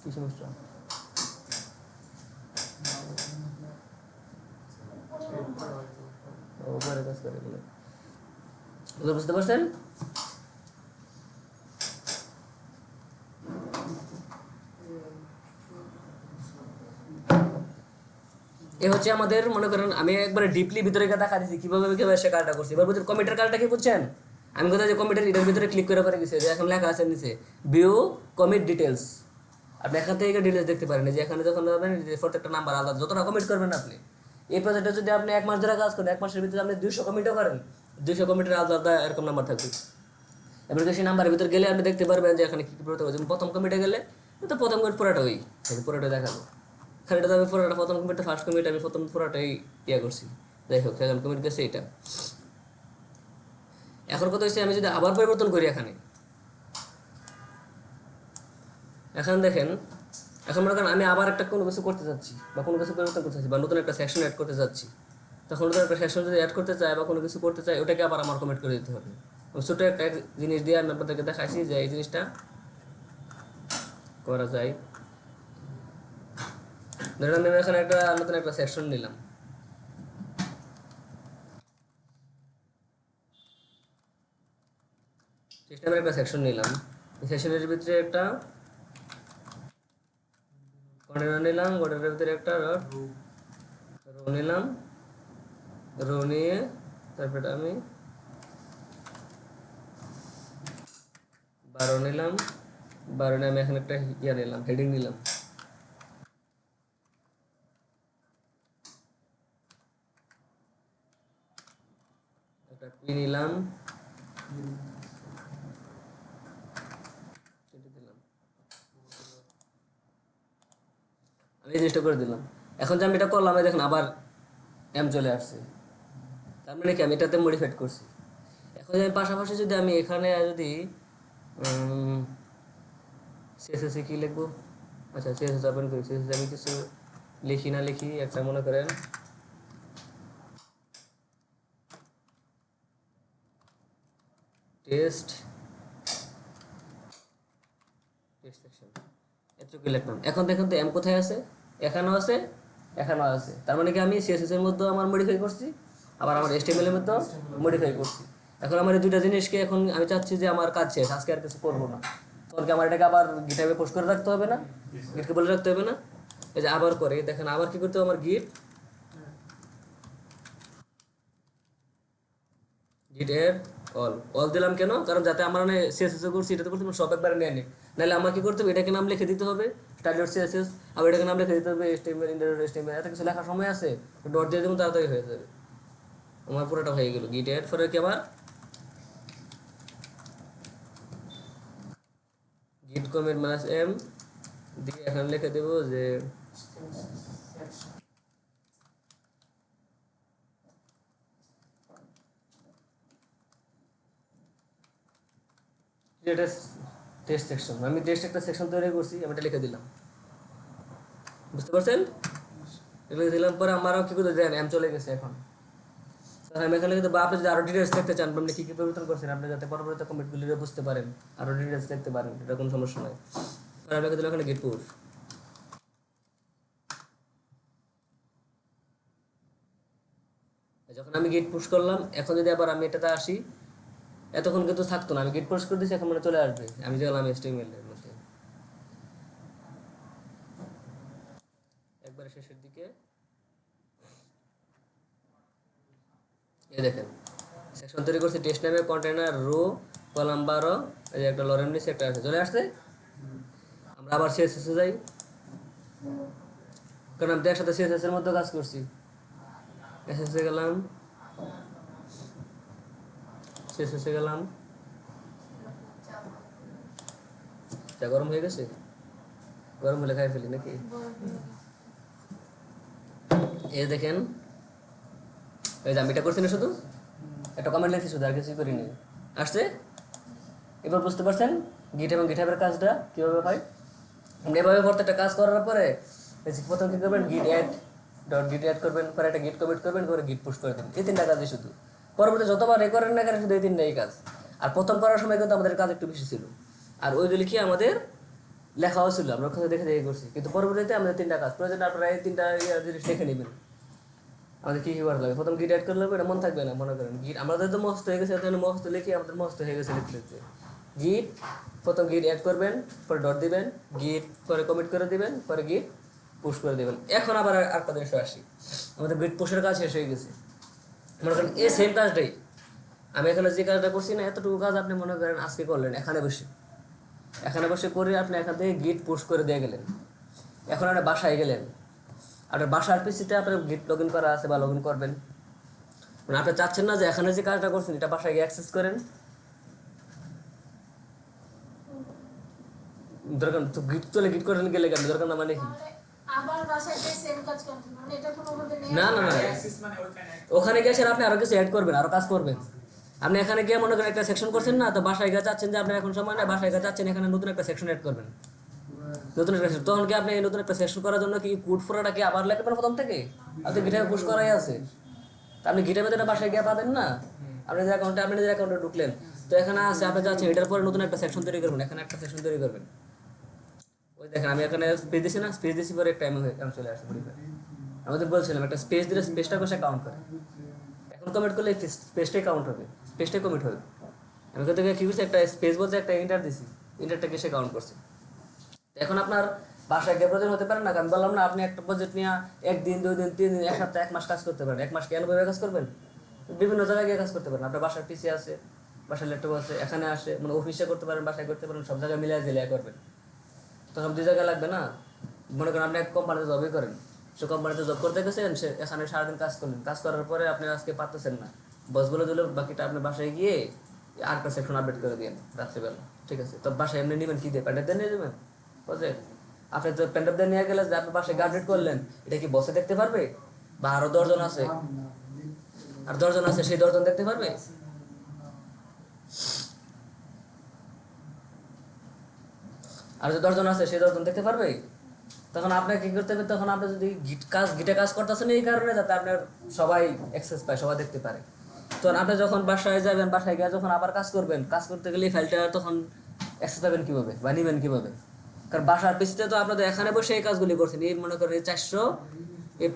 কি সমস্যা? উপরে কাজ করে বলে, বুঝতে পারছেন? এ হচ্ছে আমাদের, মনে করেন আমি একবারে ডিপলি ভিতরে গিয়ে দেখা দিচ্ছি কিভাবে কিভাবে সে কাজটা করছি। এবার বুঝছেন কমিটের কাজটা কি বুঝছেন? আমি কোথায় যে কমিটের এটার ভিতরে ক্লিক করে পরে গেছে, যে এখন লেখা আছে নিচে ভিউ কমিট ডিটেলস, আপনি এখান থেকে ডিটেলস দেখতে পারেন, যে এখানে যখন যাবেন প্রত্যেকটা নাম্বার আলাদা, যতটা কমিট করবেন আপনি এই প্রজেক্টে, যদি আপনি 1 মাস ধরে কাজ করেন, 1 মাসের ভিতরে আপনি 200 কমিটও করেন, 200 কমিটের আলাদা আলাদা এরকম নাম্বার থাকবে। এবার সেই নাম্বারের ভিতরে গেলে আপনি দেখতে পারবেন যে এখানে কী কী পড়তে হবে। যেমন প্রথম কমিটে গেলে তো প্রথম কমিট পুরোটা ওই পুরোটা দেখাবো, খালি এটা তো আমি পুরোটা প্রথম কমিটটা ফার্স্ট কমিট আমি প্রথম পুরোটাই করছি। যাই হোক সেকেন্ড কমিট গেছে এটা। এখন কথা হচ্ছে আমি যদি আবার পরিবর্তন করি এখন দেখেন, এখন মনে করেন আমি আবার একটা কোনো কিছু করতে চাচ্ছি বা কোনো কিছু পরিবর্তন করতে চাচ্ছি বা নতুন একটা সেকশন অ্যাড করতে চাচ্ছি, তখন নতুন একটা সেকশন যদি অ্যাড করতে চাই বা কোনো কিছু করতে চাই, ওটাকে আবার আমার কমিট করে দিতে হবে। ছোটো একটা জিনিস দিয়ে আমি আপনাদেরকে দেখাইছি যে এই জিনিসটা করা যায়। ধরেন আমি এখানে একটা নতুন একটা সেকশন নিলাম, সিস্টেমের একটা সেকশন নিলাম, এই সেকশনের ভিতরে একটা কন্টেনার নিলাম, কন্টেনারের ভিতরে একটা রো নিলাম, রো নিয়ে তারপরে আমি 12 নিলাম, 12 নিয়ে আমি এখানে একটা নিলাম, হেডিং নিলাম, একটা পি নিলাম, দিলাম, আমি এই জিনিসটা করে দিলাম। এখন যে আমি এটা করলাম এই দেখেন আবার এম চলে আসছে, তার মানে কি আমি এটাতে মডিফাইড করছি। এখন আমি পাশাপাশি যদি আমি এখানে যদি সিএসএস কি লিখবো, আচ্ছা সিএসএস ওপেন করি, সিএসএস আমি কিছু লিখি না লিখি একটা মনে করেন টেস্ট টেস্ট সেকশন এতটুকু লিখলাম। এখন দেখেন তো এম কোথায় আছে, এখানেও আছে এখানেও আছে, তার মানে কি আমি সিএসএস এর মধ্যেও আমার মডিফাই করছি, আবার আমার এইচটিএমএল এর মধ্যেও মডিফাই করছি। এখন আমার এই দুইটা জিনিসকে এখন আমি চাচ্ছি যে আমার কাজ শেষ, আজকে আর কিছু করবো না, তখন কি আমার এটাকে আবার গিটহাবে পোস্ট করে রাখতে হবে না, গিটকে বলে রাখতে হবে না? এই যে আবার করে দেখেন আবার কি করতে হবে, আমার গিট গিট এড অল দিলাম কেন, কারণ যাতে আমার মানে সিএসএস করছি এটা তো করতে সব একবারে নিয়ে নিই, নাহলে আমার কি করতে হবে এটাকে নাম লিখে দিতে হবে স্টাইল ডট সিএসএস, আবার এটাকে নাম লিখে দিতে হবে এইচটিএমএল ইন্টার ডট এইচটিএমএল, এত কিছু লেখার সময় আছে, ডট দিয়ে দেবো তাড়াতাড়ি হয়ে যাবে। আমার পুরোটা হয়ে গেল গিট এড পরে কি আবার গিট কমিট -m দিয়ে এখানে লিখে দেবো যে এটা টেস্ট সেকশন, আমি টেস্ট একটা সেকশন তৈরি করছি, আমি এটা লিখে দিলাম, বুঝতে পারছেন? লিখে দিলাম পরে আমারও কি করতে দেন এম চলে গেছে। এখন আমি এখানে কিন্তু বা আপনি যদি আরো ডিটেলস দেখতে চান আপনি কি কি পরিবর্তন করছেন, আপনি যাতে পরবর্তী কমিটগুলি বুঝতে পারেন, আরো ডিটেলস দেখতে পারেন, এটা কোনো সমস্যা নয়। আর আমি লিখে দিলাম এখানে গিট পুশ, যখন আমি গিট পুশ করলাম এখন যদি আবার আমি এটাতে আসি, এতক্ষণ কিন্তু থাকতো না, আমি গিট পুশ করে দিয়েছি এখন মানে চলে আসবে, আমি যে গেলাম এইচটিএমএল এর মধ্যে একবারে শেষের দিকে, এই দেখেন সেকশন তৈরি করছি টেস্ট নামে কন্টেইনার রো কলাম 12, এই যে একটা লরেম নিচে একটা আছে চলে আসছে। আমরা আবার সিএসএস এ যাই, কারণ আমি তো একসাথে সিএসএস এর মধ্যে কাজ করছি, এসএস এ গেলাম, সিএসএস এ গেলাম, চা গরম হয়ে গেছে, গরম হলে খাই ফেলি নাকি? এই দেখেন এই যে আমি এটা করছি না, শুধু একটা কমেন্ট লিখছি শুধু, আর কিছুই করিনি, আসছে। এবার বুঝতে পারছেন গিট এবং গিটহাবের কাজটা কীভাবে হয়। আপনি এভাবে প্রত্যেকটা কাজ করার পরে প্রথম কী করবেন, গিট অ্যাড ডট গিট অ্যাড করবেন, পরে একটা গিট কমিট করবেন, করে গিট পুশ করে দেবেন, এই তিনটা কাজই শুধু। পরবর্তী যতবার এ করেন না কেন শুধু এই তিনটাই কাজ। আর প্রথম করার সময় কিন্তু আমাদের কাজ একটু বেশি ছিল, আর ওইগুলি কি আমাদের লেখাও ছিল, আমরা ওখানে দেখে দেখে করছি, কিন্তু পরবর্তীতে আমাদের তিনটা কাজ প্রয়োজন, আপনারা এই তিনটা জিনিস লিখে নেবেন আমাদের কী কী করা লাগে। প্রথম গিট অ্যাড করলে এটা মনে থাকবে না, মনে করেন গিট আমাদের তো মস্ত হয়ে গেছে, মস্ত লিখি আমাদের মস্ত হয়ে গেছে লিখতে লিখতে। গিট প্রথম গিট অ্যাড করবেন, পরে ডট দিবেন, গিট পরে কমিট করে দিবেন, পরে গিট পুশ করে দিবেন। এখন আবার আরেকটা জিনিস আসি, আমাদের গিট পুশের কাজ শেষ হয়ে গেছে, মনে করেন এই সেম কাজটাই আমি এখানে যে কাজটা করছি না, এতটুকু কাজ আপনি মনে করেন আজকে করলেন এখানে বসে করে আপনি এখান থেকে গিট পুশ করে দিয়ে গেলেন। এখন আপনি বাসায় গেলেন, আপনার বাসার পিসিতে আপনার গিট লগ ইন করা আছে বা লগ ইন করবেন, মানে আপনি চাচ্ছেন না যে এখানে যে কাজটা করছেন এটা বাসায় গিয়ে অ্যাক্সেস করেন, দরকার তো গিট চলে গিট করেন গেলে কেন দরকার না, মানে কি আবার বাসায় যে সেম কাজ করতে মানে এটা কোনোভাবে নেই। না না না, ওখানে গিয়ে আপনি আরো কিছু অ্যাড করবেন, আরো কাজ করবেন। আপনি এখানে গিয়ে মনে করেন একটা সেকশন করছেন না, তো বাসায় গিয়ে চাচ্ছেন যে আপনার এখন সময় না, বাসায় গিয়ে চাচ্ছেন এখানে নতুন একটা সেকশন অ্যাড করবেন, নতুন একটা সেকশন, তখন কি আপনি এই নতুন একটা সেকশন করার জন্য কি কোড ফোরাটা কি আবার লিখবেন প্রথম থেকে? আপনি গিটারে পুশ করাই আছে, তা আপনি গিটার মধ্যে বাসায় গিয়ে পাবেন না, আপনি যে অ্যাকাউন্টে আপনি নিজের অ্যাকাউন্টে ঢুকলেন, তো এখানে আছে আপনি চাচ্ছেন এটার পরে নতুন একটা সেকশন তৈরি করবেন, এখানে একটা সেকশন তৈরি করবেন। ওই দেখেন আমি এখানে স্পেস দিছি না, স্পেস দিছি পরে একটা টাইম চলে আসছে পরিবার, আমাদের বলছিলাম একটা স্পেস দিলে স্পেসটা কষে কাউন্ট করে, এখন কমিট করলে স্পেসটাই কাউন্ট হবে, স্পেসটাই কমিট হবে। আমি কোথা থেকে কী করছি, একটা স্পেস বলতে একটা ইন্টার দিছি, ইন্টারটাকে সে কাউন্ট করছে। এখন আপনার বাসায় গিয়ে প্রয়োজন হতে পারে না, কারণ বললাম না আপনি একটা প্রজেক্ট নিয়ে 1 দিন 2 দিন 3 দিন 1 সপ্তাহ 1 মাস কাজ করতে পারেন, 1 মাস কেন ভাবে কাজ করবেন, বিভিন্ন জায়গায় গিয়ে কাজ করতে পারেন। আপনার বাসার পিসি আছে, বাসার ল্যাপটপ আছে, এখানে আসে মানে অফিসে করতে পারেন, বাসায় করতে পারেন, সব জায়গায় মিলিয়ে দিলে করবেন, তো সব 2 জায়গায় লাগবে না। মনে করেন আপনি এক কোম্পানিতে জবই করেন, সে কোম্পানিতে জব করতে গেছেন, সে এখানে সারাদিন কাজ করলেন, কাজ করার পরে আপনি আজকে পারতেছেন না, বস বলে দিল বাকিটা আপনি বাসায় গিয়ে আরেকটা সেকশন আপডেট করে দিন রাত্রিবেলা, ঠিক আছে? তো বাসায় এমনি নেবেন কি দিয়ে প্যাডের দিয়ে নিয়ে যাবেন প্রজেক্ট, আপনি তো পেনড্রাইভ দিয়ে নিয়ে গেলেন যে আপনি বাসায় আপডেট করলেন, এটা কি বসে দেখতে পারবে? বা আরো 10 জন আছে, আর 10 জন আছে, সেই 10 জন দেখতে পারবে? আর যে 10 জন আছে সেই 10 জন দেখতে পারবে? তখন আপনাকে কি করতে হবে, তখন আপনি যদি গিটে কাজ করতেছেন এই কারণে যাতে আপনার সবাই অ্যাক্সেস পায়, সবাই দেখতে পারে। তখন আপনি যখন বাসায় যাবেন, বাসায় গিয়ে যখন আবার কাজ করবেন, কাজ করতে গেলে এই ফাইলটা তখন অ্যাক্সেস পাবেন কিভাবে বা নিবেন কিভাবে? কারণ বাসার পিছিয়ে তো আপনাদের এখানে বসে এই কাজগুলি করছেন, এই মনে করেন এই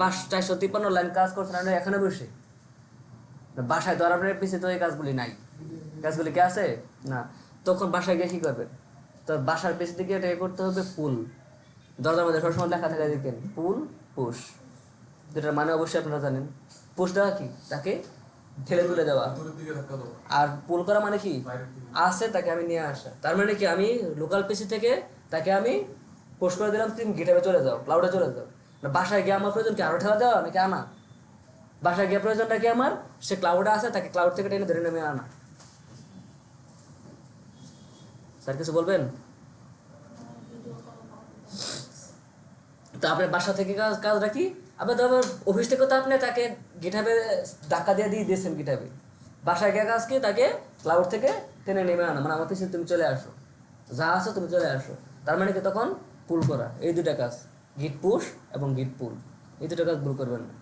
453 লাইন কাজ করছেন আপনি এখানে বসে। বাসায় তো আর আপনার পিছিয়ে তো এই কাজগুলি নাই, কাজগুলি কি আছে না। তখন বাসায় গিয়ে কি করবেন, তো বাসার পিছিয়ে দিকে এটা করতে হবে পুল। দরজার মধ্যে সবসময় লেখা থাকে দেখেন পুল পুশ, যেটার মানে অবশ্যই আপনারা জানেন। পুশ দেওয়া কি, তাকে ঠেলে তুলে দেওয়া। আর পুল করা মানে কি, আসে তাকে আমি নিয়ে আসা। তার মানে কি, আমি লোকাল পিসি থেকে তাকে আমি পুশ করে দিলাম, তুমি গিটারে চলে যাও, ক্লাউডে চলে যাও। না বাসায় গিয়ে আমার প্রয়োজন কি আরো ঠেলা দেওয়া নাকি আনা? বাসায় গিয়ে প্রয়োজনটা কি আমার, সে ক্লাউডে আছে, তাকে ক্লাউড থেকে টেনে ধরে নেমে আনা। স্যার কিছু বলবেন? তো আপনার বাসা থেকে কাজটা কি, আপনার তো আবার অফিস থেকে তো আপনি তাকে গিটহাবে ধাক্কা দিয়ে দিয়েছেন গিটহাবে। বাসায় গিয়ে কাজ কি, তাকে ক্লাউড থেকে টেনে নেমে আনা, মানে আমার পিছনে তুমি চলে আসো, যা আছো তুমি চলে আসো। তার মানে কি, তখন পুল করা, এই দুটা কাজ, গিট পুশ এবং গিট পুল, এই দুটা কাজ ভুল করবেন না।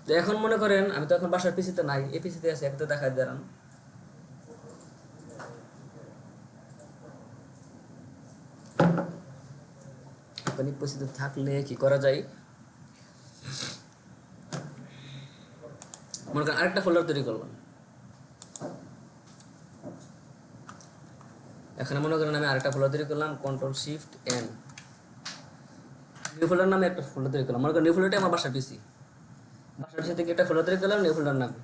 তো এখন মনে করেন আমি তো এখন বাসার পিছিতে নাই, এই পিছিতে আছে, একটা দেখায় দাঁড়ান। আপনি উপস্থিত থাকলে কি করা যায়, মনে করেন আরেকটা ফোল্ডার তৈরি করলাম। এখানে মনে করেন আমি আরেকটা ফোল্ডার তৈরি করলাম, Ctrl+Shift+N, নিউ ফোল্ডার নামে একটা ফোল্ডার তৈরি করলাম। মনে করেন নিউ ফোল্ডারটা আমার বাসার পিসি, বাসার পিসি থেকে একটা ফোল্ডার তৈরি করলাম নিউ ফোল্ডার নামে।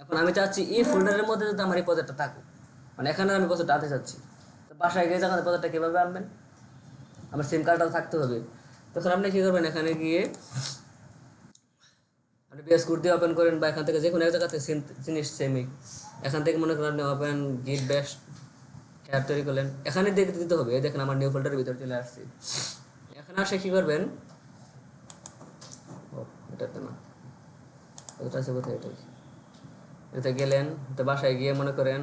এখন আমি চাচ্ছি এই ফোল্ডারের মধ্যে যদি আমার এই প্রজেক্টটা থাকুক, মানে এখানে আমি প্রজেক্টটা আনতে চাচ্ছি। তো বাসায় গিয়ে যখন প্রজেক্টটা কীভাবে আনবেন, আমার সিম কার্ডটাও থাকতে হবে। তখন আপনি কী করবেন, এখানে গিয়ে আপনি বিএস কোড দিয়ে ওপেন করেন, বা এখান থেকে যে কোনো এক জায়গা থেকে জিনিস সেমই, এখান থেকে মনে করেন আপনি ওপেন গিট ব্যাশ হ্যার তৈরি করলেন, এখানে দেখতে দিতে হবে। এই দেখেন আমার নিউ ফোল্ডারের ভিতরে চলে আসছে। এখানে আসে কী করবেন, ও এটাতে না, ওটা আছে কোথায়, এটাতে গেলেন। তো বাসায় গিয়ে মনে করেন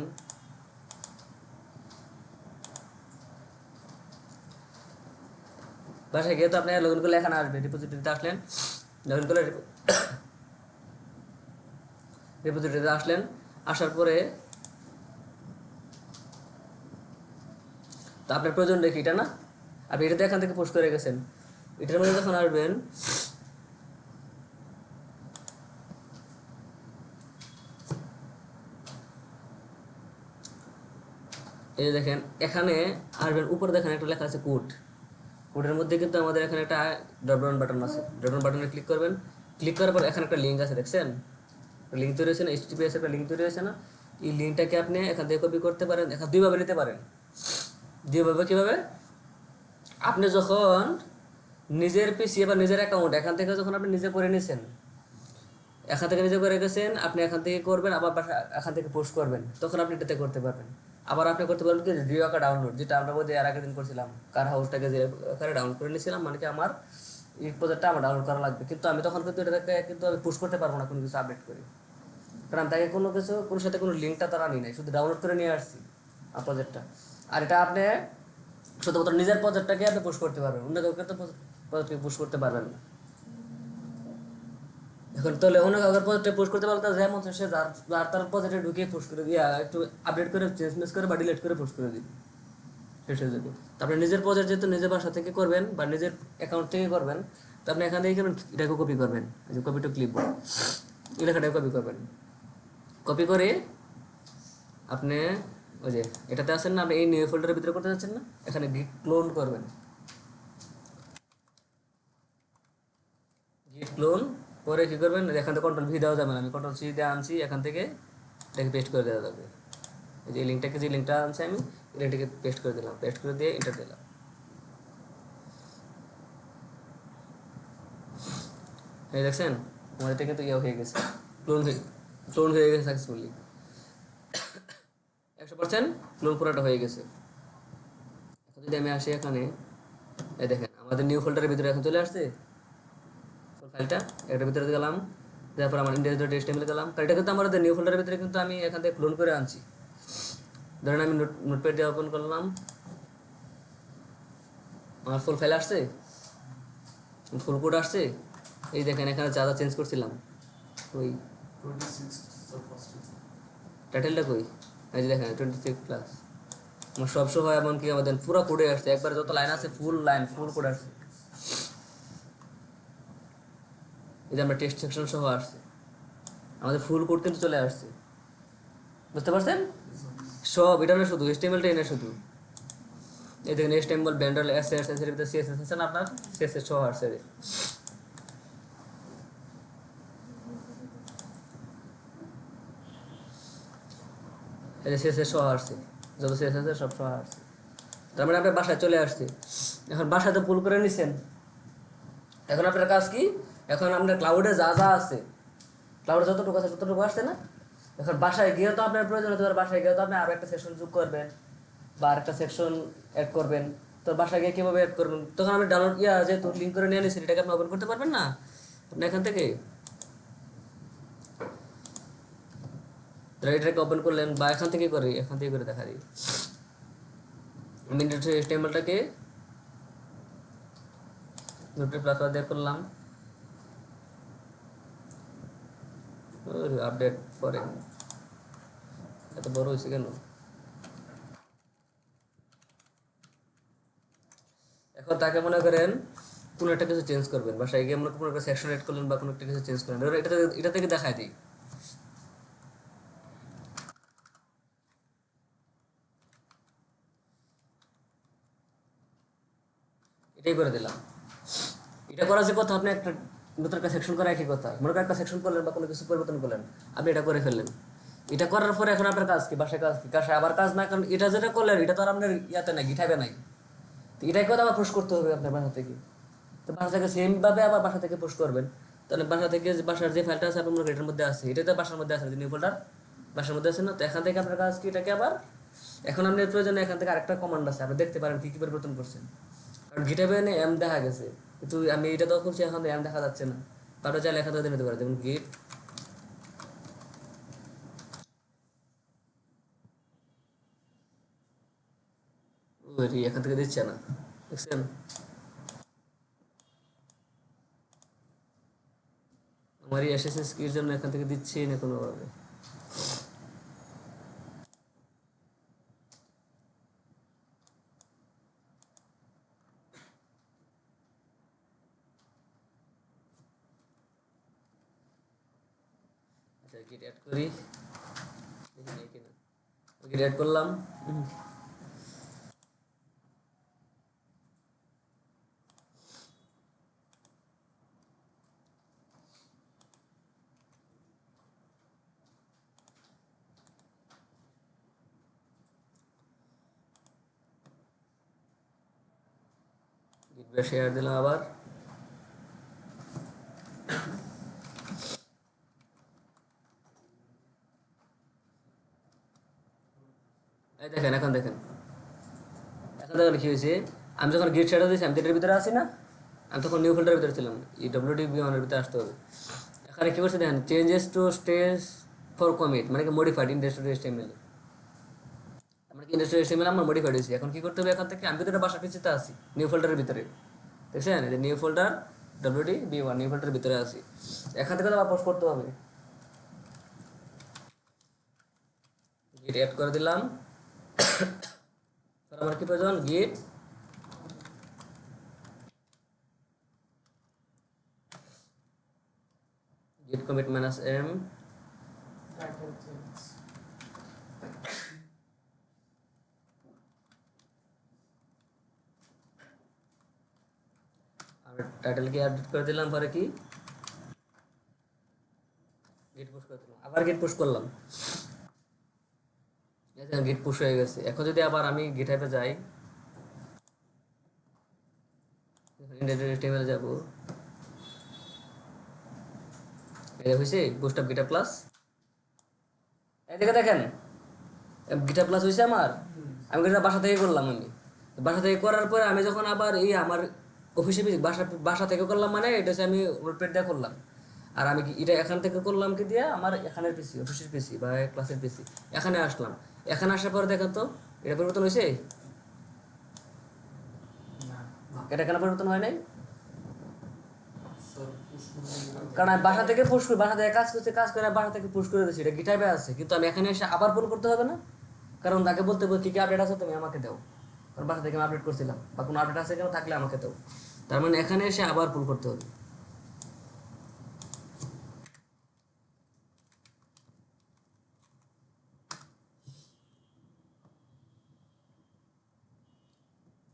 বাসায় গিয়ে তো আপনি লগ ইন করলে এখানে আসবে, রিপোজিটরিতে আসলেন, লগ ইন করলে রিপোজিটরিতে আসলেন, আসার পরে তো আপনার প্রয়োজন রেখে এটা না, আপনি এটাতে এখান থেকে পোস্ট করে গেছেন। এটার মধ্যে যখন আসবেন, এই যে দেখেন এখানে আসবেন, উপরে দেখেন একটা লেখা আছে কোড, কোডের মধ্যে কিন্তু আমাদের এখানে একটা ড্রপডাউন বাটন আছে, ড্রপডাউন বাটনে ক্লিক করবেন। ক্লিক করার পর এখানে একটা লিঙ্ক আছে, দেখছেন লিঙ্ক তৈরি হয়েছে না, HTTPS একটা লিঙ্ক তৈরি হয়েছে না। এই লিঙ্কটাকে আপনি এখান থেকে কপি করতে পারেন, এখানে দুইভাবে নিতে পারেন। দুইভাবে কীভাবে, আপনি যখন নিজের পিসি বা নিজের অ্যাকাউন্ট এখান থেকে যখন আপনি নিজে করে নিয়েছেন, এখান থেকে নিজে করে গেছেন, আপনি এখান থেকে করবেন, আবার এখান থেকে পোস্ট করবেন, তখন আপনি এটাতে করতে পারবেন। আবার আপনি করতে পারবেন কি, জিও আঁকা ডাউনলোড, যেটা আমরা বোধহয় এর আগের দিন করছিলাম, কার হাউসটাকে যে আকারে ডাউনলোড করে নিয়েছিলাম, মানে কি আমার এই প্রজেক্টটা আমার ডাউনলোড করা লাগবে, কিন্তু আমি তখন কিন্তু এটাকে কিন্তু আমি পোস্ট করতে পারবো না কোনো কিছু আপডেট করে, কারণ তাকে কোনো কিছু কোনো সাথে কোনো লিঙ্কটা তারা নিই নাই, শুধু ডাউনলোড করে নিয়ে আসছি প্রজেক্টটা। আর এটা আপনি শুধুমাত্র নিজের প্রজেক্টটাকে আপনি পোস্ট করতে পারবেন, অন্য কাউকে তো প্রজেক্টকে পোস্ট করতে পারবেন না। এখন তাহলে অন্য কাউকে প্রজেক্টে পোস্ট করতে পারলে যেমন সে যার তার প্রজেক্টে ঢুকিয়ে পোস্ট করে দিয়ে একটু আপডেট করে চেঞ্জ করে বা ডিলিট করে পোস্ট করে দিন, শেষ হয়ে যাবে। তারপরে নিজের প্রজেক্ট যেহেতু নিজের বাসা থেকে করবেন বা নিজের অ্যাকাউন্ট থেকে করবেন, তো আপনি এখান থেকে করবেন, এটাকে কপি করবেন, এই যে কপি টু ক্লিপবোর্ড, এই লেখাটাকে কপি করবেন। কপি করে আপনি ওই যে এটাতে আসেন না, আপনি এই নিউ ফোল্ডারের ভিতরে করতে যাচ্ছেন না, এখানে গিট ক্লোন করবেন। গিট ক্লোন করে কী করবেন, এখান থেকে Ctrl+V দেওয়া যাবে না, আমি Ctrl+C দিয়ে আনছি, এখান থেকে এটাকে পেস্ট করে দেওয়া যাবে। এই যে লিঙ্কটাকে, যে লিঙ্কটা আনছি আমি, এই লিঙ্কটাকে পেস্ট করে দিলাম, পেস্ট করে দিয়ে এন্টার দিলাম। এই দেখছেন আমাদের এটা কিন্তু ইয়ে হয়ে গেছে, ক্লোন হয়ে গেছে সাকসেসফুলি, 100% ক্লোন পুরোটা হয়ে গেছে। এখন যদি আমি আসি এখানে এই দেখেন আমাদের নিউ ফোল্ডারের ভিতরে এখন চলে আসছে ফাইলটা। এটার ভিতরে গেলাম, তারপর আমার index.html গেলাম, কারণ এটা কিন্তু আমাদের নিউ ফোল্ডারের ভিতরে কিন্তু আমি এখান থেকে ক্লোন করে আনছি। ধরেন আমি নোটপ্যাড দিয়ে ওপেন করলাম, আমার ফুল ফাইল আসছে, ফুল কোড আসছে। এই দেখেন এখানে যা যা চেঞ্জ করছিলাম, ওই 26 first. টাইটেলটা কই, এই যে দেখেন 26+। আমার সব শো হয়, এমনকি আমাদের পুরো কোডে আসছে, একবার যত লাইন আছে ফুল লাইন ফুল কোড আসছে। এই যে আমরা টেক্সট সেকশন সহ আসছে, আমাদের ফুল কোড কিন্তু চলে আসছে, বুঝতে পারছেন? সব এটা না, শুধু HTML টাই না, শুধু এই দেখেন HTML ব্যান্ডার অ্যাসেটস এর ভিতরে CSS আছে না, আপনার CSS সহ আসছে। এই যে CSS সহ আসছে, যত CSS আছে সব সহ আসছে। তার মানে আপনার বাসায় চলে আসছে। এখন বাসায় তো পুল করে নিছেন, এখন আপনার কাজ কি? এখন আপনার ক্লাউডে যা যা আছে, ক্লাউডে যতটুকু আছে ততটুকু আসছে না। এখন বাসায় গিয়ে তো আপনার প্রয়োজন হতে পারে, বাসায় গিয়ে তো আপনি আরো একটা সেকশন যোগ করবেন বা আরেকটা সেকশন অ্যাড করবেন। তো বাসায় গিয়ে কীভাবে অ্যাড করবেন? তখন আপনি ডাউনলোড যেহেতু লিঙ্ক করে নিয়ে নিয়েছেন, এটাকে আপনি ওপেন করতে পারবেন না আপনি এখান থেকে। এটাকে ওপেন করলেন বা এখান থেকে করে দেখা দিই। আমি HTML-টাকে নোটপ্যাড+ দিয়ে করলাম, আপডেট পরে এত বড় হয়েছে কেন? এখন তাকে মনে করেন কোনো একটা কিছু চেঞ্জ করবেন, বাসায় গিয়ে কোনো একটা সেকশন এড করলেন বা কোনো একটা কিছু চেঞ্জ করলেন, এটা থেকে দেখাই দিই। এটাই করে দিলাম। এটা করা যে কথা, আপনি একটা নতুন একটা সেকশন করা একই কথা। মনে করেন একটা সেকশন করলেন বা কোনো কিছু পরিবর্তন করলেন, আপনি এটা করে ফেললেন। এটা করার পরে এখন আপনার কাজ কি? বাসায় কাজ কি? বাসায় আবার কাজ না, কারণ এটা যেটা করলেন এটা তো আর আপনার ইয়াতে নাই, গিঠাবে নাই। তো এটাই কথা আবার পোস্ট করতে হবে আপনার বাসা থেকে। তো বাসা থেকে সেমভাবে আবার বাসা থেকে পোস্ট করবেন। তাহলে বাসা থেকে বাসার যে ফাইলটা আছে আপনার এটার মধ্যে আছে, এটা তো বাসার মধ্যে আছে, নিউ ফোল্ডার বাসার মধ্যে আছে না। তো এখান থেকে আপনার কাজ কি? এটাকে আবার এখন আপনার প্রয়োজনে এখান থেকে আরেকটা কমান্ড আছে, আপনি দেখতে পারেন কি কি পরিবর্তন করছেন। কারণ গিটাবে এম দেখা গেছে, কিন্তু আমি এটা তো খুলছি, এখন এম দেখা যাচ্ছে না। তারপরে যা লেখা দিয়ে নিতে পারে, যেমন গিট এখান থেকে দিচ্ছে না, দেখছেন? আমার এই এসএসএস কির জন্য এখান থেকে দিচ্ছি না কোনোভাবে। আচ্ছা গিট অ্যাড করি, দেখি নেই কিনা। গিট অ্যাড করলাম, গিট ব্যাশ শেয়ার দিলাম আবার। এই দেখেন, এখন দেখেন কি হয়েছে। আমি যখন গিট শেয়ার দিয়েছি, আমি এটার ভিতরে আছি না, আমি তখন নিউ ফোল্ডারের ভিতরে ছিলাম, এই WDB1 এর ভিতরে আসতে হবে। এখানে কি করছে দেখেন, changes to stage for commit, মানে কি মডিফাইড index.html, আমরা কি index.html আমার মডিফাইড হয়েছে। এখন কি করতে হবে, এখান থেকে আমি তো এটা বাসার পিছিতে আছি নিউ ফোল্ডারের ভিতরে, দেখছেন? এই নিউ ফোল্ডার WDB1 নিউ ফোল্ডারের ভিতরে আছি, এখান থেকে তো আবার পোস্ট করতে হবে। গিট অ্যাড করে দিলাম। আমার কি প্রয়োজন? গিট commit -m Title change. আমি টাইটেল কি আপডেট করে দিলাম, পরে কি গিট পুশ করে দিলাম, আবার গিট পুশ করলাম, গিট পুশ হয়ে গেছে। এখন যদি আবার আমি গিটহাবে যাই, index.html যাব, এটা হয়েছে বুস্টআপ গিটহাব প্লাস। এদিকে দেখেন গিটহাব প্লাস হয়েছে আমার, আমি এটা বাসা থেকে করলাম আমি। বাসা থেকে করার পরে আমি যখন আবার এই আমার অফিসে বাসা বাসা থেকে করলাম মানে এটা হচ্ছে আমি নোটপ্যাড দিয়ে করলাম। আর আমি কি এটা এখান থেকে করলাম কি দিয়ে আমার এখানের পিসি অফিসের পিসি বা ক্লাসের পিসি এখানে আসলাম। এখানে আসার পরে দেখেন তো এটা পরিবর্তন হয়েছে, এটা কেন পরিবর্তন হয় নাই? Sir, push করলে কারণ আমি বাসা থেকে পুশ করে বাসা থেকে কাজ করতে কাজ করে বাসা থেকে পুশ করে দিচ্ছি, এটা গিটারে আছে, কিন্তু আমি এখানে এসে আবার ফোন করতে হবে না? কারণ তাকে বলতে হবে কি কি আপডেট আছে তুমি আমাকে দাও, কারণ বাসা থেকে আমি আপডেট করছিলাম বা কোনো আপডেট আছে কেন থাকলে আমাকে দাও। তার মানে এখানে এসে আবার পুল করতে হবে।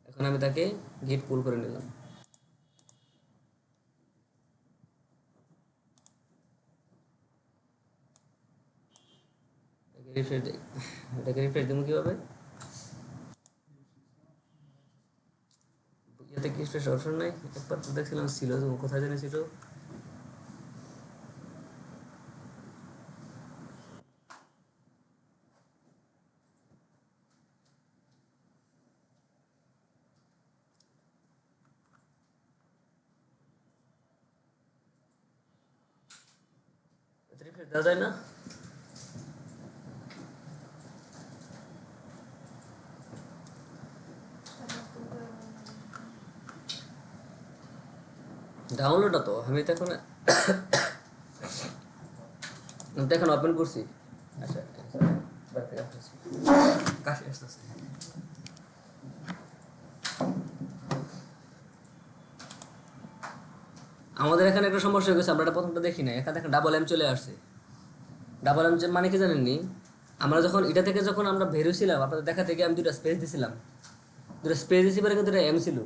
এখন আমি তাকে গিট পুল করে নিলাম। রিফ্রেশ দেই, এটাকে রিফ্রেশ দেবো কীভাবে? ইয়াতে কি রিফ্রেশ অপশন নাই? একবার তো দেখছিলাম ছিল, তো কোথায় জানি ছিল। রিফ্রেশ দেওয়া যায় না? ডাউনলোডটা তো আমি তো এখন ওপেন করছি। আচ্ছা কাশি আসতেছে। আমাদের এখানে একটা সমস্যা হয়ে গেছে, আমরা এটা প্রথমটা দেখি না, এখানে দেখেন ডাবল এম চলে আসছে। ডাবল এম মানে কি জানেননি? আমরা যখন এটা থেকে যখন আমরা বেরোছিলাম আপনাদের দেখা থেকে আমি দুটো স্পেস দিছিলাম, দুটো স্পেস দিছি পরে কিন্তু এটা এম ছিল।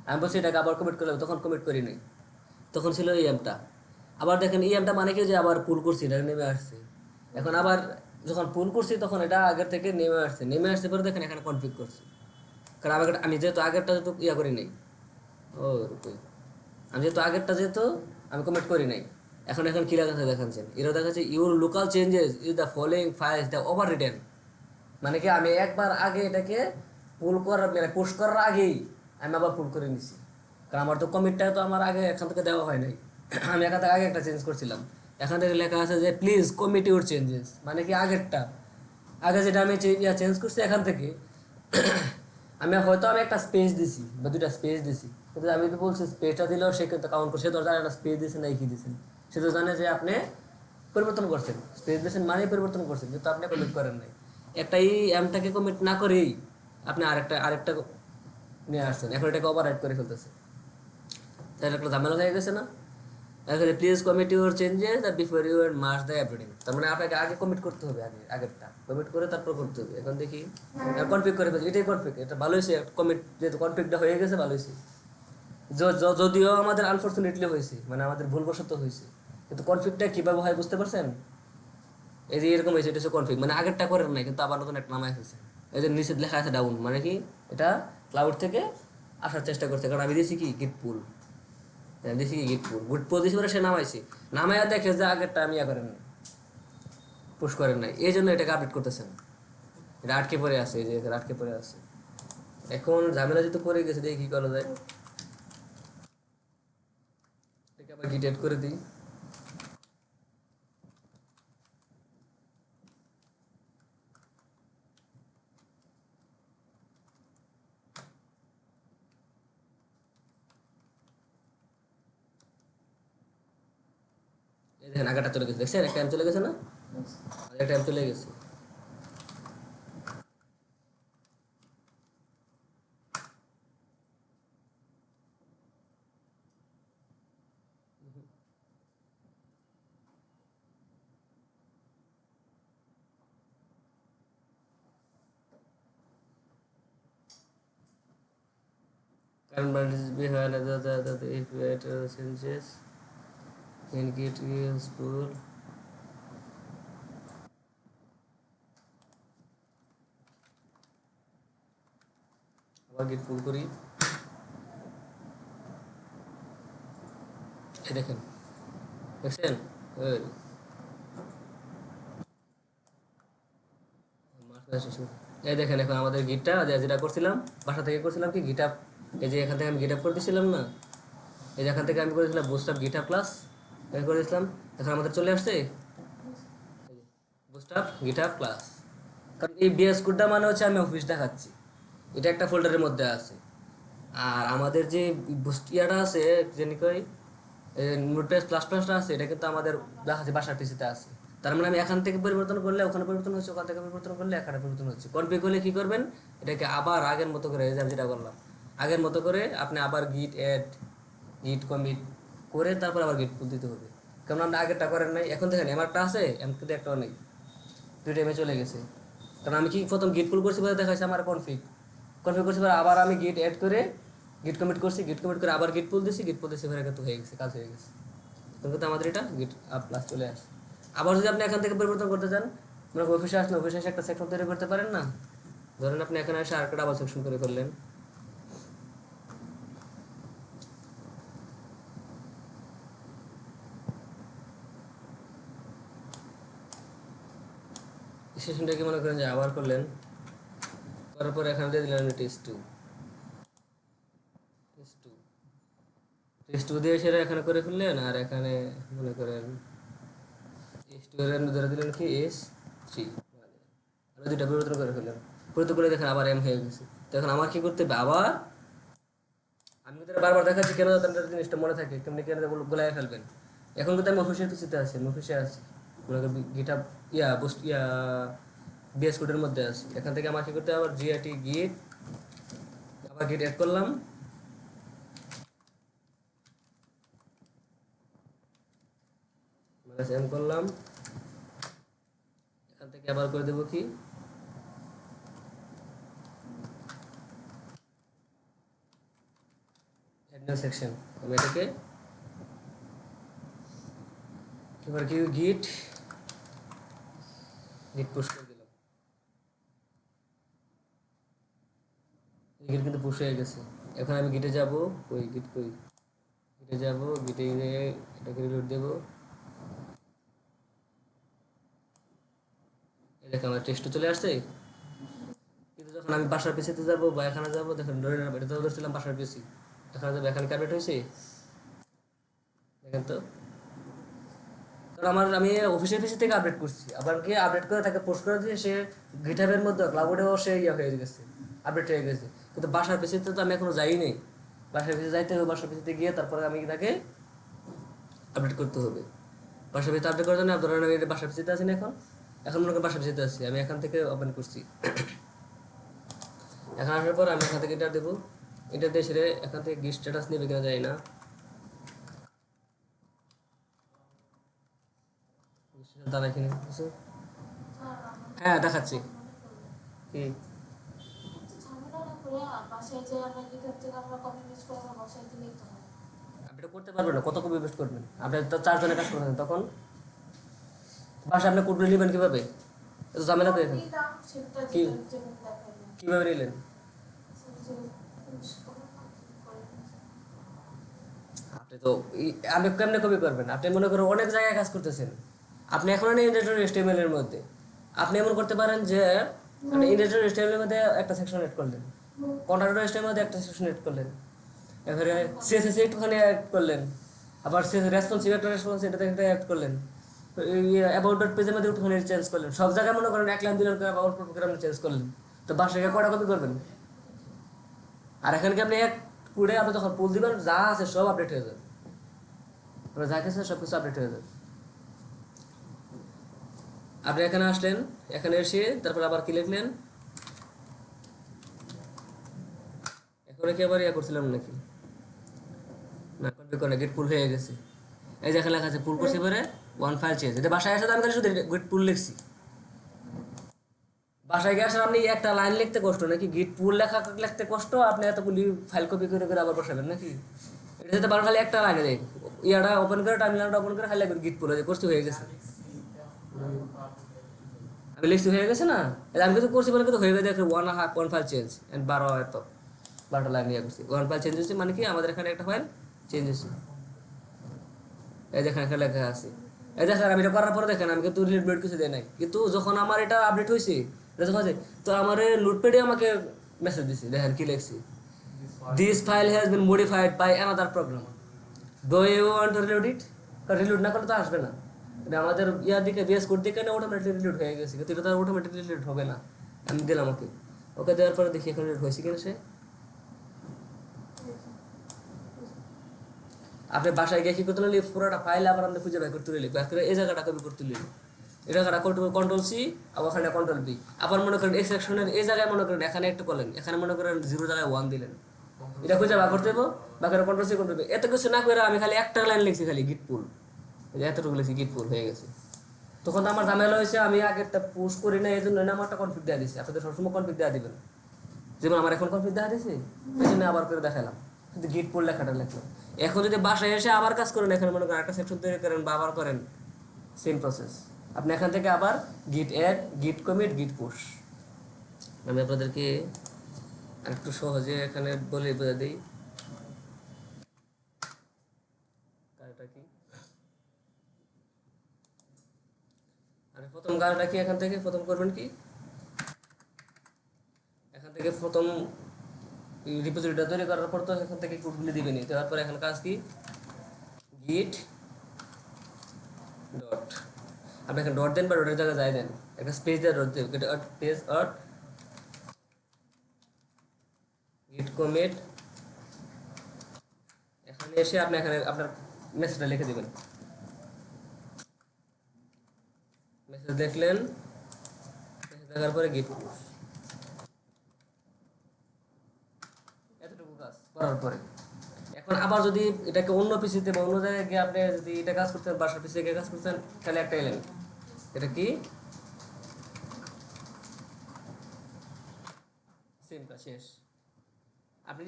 আমি বলছি এটাকে আবার কমিট করলাম, তখন কমিট করি নাই, তখন ছিল এই এমটা। আবার দেখেন এই এমটা মানে কি যে আবার পুল করছি, এটা নেমে আসছে। এখন আবার যখন পুল করছি তখন এটা আগের থেকে নেমে আসছে পরে দেখেন এখানে কনফিগ করছি। কারণ আমি যেহেতু আগেরটা যেহেতু ইয়া করি নাই, ও রুকই, আমি যেহেতু আগেরটা যেহেতু আমি কমিট করি নাই। এখন এখন কী লেখা দেখাচ্ছেন, এরা দেখাচ্ছে your local changes is the following files the over written. মানে কি আমি একবার আগে এটাকে পুল করার মানে পুশ করার আগেই আমি আবার পুল করে নিছি, কারণ আমার তো কমিটটা তো আমার আগে এখান থেকে দেওয়া হয় নাই। আমি এখান থেকে আগে একটা চেঞ্জ করছিলাম, এখান থেকে লেখা আছে যে প্লিজ কমিট ইউর চেঞ্জেস, মানে কি আগেরটা আগে যেটা আমি চেঞ্জ করছি এখান থেকে আমি একটা স্পেস দিছি বা দুটা স্পেস দিছি, কিন্তু আমি তো বলছি স্পেসটা দিলেও সে কিন্তু কাউন্ট করছে, সে তো জানে না স্পেস দিয়েছে না কি দিয়েছেন। সে তো জানে যে আপনি পরিবর্তন করছেন, স্পেস দিয়েছেন মানে পরিবর্তন করছেন, কিন্তু আপনি কমিট করেন নাই। একটা এই এমটাকে কমিট না করেই আপনি আরেকটা নিয়ে আসছেন, এখন এটাকে ওভার রাইট করে ফেলতেছে, তাহলে একটা ঝামেলা হয়ে গেছে না? এখানে please commit your changes before you and merge the updating, তার মানে আপনাকে আগে কমিট করতে হবে, আগেরটা কমিট করে তারপর করতে হবে। এখন দেখি কনফিগ করে ফেলছি, এটাই কনফিগ, এটা ভালো হয়েছে কমিট, যেহেতু কনফিগটা হয়ে গেছে ভালো হয়েছে। যদিও আমাদের আনফর্চুনেটলি হয়েছে, মানে আমাদের ভুলবশত হয়েছে, কিন্তু কনফিগটা কীভাবে হয় বুঝতে পারছেন? এই যে এরকম হয়েছে, এটা হচ্ছে কনফিগ, মানে আগেরটা করেন নাই কিন্তু আবার নতুন একটা নামায় ফেলছে। এই যে নিচে লেখা আছে ডাউন, মানে কি এটা ক্লাউড থেকে আসার চেষ্টা করছে, কারণ আমি দিয়েছি কি গিট পুল, দিয়েছি কি গিট পুল গুড পুল দিয়েছি পরে সে নামাইছি, নামাইয়া দেখে যে আগেরটা আমি ইয়া করেন নাই, পুশ করেন নাই, এই জন্য এটাকে আপডেট করতেছেন। এটা আটকে পড়ে আছে, এই যে আটকে পড়ে আছে। এখন ঝামেলা যেহেতু পড়ে গেছে, দেখি কী করা যায়। এটাকে আবার গিট এড করে দিই। এই দেখেন আগেরটা চলে গেছে, দেখছেন একটা টাইম চলে গেছে না, একটা টাইম চলে গেছে। Current boundaries be highlighted that if it changes then git is pull আবার গিট পুল করি, এই দেখেন দেখছেন ওই মার্চ শেষ এই দেখেন এখন আমাদের গিটটা যেটা করছিলাম বাসা থেকে করছিলাম কি গিটআপ, এই যে এখান থেকে আমি গিটআপ করে দিয়েছিলাম না, এই যে এখান থেকে আমি করেছিলাম বুস্টআপ গিটআপ ক্লাস করে দিয়েছিলাম, এখন আমাদের চলে আসছে বুস্টআপ গিটআপ ক্লাস। কারণ এই বিএস কোডটা মানে হচ্ছে আমি অফিস দেখাচ্ছি, এটা একটা ফোল্ডারের মধ্যে আছে। আর আমাদের যে ইয়াটা আছে জানি কই নোটপ্যাড প্লাস প্লাসটা আছে, এটা কিন্তু আমাদের দেখাচ্ছে বাসার পিসিতে আছে। তার মানে আমি এখান থেকে পরিবর্তন করলে ওখানে পরিবর্তন হচ্ছে, ওখান থেকে পরিবর্তন করলে এখানে পরিবর্তন হচ্ছে। কনফিগ করলে কি করবেন, এটাকে আবার আগের মতো করে এই যে আমি যেটা করলাম আগের মতো করে আপনি আবার গিট অ্যাড গিট কমিট করে তারপর আবার গিট পুল দিতে হবে। কারণ আপনি আগেরটা করেন নাই, এখন দেখেন এমারটা আছে এম কিন্তু একটাও নেই, দুই টাইমে চলে গেছে। কারণ আমি কি প্রথম গিট পুল করছি বলে দেখাচ্ছে আমার কনফিগ কনফিগ করছি, পরে আবার আমি গিট অ্যাড করে গিট কমিট করছি, গিট কমিট করে আবার গিট পুল দিছি, গিট পুল দিছি, ফেরে কিন্তু হয়ে গেছে, কাজ হয়ে গেছে। কিন্তু আমাদের এটা গিট আপ প্লাস চলে আসে। আবার যদি আপনি এখান থেকে পরিবর্তন করতে চান, মানে অফিসে আসলে অফিসে এসে একটা সেকশন তৈরি করতে পারেন না, ধরেন আপনি এখানে এসে আরেকটা ডাবল সেকশন করে করলেন, সেকশনটাকে মনে করেন যে আবার করলেন, করার পর এখানে দিয়ে দিলেন test two test two test two দিয়ে সেটা এখানে করে ফেললেন। আর এখানে মনে করেন এস টু এর ধরে দিলেন কি এস থ্রি, আর দুইটা পরিবর্তন করে ফেললেন, পরিবর্তন করে দেখেন আবার এম হয়ে গেছে। তো এখন আমার কি করতে হবে, আবার আমি কিন্তু এটা বারবার দেখাচ্ছি কেন যাতে আপনার জিনিসটা মনে থাকে, কেমনি কেন গোলাই ফেলবেন। এখন কিন্তু আমি অফিসের পিছিতে আছি, আমি অফিসে আছি, মনে করেন গিটআপ বিএস কোডের মধ্যে আছি। এখান থেকে আমার কি করতে হবে, আবার জিআইটি গিট আবার গিট অ্যাড করলাম, এম করলাম, এখান থেকে আবার করে দেবো কি সেকশন, আমি এটাকে এবার কি গিট গিট পুশ করে দিলাম, গিট কিন্তু পুশ হয়ে গেছে। এখন আমি গিটে যাব, কই গিট কই, গিটে যাব, গিটে গিয়ে এটাকে রিলোড দেব, এই দেখো আমার টেক্সট চলে আসছে। কিন্তু যখন আমি বাসার পিছিতে যাব বা এখানে যাব, দেখেন ধরে নেব এটা তো ধরছিলাম বাসার পিছি, এখানে যাবো, এখানে কার্পেট হয়েছে, দেখেন তো। কারণ আমি অফিসের পিসি থেকে আপডেট করছি, আবার কি আপডেট করে তাকে পোস্ট করে দিয়ে সে গিটহাবের মধ্যে ক্লাউডেও সে ইয়ে হয়ে গেছে, আপডেট হয়ে গেছে। কিন্তু বাসার পিসিতে তো আমি এখনো যাই নাই, বাসার পিসি যাইতে হবে, বাসার পিসিতে গিয়ে তারপরে আমি তাকে আপডেট করতে হবে। বাসার পিসিতে আপডেট করার জন্য ধরেন আমি বাসার পিসিতে আছি না, এখন এখন মনে করেন বাসার পিসিতে আছি, আমি এখান থেকে ওপেন করছি। এখন আসার পর আমি এখান থেকে এন্টার দেবো, এন্টার দিয়ে সেরে এখান থেকে গিট স্ট্যাটাস নেবে কিনা যায় না, দাঁড়া এখানে কিছু, হ্যাঁ দেখাচ্ছি কি ঝামেলা না করে বাসায় যে আমরা গিটার থেকে আমরা কপি পেস্ট করে আমরা বাসায় দিলেই তো হয়। আপনি এটা করতে পারবেন না, কত কপি পেস্ট করবেন, আপনি তো 4 জনের কাজ করবেন, তখন বাসা আপনি কোড নেবেন কিভাবে, এত ঝামেলা করে কপি দাম সেটা কি যেমন দেখাইলেন কিভাবে নিলেন, আপনি তো আপনি কেমনে কপি করবেন, আপনি মনে করেন অনেক জায়গায় কাজ করতেছেন, আপনি এখন ইন্ডেক্টর HTML এর মধ্যে আপনি এমন করতে পারেন যে আপনি ইন্ডেক্টর HTML এর মধ্যে একটা সেকশন এড করলেন, কন্ট্রাক্টর HTML এর মধ্যে একটা সেকশন এড করলেন, এবারে CSS একটুখানি অ্যাড করলেন, আবার রেসপন্সিভ একটা রেসপন্স এটাতে একটা অ্যাড করলেন, অ্যাবাউট ডট পেজের মধ্যে একটুখানি চেঞ্জ করলেন, সব জায়গায় মনে করেন এক লাইন দুই লাইন করে অল্প অল্প করে আপনি চেঞ্জ করলেন, তো বাসায় কয়টা কপি করবেন। আর এখানে কি আপনি এক পুরে আপনি যখন পুল দিবেন যা আছে সব আপডেট হয়ে যাবে, আপনার যা কিছু সব কিছু আপডেট হয়ে যাবে। আপনি এখানে আসলেন, এখানে এসে তারপর আবার কি লিখলেন, এখানে কি আবার ইয়া করছিলাম নাকি না, কনফিগ করে গেট পুল হয়ে গেছে, এই যে এখানে লেখা আছে পুল করছি পরে ওয়ান ফাইল চেঞ্জ, এটা বাসায় এসে আমি খালি শুধু গেট পুল লিখছি, বাসায় গিয়ে আসলে আপনি একটা লাইন লিখতে কষ্ট নাকি, গিট পুল লেখা লিখতে কষ্ট, আপনি এতগুলি ফাইল কপি করে করে আবার বসাবেন নাকি, এটা যেতে পারেন খালি একটা লাইনে দেয়, ইয়াটা ওপেন করে টার্মিনালটা ওপেন করে খালি গিট পুল হয়ে করছি হয়ে গেছে, আমি লিখছি হয়ে গেছে না, আমি কিন্তু করছি বলে কিন্তু হয়ে গেছে, ওয়ান ফাইল চেঞ্জ এন্ড 12টা লাইন নিয়ে করছি, ওয়ান ফাইল চেঞ্জ হচ্ছে মানে কি আমাদের এখানে একটা ফাইল চেঞ্জ হচ্ছে, এই দেখেন এখানে লেখা আছে, এই দেখেন আমি এটা করার পরে দেখেন আমি কিন্তু রিলেট বেড কিছু দেয় নাই, কিন্তু যখন আমার এটা আপডেট হয়েছে দেখো যে তো আমার নোটপ্যাডে আমাকে মেসেজ দিছে, দেখেন কি লিখছি, this file has been modified by another program, do you want to reload it? Reload না করলে তো আসবে না, মানে আমাদের ইয়ার দিকে বেস কোড দিকে না অটোমেটিক রিলোড হয়ে গেছে, কিন্তু এটা তো অটোমেটিক রিলোড হবে না। আমি দিলাম ওকে, ওকে দেওয়ার পরে দেখি এখন রিলোড হয়েছে কিনা সে। আপনি বাসায় গিয়ে কি করতে নিলি, পুরোটা ফাইল আবার আপনি খুঁজে বের করতে নিলি, বের করে এই জায়গাটা কপি করতে নিলি, এই জায়গাটা কন্ট্রোল সি আর ওখানে কন্ট্রোল বি, আবার মনে করেন এই সেকশনের এই জায়গায় মনে করেন এখানে একটু করলেন, এখানে মনে করেন 0 জায়গায় 1 দিলেন, এটা খুঁজে বার করতে দেবো, বাকিটা কন্ট্রোল সি কন্ট্রোল বি। এত কিছু না করে আমি খালি একটা লাইন লিখছি, খালি গিট পুল, এতটুকু লিখছি গিট পুল হয়ে গেছে। তখন তো আমার ঝামেলা হয়েছে, আমি আগেরটা পুশ করি না, এই জন্য আমার একটা কনফিগ দেওয়া দিচ্ছি, আপনাদের সবসময় কনফিগ দেওয়া দিবেন, যেমন আমার এখন কনফিগ দেওয়া দিয়েছি এই জন্য আবার করে দেখালাম, কিন্তু গিট পুল লেখাটা লিখলাম। এখন যদি বাসায় এসে আবার কাজ করেন, এখানে মনে করেন একটা সেকশন তৈরি করেন বা আবার করেন, সেম প্রসেস, আপনি এখান থেকে আবার গিট অ্যাড, গিট কমিট, গিট পুশ। আমি আপনাদেরকে আরেকটু সহজে এখানে বলে বোঝা দিই কাজটা কি। আর প্রথম কাজটা কি, এখান থেকে প্রথম করবেন কি, এখান থেকে প্রথম রিপোজিটরিটা তৈরি করার পর তো এখান থেকে কোডগুলি দিবেনি, তারপরে এখানে কাজ কি, গিট ডট, আপনি এখানে ডট দেন বা ডটের জায়গায় যাই দেন, একটা স্পেস দিয়ে ডট দেন, স্পেস ডট গিট কমিট, এখানে এসে আপনি এখানে আপনার মেসেজটা লিখে দিবেন, মেসেজ দেখলেন, মেসেজ দেখার পরে গিট পুশ, এতটুকু কাজ করার পরে এখন আবার যদি এটাকে অন্য পিসিতে বা অন্য জায়গায় গিয়ে আপনি যদি এটা কাজ করতেন, বাসার পিসিতে গিয়ে কাজ করতেন, তাহলে একটা এলেন, এটা কি সেম কাজ শেষ। আপনি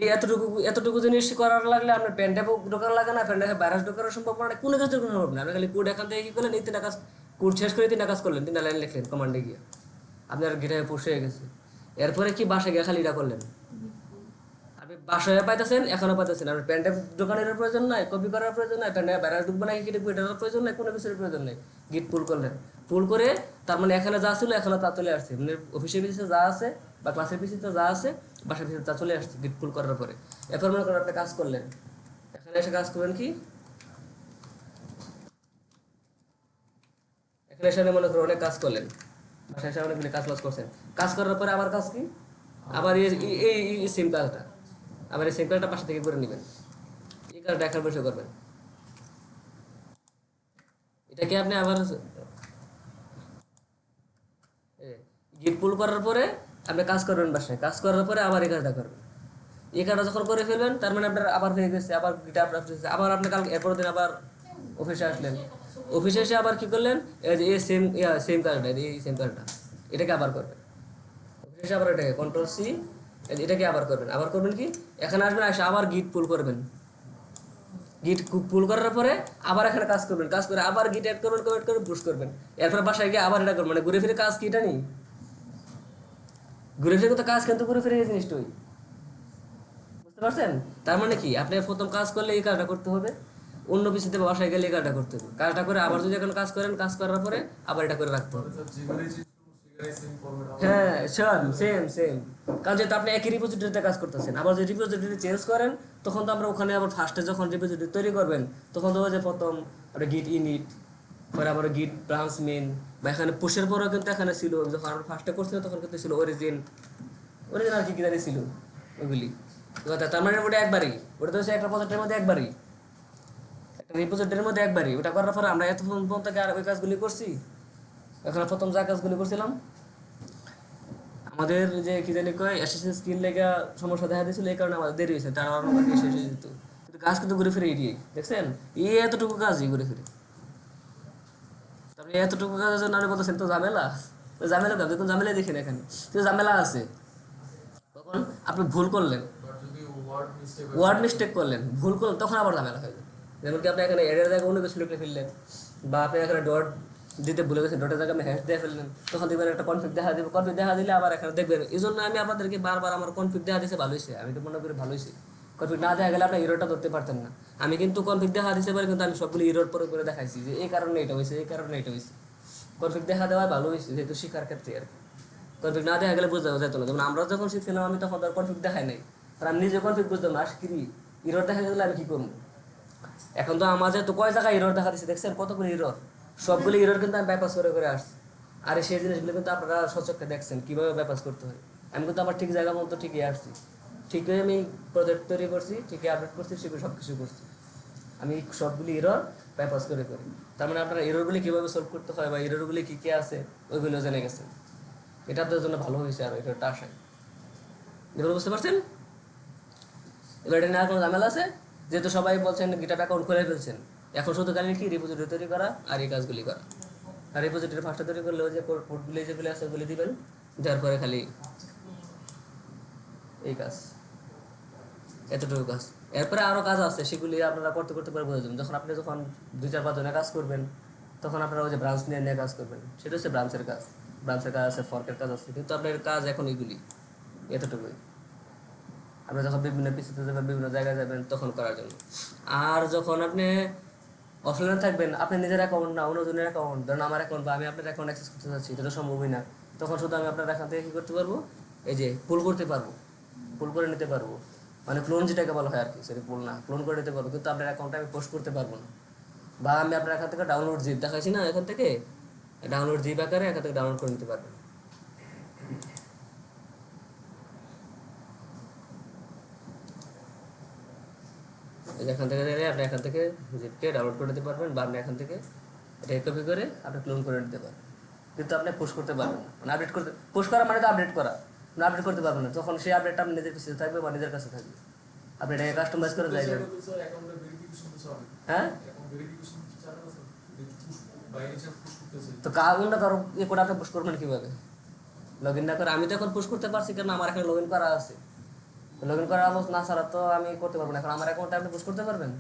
এতটুকু জিনিস করার লাগলে আপনার পেন ড্রাইভ ঢোকার লাগে না, পেন ড্রাইভে ভাইরাস ঢোকার সম্ভাবনা নেই, কোনো কিছু ঢোকানো হবে না, আপনি খালি কোড এখান থেকে কি করলেন, এই 3টা কাজ কোড শেষ করে 3টা কাজ করলেন, 3টা লাইন লিখলেন কমান্ডে গিয়ে, আপনার গিটারে পুশ হয়ে গেছে। এরপরে কি বাসায় গিয়ে খালি এটা করলেন, আপনি বাসায় পাইতেছেন, এখনো পাইতেছেন, আপনার পেন ড্রাইভ দোকানের প্রয়োজন নাই, কপি করার প্রয়োজন নাই, পেন ড্রাইভ ভাইরাস ঢুকবে না কি ঢুকবে এটার প্রয়োজন নাই, কোনো কিছুর প্রয়োজন নেই। গিট পুল করলেন, পুল করে তার মানে এখানে যা ছিল এখনো তা চলে আসছে, মানে অফিসের পিছিয়ে যা আছে বা ক্লাসের পিছিয়ে যা আছে বাসার পিছিয়ে তা চলে আসছে গিট পুল করার পরে। এরপর মনে করেন আপনি কাজ করলেন, এখানে এসে কাজ করবেন কি, এখানে এসে মনে করেন অনেক কাজ করলেন, বাসায় এসে অনেকগুলি কাজ করছেন, কাজ করার পরে আবার কাজ কি, আবার এই সেম কাজটা, আবার এই সেম কাজটা বাসা থেকে করে নেবেন, এই কাজটা এখানে বসে করবেন, এটাকে আপনি আবার গিট পুল করার পরে আপনি কাজ করবেন বাসায়, কাজ করার পরে আবার এই কাজটা করবেন, এই কাজটা যখন করে ফেলবেন তার মানে আপনার আবার হয়ে গেছে, আবার গিটার আবার আপনি কাল এরপর দিন আবার অফিসে আসলেন, অফিসে এসে আবার কি করলেন, এই যে এই সেম কাজটা, এই সেম কাজটা এটাকে আবার করবেন, অফিসে এসে আবার এটাকে কন্ট্রোল সি, এটাকে আবার করবেন, আবার করবেন কি, এখানে আসবেন, এসে আবার গিট পুল করবেন, গিট পুল করার পরে আবার এখানে কাজ করবেন, কাজ করে আবার গিট অ্যাড করবেন, কমেন্ট করবেন, পুশ করবেন, এরপরে বাসায় গিয়ে আবার এটা করবেন, মানে ঘুরে ফিরে কাজ কি এটা নেই, ঘুরে ফিরে তো কাজ, কিন্তু ঘুরে ফিরে এই জিনিসটাই, বুঝতে পারছেন? তার মানে কি, আপনি প্রথম কাজ করলে এই কাজটা করতে হবে, অন্য পিছিয়ে বাসায় গেলে এই কাজটা করতে হবে, কাজটা করে আবার যদি এখন কাজ করেন, কাজ করার পরে আবার এটা করে রাখতে হবে। হ্যাঁ সেম, কারণ যেহেতু আপনি একই রিপোজিটরিতে কাজ করতেছেন, আবার যদি রিপোজিটরি চেঞ্জ করেন তখন তো আমরা ওখানে আবার ফার্স্টে যখন রিপোজিটরি তৈরি করবেন তখন তো যে প্রথম আপনি গিট ইনিট, পরে আবার গিট ব্রাঞ্চ মেন, বা এখানে পুশের পরেও কিন্তু এখানে ছিল, যখন আমরা ফার্স্টে করছিলাম তখন কিন্তু ছিল অরিজিন আর কি জানি ছিল ওইগুলি, তার মানে ওটা একবারই, ওটা তো একটা প্রজেক্টের মধ্যে একবারই, একটা রিপোজিটরির মধ্যে একবারই, ওটা করার পরে আমরা এত পর্যন্ত আর ওই কাজগুলি করছি, এখানে প্রথম যা কাজগুলি করছিলাম আমাদের যে কি জানি কয় অ্যাসেসিং স্কিল লেগা সমস্যা দেখা দিয়েছিল, এই কারণে আমাদের দেরি হয়েছে, তার আমার শেষ হয়ে যেত, কিন্তু কাজ কিন্তু ঘুরে ফিরে এড়িয়ে দেখছেন, এই এতটুকু কাজই ঘুরে ফিরে, তারপরে এতটুকু কাজের জন্য আমি বলতেছেন তো ঝামেলা কাজ, দেখুন ঝামেলা দেখেন এখানে কিন্তু ঝামেলা আছে, তখন আপনি ভুল করলেন, ওয়ার্ড মিস্টেক করলেন, ভুল করলেন, তখন আবার ঝামেলা হয়ে যায়, যেমন কি আপনি এখানে এডের জায়গায় অন্য কিছু লিখে ফেললেন, বা আপনি এখানে ডট দিতে ভুলে গেছেন, ডটের জায়গায় আপনি হ্যাশ দিয়ে ফেললেন, তখন দেখবেন একটা কনফিগ দেখা দেবে, কনফিগ দেখা দিলে আবার এখানে দেখবেন, এই জন্য আমি আপনাদেরকে বারবার আমার কনফিগ দেখা দিয়েছে ভালো হয়েছে, আমি তো মনে করি ভালো হয়েছে, কনফিগ না দেখা গেলে আপনার ইরোরটা ধরতে পারতেন না, আমি কিন্তু কনফিগ দেখা দিতে পারি, কিন্তু আমি সবগুলো ইরোর পরে করে দেখাইছি যে এই কারণে এটা হয়েছে, এই কারণে এটা হয়েছে, কনফিগ দেখা দেওয়া ভালো হয়েছে যেহেতু শেখার ক্ষেত্রে আর কি। কনফিগ না দেখা গেলে বুঝতে যেত না। যেমন আমরা যখন শিখছিলাম আমি তখন তার কনফিগ দেখাই নাই, আর আমি নিজে কনফিগ বুঝতাম না, আসি কি ইরর দেখা গেলে আমি কি করবো। এখন তো আমাদের তো কয় জায়গায় ইরর দেখা দিচ্ছে, দেখছেন কতগুলো ইরর, সবগুলো ইরর কিন্তু আমি বাইপাস করে আসছি। আর সেই জিনিসগুলো কিন্তু আপনারা সচক্ষে দেখছেন কীভাবে বাইপাস করতে হয়। আমি কিন্তু আমার ঠিক জায়গা মতো ঠিকই আসছি, ঠিকই আমি প্রজেক্ট তৈরি করছি, ঠিকই আপডেট করছি, সেগুলো সব কিছু করছি আমি সবগুলি এরর বাইপাস করে করি। তার মানে আপনারা এররগুলি কীভাবে সলভ করতে হয় বা এররগুলি কী কী আছে ওইগুলো জেনে গেছেন, এটা আপনাদের জন্য ভালো হয়েছে। আর এটা আশায় এবার বুঝতে পারছেন। এবার এটা নিয়ে কোনো ঝামেলা আছে, যেহেতু সবাই বলছেন গিটহাব অ্যাকাউন্ট খুলে ফেলছেন, এখন শুধু খালি কি রিপোজিটরি তৈরি করা আর এই কাজগুলি করা। আর রিপোজিটরি ফার্স্টে তৈরি করলে ওই যে কোডগুলি যেগুলি আছে ওগুলি দিবেন, দেওয়ার পরে খালি এই কাজ, এতটুকু কাজ। এরপরে আরও কাজ আছে, সেগুলি আপনারা করতে করতে পারে বোঝা যাবেন। যখন আপনি 2-4-5 জনের কাজ করবেন, তখন আপনারা ওই যে ব্রাঞ্চ নিয়ে কাজ করবেন, সেটা হচ্ছে ব্রাঞ্চের কাজ। ব্রাঞ্চের কাজ আছে, ফর্কের কাজ আছে, কিন্তু আপনার কাজ এখন এগুলি এতটুকুই। আপনারা যখন বিভিন্ন পিসিতে যাবেন, বিভিন্ন জায়গায় যাবেন, তখন করার জন্য। আর যখন আপনি অফলাইনে থাকবেন, আপনি নিজের অ্যাকাউন্ট না অন্যজনের অ্যাকাউন্ট, ধরুন আমার অ্যাকাউন্ট বা আমি আপনার অ্যাকাউন্ট অ্যাক্সেস করতে চাচ্ছি, এটা তো সম্ভবই না। তখন শুধু আমি আপনার এখান থেকে কী করতে পারবো, এই যে পুল করতে পারবো, পুল করে নিতে পারবো, মানে ক্লোন যেটাকে বলা হয় আর কি, সেটা পুল না, ক্লোন করে নিতে পারবো, কিন্তু আপনার অ্যাকাউন্টে আমি পোস্ট করতে পারবো না। বা আমি আপনার এখান থেকে ডাউনলোড জিপ দেখাচ্ছি না, এখান থেকে ডাউনলোড জিপ আকারে এখান থেকে ডাউনলোড করে নিতে পারবেন। এখান থেকে আপনি এখান থেকে জিপকে ডাউনলোড করে নিতে পারবেন, বা আপনি এখান থেকে এটা কপি করে আপনি ক্লোন করে নিতে পারবেন, কিন্তু আপনি পোস্ট করতে পারবেন না। মানে আপডেট করতে, পোস্ট করা মানে তো আপডেট করা, মানে আপডেট করতে পারবেন না। তখন সেই আপডেটটা আপনি নিজের কাছে থাকবে বা নিজের কাছে থাকবে, আপনি এটাকে কাস্টমাইজ করে যাইবেন। হ্যাঁ, তো কাউন্টটা ধরো এ করে আপনি পোস্ট করবেন কীভাবে, লগ ইন না করে। আমি তো এখন পোস্ট করতে পারছি কারণ আমার এখানে লগ ইন করা আছে। লগ ইন করার অবস্থা না ছাড়া তো আমি করতে পারবো না। এখন আমার অ্যাকাউন্টে আপনি পোস্ট করতে পারবেন।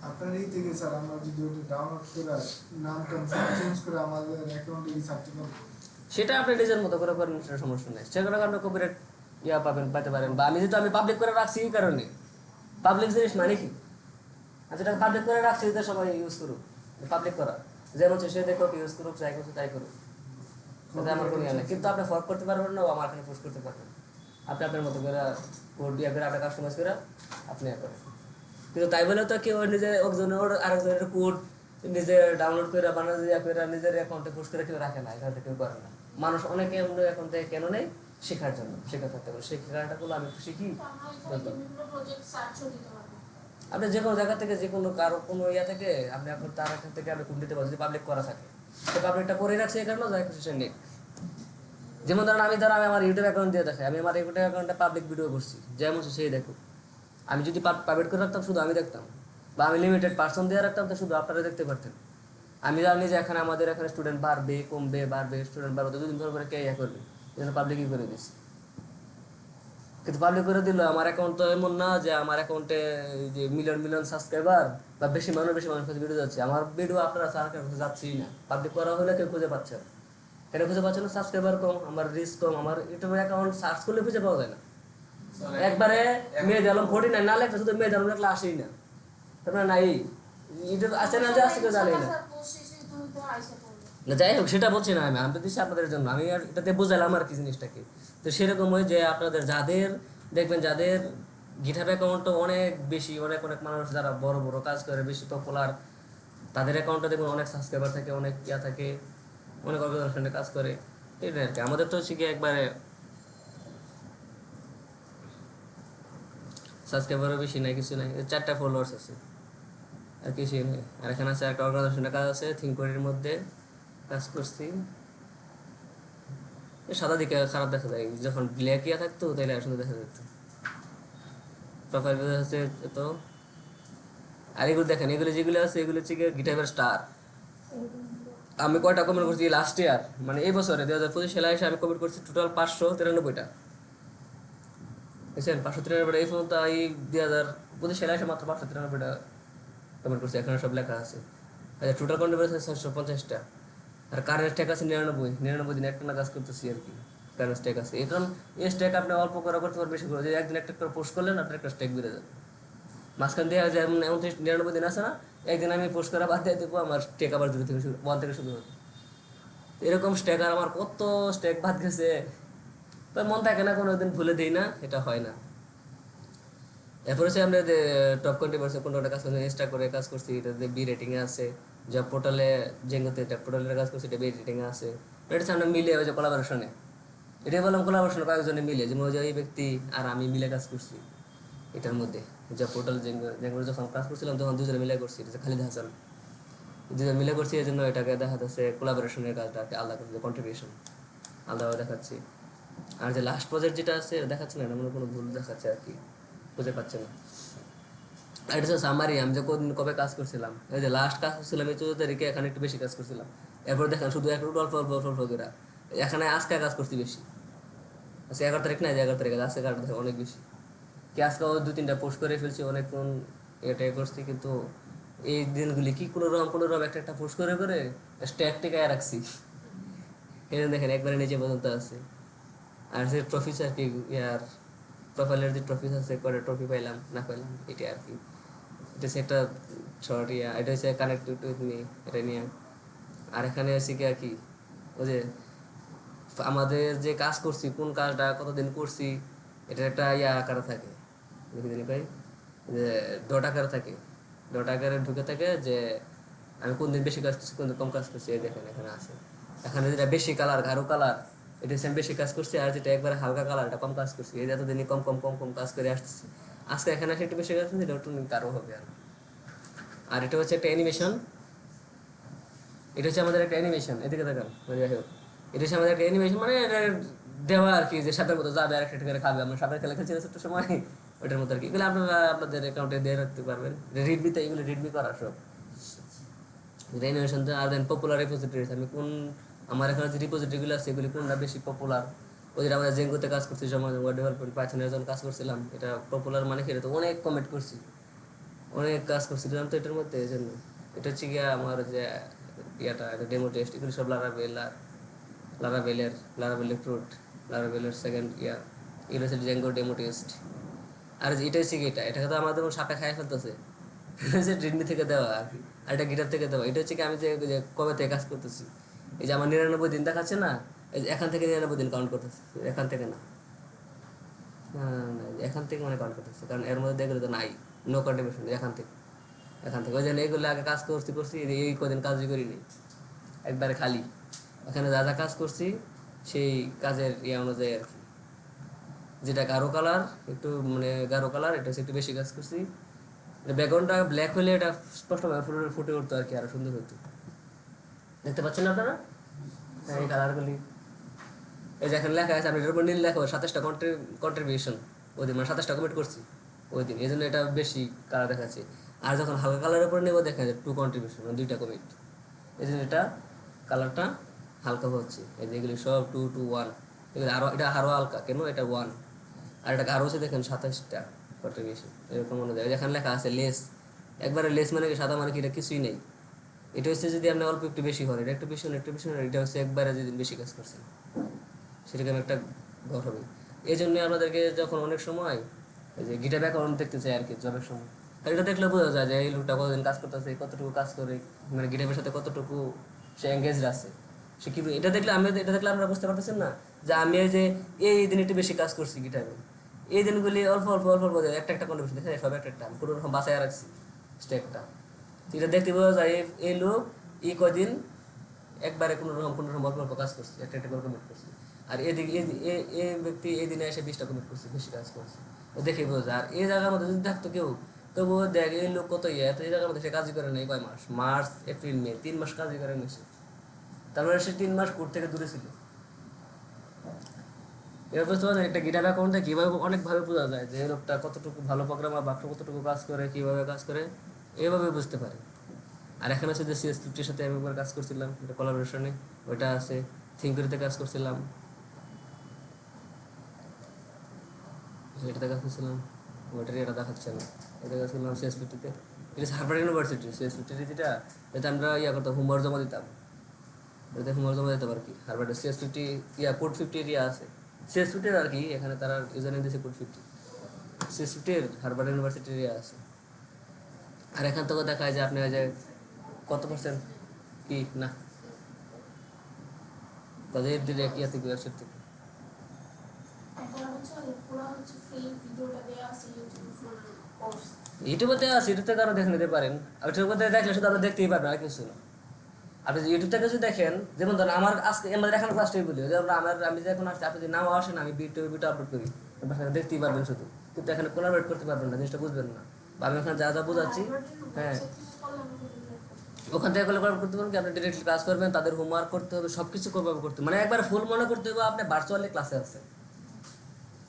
আপনার এই থেকে স্যার আমরা যদি ওটা ডাউনলোড করে নাম টাম চেঞ্জ করে আমাদের অ্যাকাউন্টে রিসার্চ করব, সেটা আপনি নিজের মতো করে করেন, সেটা সমস্যা নেই। সেগুলো আপনি কপিরাইট পেতে পারেন। বা আমি যেহেতু আমি পাবলিক করে রাখছি এই কারণে, পাবলিক জিনিস মানে কি, আচ্ছা এটা পাবলিক করে রাখছি তো সবাই ইউজ করুক, পাবলিক করা যেমন সে দেখো ইউজ করুক, যাই করছে তাই করুক, তাতে আমার কোনো ইয়ে নেই। কিন্তু আপনি ফর্ক করতে পারবেন না, ও আমার এখানে পোস্ট করতে পারবেন। আপনি আপনার মতো করে কোড দিয়ে করে আপনার কাস্টমাইজ করে আপনি করেন। কিন্তু তাই বলে তো কেউ নিজে একজনের আরেকজনের কোড নিজে ডাউনলোড করে বানানো করে নিজের অ্যাকাউন্টে পোস্ট করে কেউ রাখে না, এখানে কেউ করে না। মানুষ অনেকে অন্য অ্যাকাউন্ট থেকে কেন নেই, শেখার জন্য, শেখা থাকতে পারে। সেই শেখাটাগুলো আমি শিখি। বিভিন্ন প্রজেক্ট সার্চও দিতে পারবো। আপনি যে কোনো জায়গা থেকে যে কোনো কারো কোনো ইয়া থেকে আপনি আপনার তার এখান থেকে আপনি কোড দিতে পারেন, যদি পাবলিক করা থাকে। সে পাবলিকটা করে রাখছে এই কারণে যাই কিছু সে নেই। যেমন ধরেন আমি আমার ইউটিউব অ্যাকাউন্ট দিয়ে দেখাই, আমি আমার ইউটিউব অ্যাকাউন্টে পাবলিক ভিডিও করছি, যেমন সেই দেখো। আমি যদি প্রাইভেট করে রাখতাম শুধু আমি দেখতাম, বা আমি লিমিটেড পার্সন দিয়ে রাখতাম তো শুধু আপনারা দেখতে পারতেন। আমি জানি যে এখানে আমাদের এখানে স্টুডেন্ট বাড়বে কমবে, স্টুডেন্ট বাড়বে, দুদিন পর করে কে ইয়া করবে, এই জন্য পাবলিকই করে দিচ্ছি। কিন্তু পাবলিক করে দিল আমার অ্যাকাউন্ট তো এমন না যে আমার অ্যাকাউন্টে যে মিলিয়ন সাবস্ক্রাইবার বা বেশি মানুষ কাছে ভিডিও যাচ্ছে। আমার ভিডিও আপনারা সার্চ কাছে যাচ্ছেই না, পাবলিক করা হলে কেউ খুঁজে পাচ্ছে না। কেন খুঁজে পাচ্ছে না? সাবস্ক্রাইবার কম, আমার রিচ কম, আমার ইউটিউব অ্যাকাউন্ট সার্চ করলে খুঁজে পাওয়া যায় না। একবারে মেয়ে দিলাম 49 না লেখা, শুধু মেয়ে দিলাম লেখলে আসেই না, তারপরে নাই ইউটিউব আছে না, যে আছে কেউ জানেই না। না যাই হোক, সেটা বলছি না, আমি তো দিচ্ছি আপনাদের জন্য, আমি আর এটাতে বোঝালাম আর কি জিনিসটাকে। তো সেরকম হয় যে আপনাদের যাদের দেখবেন, যাদের গিটহাব অ্যাকাউন্টটা অনেক বেশি, অনেক মানুষ যারা বড় বড় কাজ করে, বেশি পপুলার, তাদের অ্যাকাউন্টে দেখবেন অনেক সাবস্ক্রাইবার থাকে, অনেক ইয়া থাকে, অনেক অর্গানাইজেশনে কাজ করে। এটাই আর কি। আমাদের তো হচ্ছে কি একবারে সাবস্ক্রাইবারও বেশি নাই, কিছু নাই, 4টা ফলোয়ার্স আছে আর কিছুই নেই। আর এখানে আছে একটা অর্গানাইজেশনের কাজ আছে, থিঙ্কোয়ের মধ্যে কাজ করছি। সাদা দিকে খারাপ দেখা যায়, যখন ব্ল্যাক ইয়া থাকতো তাহলে আসলে দেখা যেত। প্রোফাইল হচ্ছে তো। আর এগুলো দেখেন, এগুলো যেগুলো আছে এগুলো হচ্ছে গিটহাবের স্টার। আমি কয়টা কমেন্ট করছি লাস্ট ইয়ার, মানে এই বছরে 2025 সালে এসে আমি কমেন্ট করছি টোটাল 593টা। বুঝছেন, 593টা। এই পর্যন্ত এই 2025 সালে এসে মাত্র 593টা কমেন্ট করছি, এখানে সব লেখা আছে। আচ্ছা, টোটাল কন্টেন্ট আছে 650টা। আর কারেন্ট স্ট্যাক আছে 99 দিন একটা না কাজ করতেছি আর কি। কারেন্ট স্ট্যাক আছে, এখন এই স্ট্যাক আপনি অল্প করে করতে পারবেন, বেশি করে যে একদিন একটা করে পোস্ট করলেন আপনার একটা স্ট্যাক বেড়ে যাবে। মাঝখান দিয়ে যেমন 99 দিন আছে না, একদিন আমি পোস্ট করা বাদ দিয়ে দেবো, আমার স্ট্যাক আবার 0 থেকে শুরু, 1 থেকে শুরু হবে। এরকম স্ট্যাক আর আমার কত স্ট্যাক বাদ গেছে, তো মন থাকে না কোনো দিন, ভুলে দিই না, এটা হয় না। এরপর হচ্ছে আমরা টপ কন্ট্রিবিউটার কোনটা কাজ করছি, এক্সট্রা করে কাজ করছি, এটাতে বি রেটিং এ আছে। জব পোর্টালে যেগুলোতে জব পোর্টালের কাজ করছি এটা বি রেটিং এ আছে। এটা হচ্ছে আমরা মিলে ওই যে কোলাবোরেশনে, এটাই বললাম কোলাবোরেশনে কয়েকজনে মিলে, যেমন ওই যে এই ব্যক্তি আর আমি মিলে কাজ করছি এটার মধ্যে। জব পোর্টাল যেগুলো যখন কাজ করছিলাম তখন দুজনে মিলে করছি, এটা হচ্ছে খালিদ হাসান, দুজন মিলে করছি, এই জন্য এটাকে দেখা যাচ্ছে কোলাবোরেশনের কাজটা আলাদা করছে, কন্ট্রিবিউশন আলাদাভাবে দেখাচ্ছি। আর যে লাস্ট প্রজেক্ট যেটা আছে এটা দেখাচ্ছে না, এটা মনে হয় কোনো ভুল দেখাচ্ছে আর কি, খুঁজে পাচ্ছে না। আর এটা হচ্ছে সামারি, আমি যে কদিন কবে কাজ করছিলাম, এই যে লাস্ট কাজ করছিলাম এই 14 তারিখে, এখানে একটু বেশি কাজ করছিলাম। এরপর দেখেন শুধু একটু অল্প অল্প অল্প অল্প করে, এখানে আজকে কাজ করছি বেশি, আজকে 11 তারিখ না, যে 11 তারিখ আজকে কাজ দেখেন অনেক বেশি। কি আজকে 2-3টা পোস্ট করে ফেলছি, অনেকক্ষণ এটাই করছি, কিন্তু এই দিনগুলি কি কোনো রকম একটা একটা পোস্ট করে করে স্ট্যাক টিকায় রাখছি। এই যে দেখেন একবারে নিচে পর্যন্ত আছে। আর যে ট্রফি আর কি, ইয়ার প্রোফাইলের যে ট্রফি আছে, করে ট্রফি পাইলাম না পাইলাম এটা আর কি। এটা হচ্ছে একটা শর্ট ইয়া, এটা হচ্ছে কানেক্টেড উইথ মি, এটা নিয়ে। আর এখানে আছে কি আর কি, ওই যে আমাদের যে কাজ করছি, কোন কাজটা কতদিন করছি, এটা একটা ইয়া আকারে থাকে, দেখি জানি ভাই, যে ডট আকারে থাকে, ডট আকারে ঢুকে থাকে যে আমি কোন দিন বেশি কাজ করছি, কোন দিন কম কাজ করছি, এই দেখেন এখানে আছে। এখানে যেটা বেশি কালার, গাঢ় কালার, এটা হচ্ছে আমি বেশি কাজ করছি, আর যেটা একবারে হালকা কালার এটা কম কাজ করছি, এই যে এতদিনই কম কম কম কম কাজ করে আসতেছি, আজকে এখানে এসে একটু বেশি কাজ করছি, এটা একটু গাঢ় হবে আর। আর এটা হচ্ছে একটা অ্যানিমেশন, এটা হচ্ছে আমাদের একটা অ্যানিমেশন, এদিকে দেখান, যাই হোক, এটা হচ্ছে আমাদের একটা অ্যানিমেশন, মানে এটা দেওয়া আর কি, যে সাপের মতো যাবে আর একটা করে খাবে, আমরা সাপের খেলা খেলছি ছোট্ট সময়, ওইটার মতো আর কি। এগুলো আপনারা আপনাদের অ্যাকাউন্টে দিয়ে রাখতে পারবেন, রিডমিতে, এগুলো রিডমি করা সব অ্যানিমেশন। আর দেন পপুলার রিপোজিটরিজ, আমি কোন আমার এখানে যে রিপোজিটরিগুলো আছে এগুলি কোনটা বেশি পপুলার, ওই যে আমরা জেঙ্গোতে কাজ করছি, সময় ওয়ার্ড ডেভেলপমেন্ট পাইথনের যখন কাজ করছিলাম, এটা পপুলার মানে কি, এটা তো অনেক কমেন্ট করছি, অনেক কাজ করছিলাম তো এটার মধ্যে, এই জন্য এটা হচ্ছে গিয়া আমার যে ইয়াটা, এটা ডেমো টেস্ট, এগুলো সব লারাভেলের ফ্রুট, লারাভেলের সেকেন্ড ইয়া, এগুলো হচ্ছে জেঙ্গো ডেমো টেস্ট। আর এটা হচ্ছে কি, এটা তো আমাদের সাপে খাই ফেলতেছে, যে রেডমি থেকে দেওয়া আর কি, আর এটা গিটার থেকে দেওয়া। এটা হচ্ছে কি আমি যে কবে থেকে কাজ করতেছি, এই যে আমার 99 দিন দেখাচ্ছে না, এই যে এখান থেকে 99 দিন কাউন্ট করতেছে, এখান থেকে না, এখান থেকে মানে কাউন্ট করতেছে, কারণ এর মধ্যে দেখলে তো নাই, নো কন্ট্রিবিউশন, এখান থেকে ওই জন্য এইগুলো আগে কাজ করছি, এই কদিন কাজই করিনি, একবারে খালি। এখানে যা যা কাজ করছি সেই কাজের ইয়ে অনুযায়ী আর কি, যেটা গাঢ় কালার, একটু মানে গাঢ় কালার, এটা হচ্ছে একটু বেশি কাজ করছি। ব্যাকগ্রাউন্ডটা ব্ল্যাক হলে এটা স্পষ্টভাবে ফুটে উঠতো আর কি, আরো সুন্দর হতো। দেখতে পাচ্ছেন না আপনারা, হ্যাঁ, এই কালারগুলি, এই যে এখানে লেখা আছে, আমি এটার উপর নীল লেখা 27টা কন্ট্রিবিউশন ওই দিন, মানে 27টা কমিট করছি ওই দিন, এই জন্য এটা বেশি কালার দেখাচ্ছে। আর যখন হালকা কালারের উপরে নেবো দেখা যায় 2 কন্ট্রিবিউশন, মানে 2টা কমিট, এই জন্য এটা কালারটা হালকা হচ্ছে। এই যে এগুলি সব 2 2 1, এগুলো আরো, এটা আরো হালকা, কেন এটা 1, আর এটা আরো হচ্ছে দেখেন 27টা কন্ট্রিবিউশন, এরকম মনে যায়। যেখানে লেখা আছে লেস, একবারে লেস মানে কি, সাদা মানে কি, এটা কিছুই নেই। এটা হচ্ছে যদি আপনি অল্প একটু বেশি করেন, এটা একটু বেশি হলে একটু বেশি হলে, এটা হচ্ছে একবারে যেদিন বেশি কাজ করছেন সেরকম একটা ঘর হবে। এই জন্য আপনাদেরকে যখন অনেক সময় এই যে গিটার অ্যাকাউন্ট দেখতে চাই আর কি, জবের সময়, আর এটা দেখলে বোঝা যায় যে এই লোকটা কতদিন কাজ করতেছে, কতটুকু কাজ করে, মানে গিটারের সাথে কতটুকু সে এঙ্গেজড আছে, সে কি, এটা দেখলে আমরা বুঝতে পারতেছেন না, যে আমি এই যে এই দিন একটু বেশি কাজ করছি গিটারে, এই দিনগুলি অল্প অল্প অল্প অল্প একটা একটা কন্ট্রিবিউশন দেখে সব একটা একটা কোনো রকম বাঁচায় রাখছি স্টেকটা। এটা দেখতে বোঝা যায় এই লোক এই কদিন একবারে কোনো রকম অল্প অল্প কাজ করছে, একটা একটা করে কমিট করছে। আর এদিকে এই ব্যক্তি এই দিনে এসে 20টা কমিট করছে, বেশি কাজ করছে, দেখে বোঝা। আর এই জায়গার মধ্যে যদি থাকতো কেউ, তবুও দেখ এই লোক কত ইয়ে, তো এই জায়গার মধ্যে সে কাজই করে নেই কয় মাস, মার্চ এপ্রিল মে 3 মাস কাজই করে নিয়েছে, তারপরে সে 3 মাস কোর্ট থেকে দূরে ছিল। এবার বুঝতে পারছেন একটা গিটার অ্যাকাউন্টে কীভাবে অনেকভাবে বোঝা যায় যে এই লোকটা কতটুকু ভালো প্রোগ্রামার, বাক্স কতটুকু কাজ করে, কীভাবে কাজ করে, এইভাবে বুঝতে পারে। আর এখানে আছে যে CS50 সাথে আমি একবার কাজ করছিলাম, এটা কোলাবোরেশনে, ওইটা আছে। থিঙ্করিতে কাজ করছিলাম, এটাতে কাজ করছিলাম, ওইটারই এটা দেখাচ্ছে না, এটা কাজ করলাম CS50-তে। এটা হার্ভার্ড ইউনিভার্সিটি CS50 যেটা, এতে আমরা করতাম, হোমওয়ার্ক জমা দিতাম, এতে হোমওয়ার্ক জমা দিতাম আর কি। হার্ভার্ডের CS50 কোড 50 এরিয়া আছে, CS50 আর কি, এখানে তারা ইউজার নেম দিয়েছে code 50, CS50 Harvard university area আছে। আর এখান থেকে দেখা যায় যে আপনি যে কত পার্সেন্ট কি না, তাদের ডিরেক্ট ইয়া থেকে ওয়েবসাইট থেকে। এখন হচ্ছে পুরো হচ্ছে ফ্রি ভিডিওটা দেওয়া আছে ইউটিউবে ফুল কোর্স। ইউটিউবে আছে, ইউটিউব থেকে আরো দেখে নিতে পারেন। ইউটিউবে দেখলে শুধু আপনি দেখতেই পারবেন, আর কিছু না। আপনি যদি ইউটিউব থেকে যদি দেখেন, যেমন ধরেন আমার আজকে আমাদের এখানে ক্লাসটাই বলি, যেমন আমি যে এখন আসছি, আপনি যদি নাও আসেন, আমি ভিডিও আপলোড করি, আপনারা দেখতেই পারবেন শুধু, কিন্তু এখানে কোলাবরেট করতে পারবেন না, জিনিসটা বুঝবেন না। বা আমি ওখানে যা যা বোঝাচ্ছি, হ্যাঁ ওখান থেকে কোলাবরেট করতে পারবেন কি, আপনি ডিরেক্টলি ক্লাস করবেন, তাদের হোমওয়ার্ক করতে হবে, সব কিছু করতে হবে, মানে একবার ফুল মনে করতে হবে আপনি ভার্চুয়ালি ক্লাসে আছেন,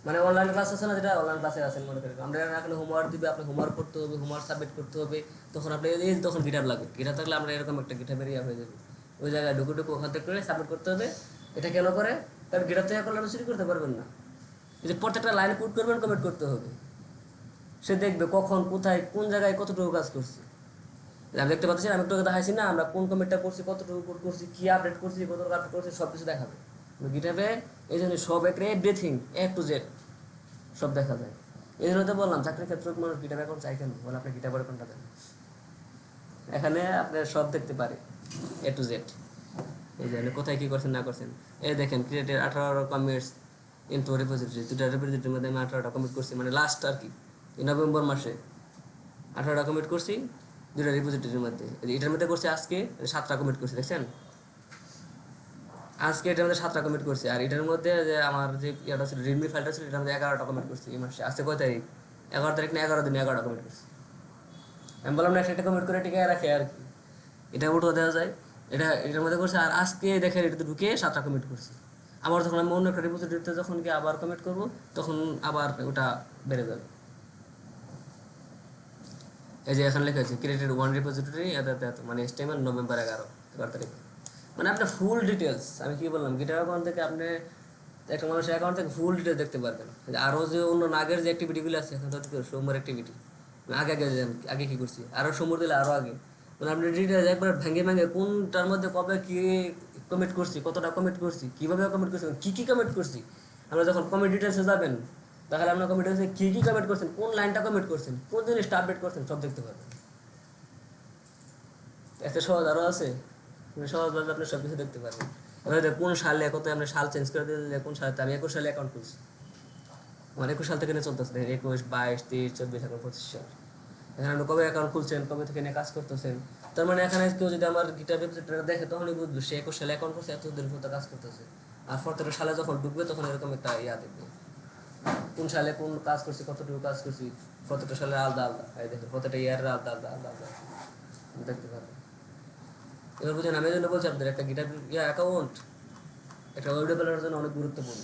মানে অনলাইন ক্লাস আছে না, যেটা অনলাইন ক্লাসে আছেন মনে করেন। আমরা এখানে হোমওয়ার্ক দিবে, আপনি হোমওয়ার্ক করতে হবে, হোমওয়ার্ক সাবমিট করতে হবে, তখন আপনি এই তখন গিটার লাগবে, গিটার থাকলে আমরা এরকম একটা গিটার বেরিয়ে হয়ে যাবে, ওই জায়গায় ঢুকে ওখান থেকে করে সাবমিট করতে হবে। এটা কেন করে? কারণ গিটার থেকে করলে আপনি চুরি করতে পারবেন না, এই যে প্রত্যেকটা লাইন কোড করবেন, কমেন্ট করতে হবে, সে দেখবে কখন কোথায় কোন জায়গায় কতটুকু কাজ করছে। আমি দেখতে পাচ্ছি, আমি একটু দেখাইছি না, আমরা কোন কমেন্টটা করছি, কতটুকু কোড করছি, কি আপডেট করছি, কতটুকু আপডেট করছি, সব কিছু দেখাবে গিটারে। এই জন্য সব এভরিথিং A to Z সব দেখা যায়। এই জন্য তো বললাম চাকরির ক্ষেত্রে মানুষ গিটার অ্যাকাউন্ট চাই কেন, বলে আপনি গিটার অ্যাকাউন্টটা দেন, এখানে আপনি সব দেখতে পারে A to Z। এই যে আপনি কোথায় কী করছেন না করছেন, এই দেখেন ক্রিয়েটেড 18 কমিটস ইনটু রিপোজিটরি, 2টা রিপোজিটরির মধ্যে আমি 18টা কমিট করছি, মানে লাস্ট আর কি এই নভেম্বর মাসে 18টা কমিট করছি 2টা রিপোজিটরির মধ্যে। এটার মধ্যে করছি আজকে 7টা কমিট করছি, দেখছেন আজকে এটার মধ্যে 7টা কমিট করছি। আর এটার মধ্যে যে আমার যে ইয়েটা ছিল, রিডমি ফাইলটা ছিল, এটার মধ্যে 11টা কমিট করছি এই মাসে। আজকে কয় তারিখ? 11 তারিখ না, 11 দিনে 11টা কমিট করছি। আমি বললাম না একটা কমিট করে টিকে রাখে আর কি, এটা উঠো দেওয়া যায়, এটার মধ্যে করছি। আর আজকে দেখেন এটাতে ঢুকে 7টা কমিট করছি। আবার যখন আমি অন্য একটা রিপোজিটরিতে যখন কি আবার কমিট করবো, তখন আবার ওটা বেড়ে যাবে। এই যে এখানে লেখা আছে ক্রিয়েটেড 1 রিপোজিটরি এত, মানে HTML নভেম্বর 11 তারিখ, মানে আপনার ফুল ডিটেলস। আমি কি বললাম, গিটার অ্যাকাউন্ট থেকে আপনি একটা মানুষের অ্যাকাউন্ট থেকে ফুল ডিটেলস দেখতে পারবেন। আরও যে অন্য আগের যে অ্যাক্টিভিটিগুলো আছে, এখন তো সোমবার অ্যাক্টিভিটি আগে আগে কী করছি, আরও সোমবার দিলে আরও আগে, মানে আপনি ডিটেলস একবার ভেঙে কোনটার মধ্যে কবে কী কমিট করছি, কতটা কমিট করছি, কীভাবে কমিট করছি, কী কমিট করছি। আমরা যখন কমিট ডিটেলসে যাবেন, তাহলে আপনার কমিট ডিটেলসে কী কমিট করছেন, কোন লাইনটা কমিট করছেন, কোন জিনিসটা আপডেট করছেন, সব দেখতে পারবেন। এত সহজ আরও আছে, সহজভাবে আপনি সব কিছু দেখতে পারবেন। এবার কোন সালে কত আমরা সাল চেঞ্জ করে দিলে, কোন সালে আমি 21 সালে অ্যাকাউন্ট খুলছি, আমার 21 সাল থেকে নিয়ে চলতেছে, 21, 22, 23, 24, এখন 25 সাল। এখানে আপনি কবে অ্যাকাউন্ট খুলছেন, কবে থেকে নিয়ে কাজ করতেছেন, তার মানে এখানে কেউ যদি আমার গিটার ওয়েবসাইটটা দেখে, তখনই বুঝবে সে 21 সালে অ্যাকাউন্ট করছে, এতদিন পর্যন্ত কাজ করতেছে। আর 17 সালে যখন ঢুকবে, তখন এরকম একটা ইয়া দেখবে, কোন সালে কোন কাজ করছি, কতটুকু কাজ করছি, 17 সালে আলাদা আলাদা, এই দেখুন প্রত্যেকটা ইয়ারের আলাদা আলাদা আলাদা আলাদা দেখতে পারবেন। এবার বুঝেন, আমি এই জন্য বলছি আপনাদের একটা গিটার অ্যাকাউন্ট একটা ওয়েব ডেভেলপারের জন্য অনেক গুরুত্বপূর্ণ।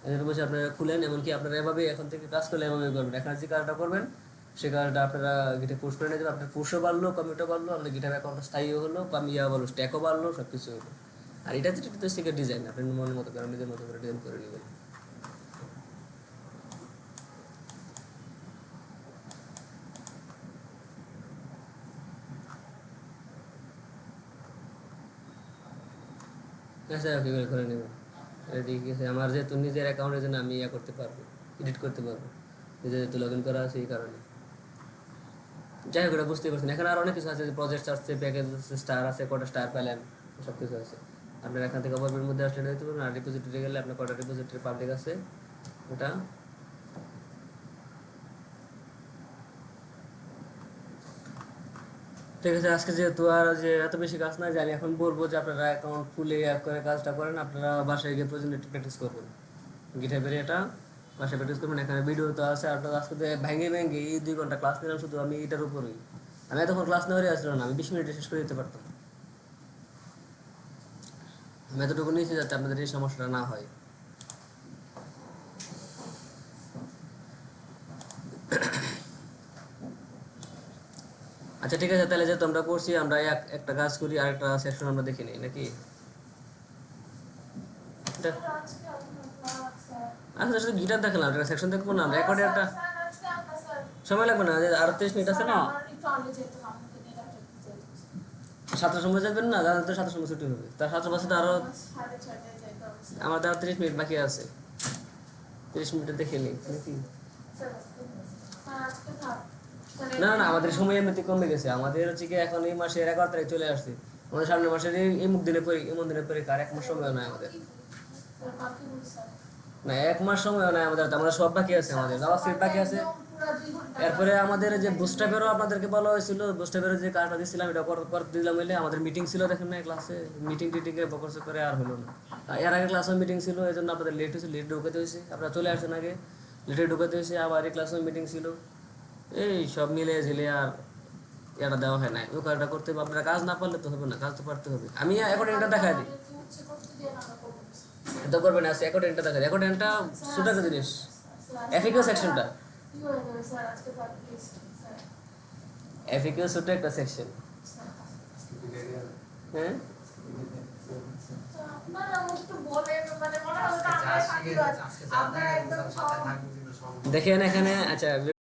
এই জন্য বলছি আপনারা খুলেন, এমনকি আপনারা এভাবে এখন থেকে কাজ করলে এভাবে করবেন। এখানে যে কাজটা করবেন, সে কাজটা আপনারা গিটার পোস্ট করে নিয়ে যাবেন, আপনার পোস্টও বাড়লো, কমিটও বাড়লো, আপনার গিটার অ্যাকাউন্টটা স্থায়ীও হলো, বা ইয়া বলো স্ট্যাকও বাড়লো, সব কিছু হলো। আর এটা যেটা শিখে ডিজাইন, আপনি মনের মতো করে নিজের মতো করে ডিজাইন করে নেবেন। আচ্ছা কীভাবে করে নেবেন এটা ঠিক আছে। আমার যেহেতু নিজের অ্যাকাউন্টের জন্য আমি ইয়া করতে পারবো, এডিট করতে পারবো, নিজের যেহেতু লগ ইন করা আছে, এই কারণে। যাই হোক, এটা বুঝতে পারছেন। এখানে আর অনেক কিছু আছে, যে প্রজেক্ট আছে, প্যাকেজ আছে, স্টার আছে, কটা স্টার পেলেন, সব কিছু আছে। আপনার এখান থেকে ওয়েবের মধ্যে আসলে দিতে পারবেন। আর রিপোজিটরি গেলে আপনার কটা রিপোজিটরি পাবলিক আছে, ওটা ঠিক আছে। আজকে যেহেতু আর যে এত বেশি কাজ নাই, যে আমি এখন বলবো যে আপনারা অ্যাকাউন্ট খুলে করে কাজটা করেন, আপনারা বাসায় গিয়ে প্রয়োজনে একটু প্র্যাকটিস করবেন, গিটারে এটা বাসায় প্র্যাকটিস করবেন। এখানে ভিডিও তো আছে, আপনার আজকে ভেঙে এই 2 ঘন্টা ক্লাস নিলাম শুধু আমি এটার উপরেই। আমি এতক্ষণ ক্লাস নেওয়ারই আসলো না, আমি 20 মিনিটে শেষ করে দিতে পারতাম। আমি এতটুকু নিয়েছি যাতে আপনাদের এই সমস্যাটা না হয়। আচ্ছা ঠিক আছে, তাহলে যেহেতু আমরা করছি, আমরা একটা কাজ করি, আরেকটা সেকশন আমরা দেখে নিই নাকি। আচ্ছা শুধু গিটার দেখালাম, একটা সেকশন দেখবো না, রেকর্ডে একটা সময় লাগবে না, আরো 30 মিনিট আছে না। 7টার সময় যাবেন না, জানেন তো 7টার সময় ছুটি হবে, তার 7টার পাশে তো আরো আমাদের আরো 30 মিনিট বাকি আছে, 30 মিনিটে দেখে নিই নাকি। না না, আমাদের সময় এমনিতে কমে গেছে, আমাদের হচ্ছে কি এখন এই মাসের 11 তারিখ চলে আসছে, আমাদের সামনের মাসের এই মুখ দিনে এমন দিনে পরীক্ষা, আর 1 মাস সময় নাই আমাদের। স্যার কালকে বলি স্যার না 1 মাস সময় নাই আমাদের, আমরা সব বাকি আছে, আমাদের জাভাস্ক্রিপ্ট বাকি আছে। পুরো 2 ঘন্টা এরপরে আমাদের যে বুস্ট্র্যাপেরও আপনাদেরকে বলা হয়েছিল, বুস্ট্র্যাপের যে কাজটা দিয়েছিলাম এটা করতে দিলাম হইলে আমাদের মিটিং ছিল, দেখেন না ক্লাসে মিটিং টিটিংয়ে বকরস করে আর হলো না। এর আগে ক্লাসে মিটিং ছিল, এই জন্য আপনাদের লেট হয়েছে, লেট ঢুকাতে হয়েছে, আপনারা চলে আসছেন আগে, লেটে ঢুকাতে হয়েছে, আবার এই ক্লাসে মিটিং ছিল, এই সব মিলে ঝিলে আর এটা দেওয়া হয় না। ওই কাজটা করতে হবে, আপনারা কাজ না পারলে তো হবে না, কাজ তো পারতে হবে। আমি অ্যাকর্ডিংটা দেখাই দিই, কি হচ্ছে করতে দিয়ে না আমরা করবো স্যার। এটা করবেন না, অ্যাকর্ডিংটা দেখাই দিই। অ্যাকর্ডিংটা ছোট একটা জিনিস, এফিকিউ সেকশনটা, কি হয়ে যাবে স্যার আজকে তো আর প্লিজ স্যার এফিকিউ ছোট একটা সেকশন, হ্যাঁ আপনারা একটু বলেন মানে মনে হচ্ছে আজকে যা আমরা শিখে ফাঁকি আজকে যা আপনারা দেখাবো একদম তার সব মাথায় থাকবে কিন্তু সব দেখেন এখানে। আচ্ছা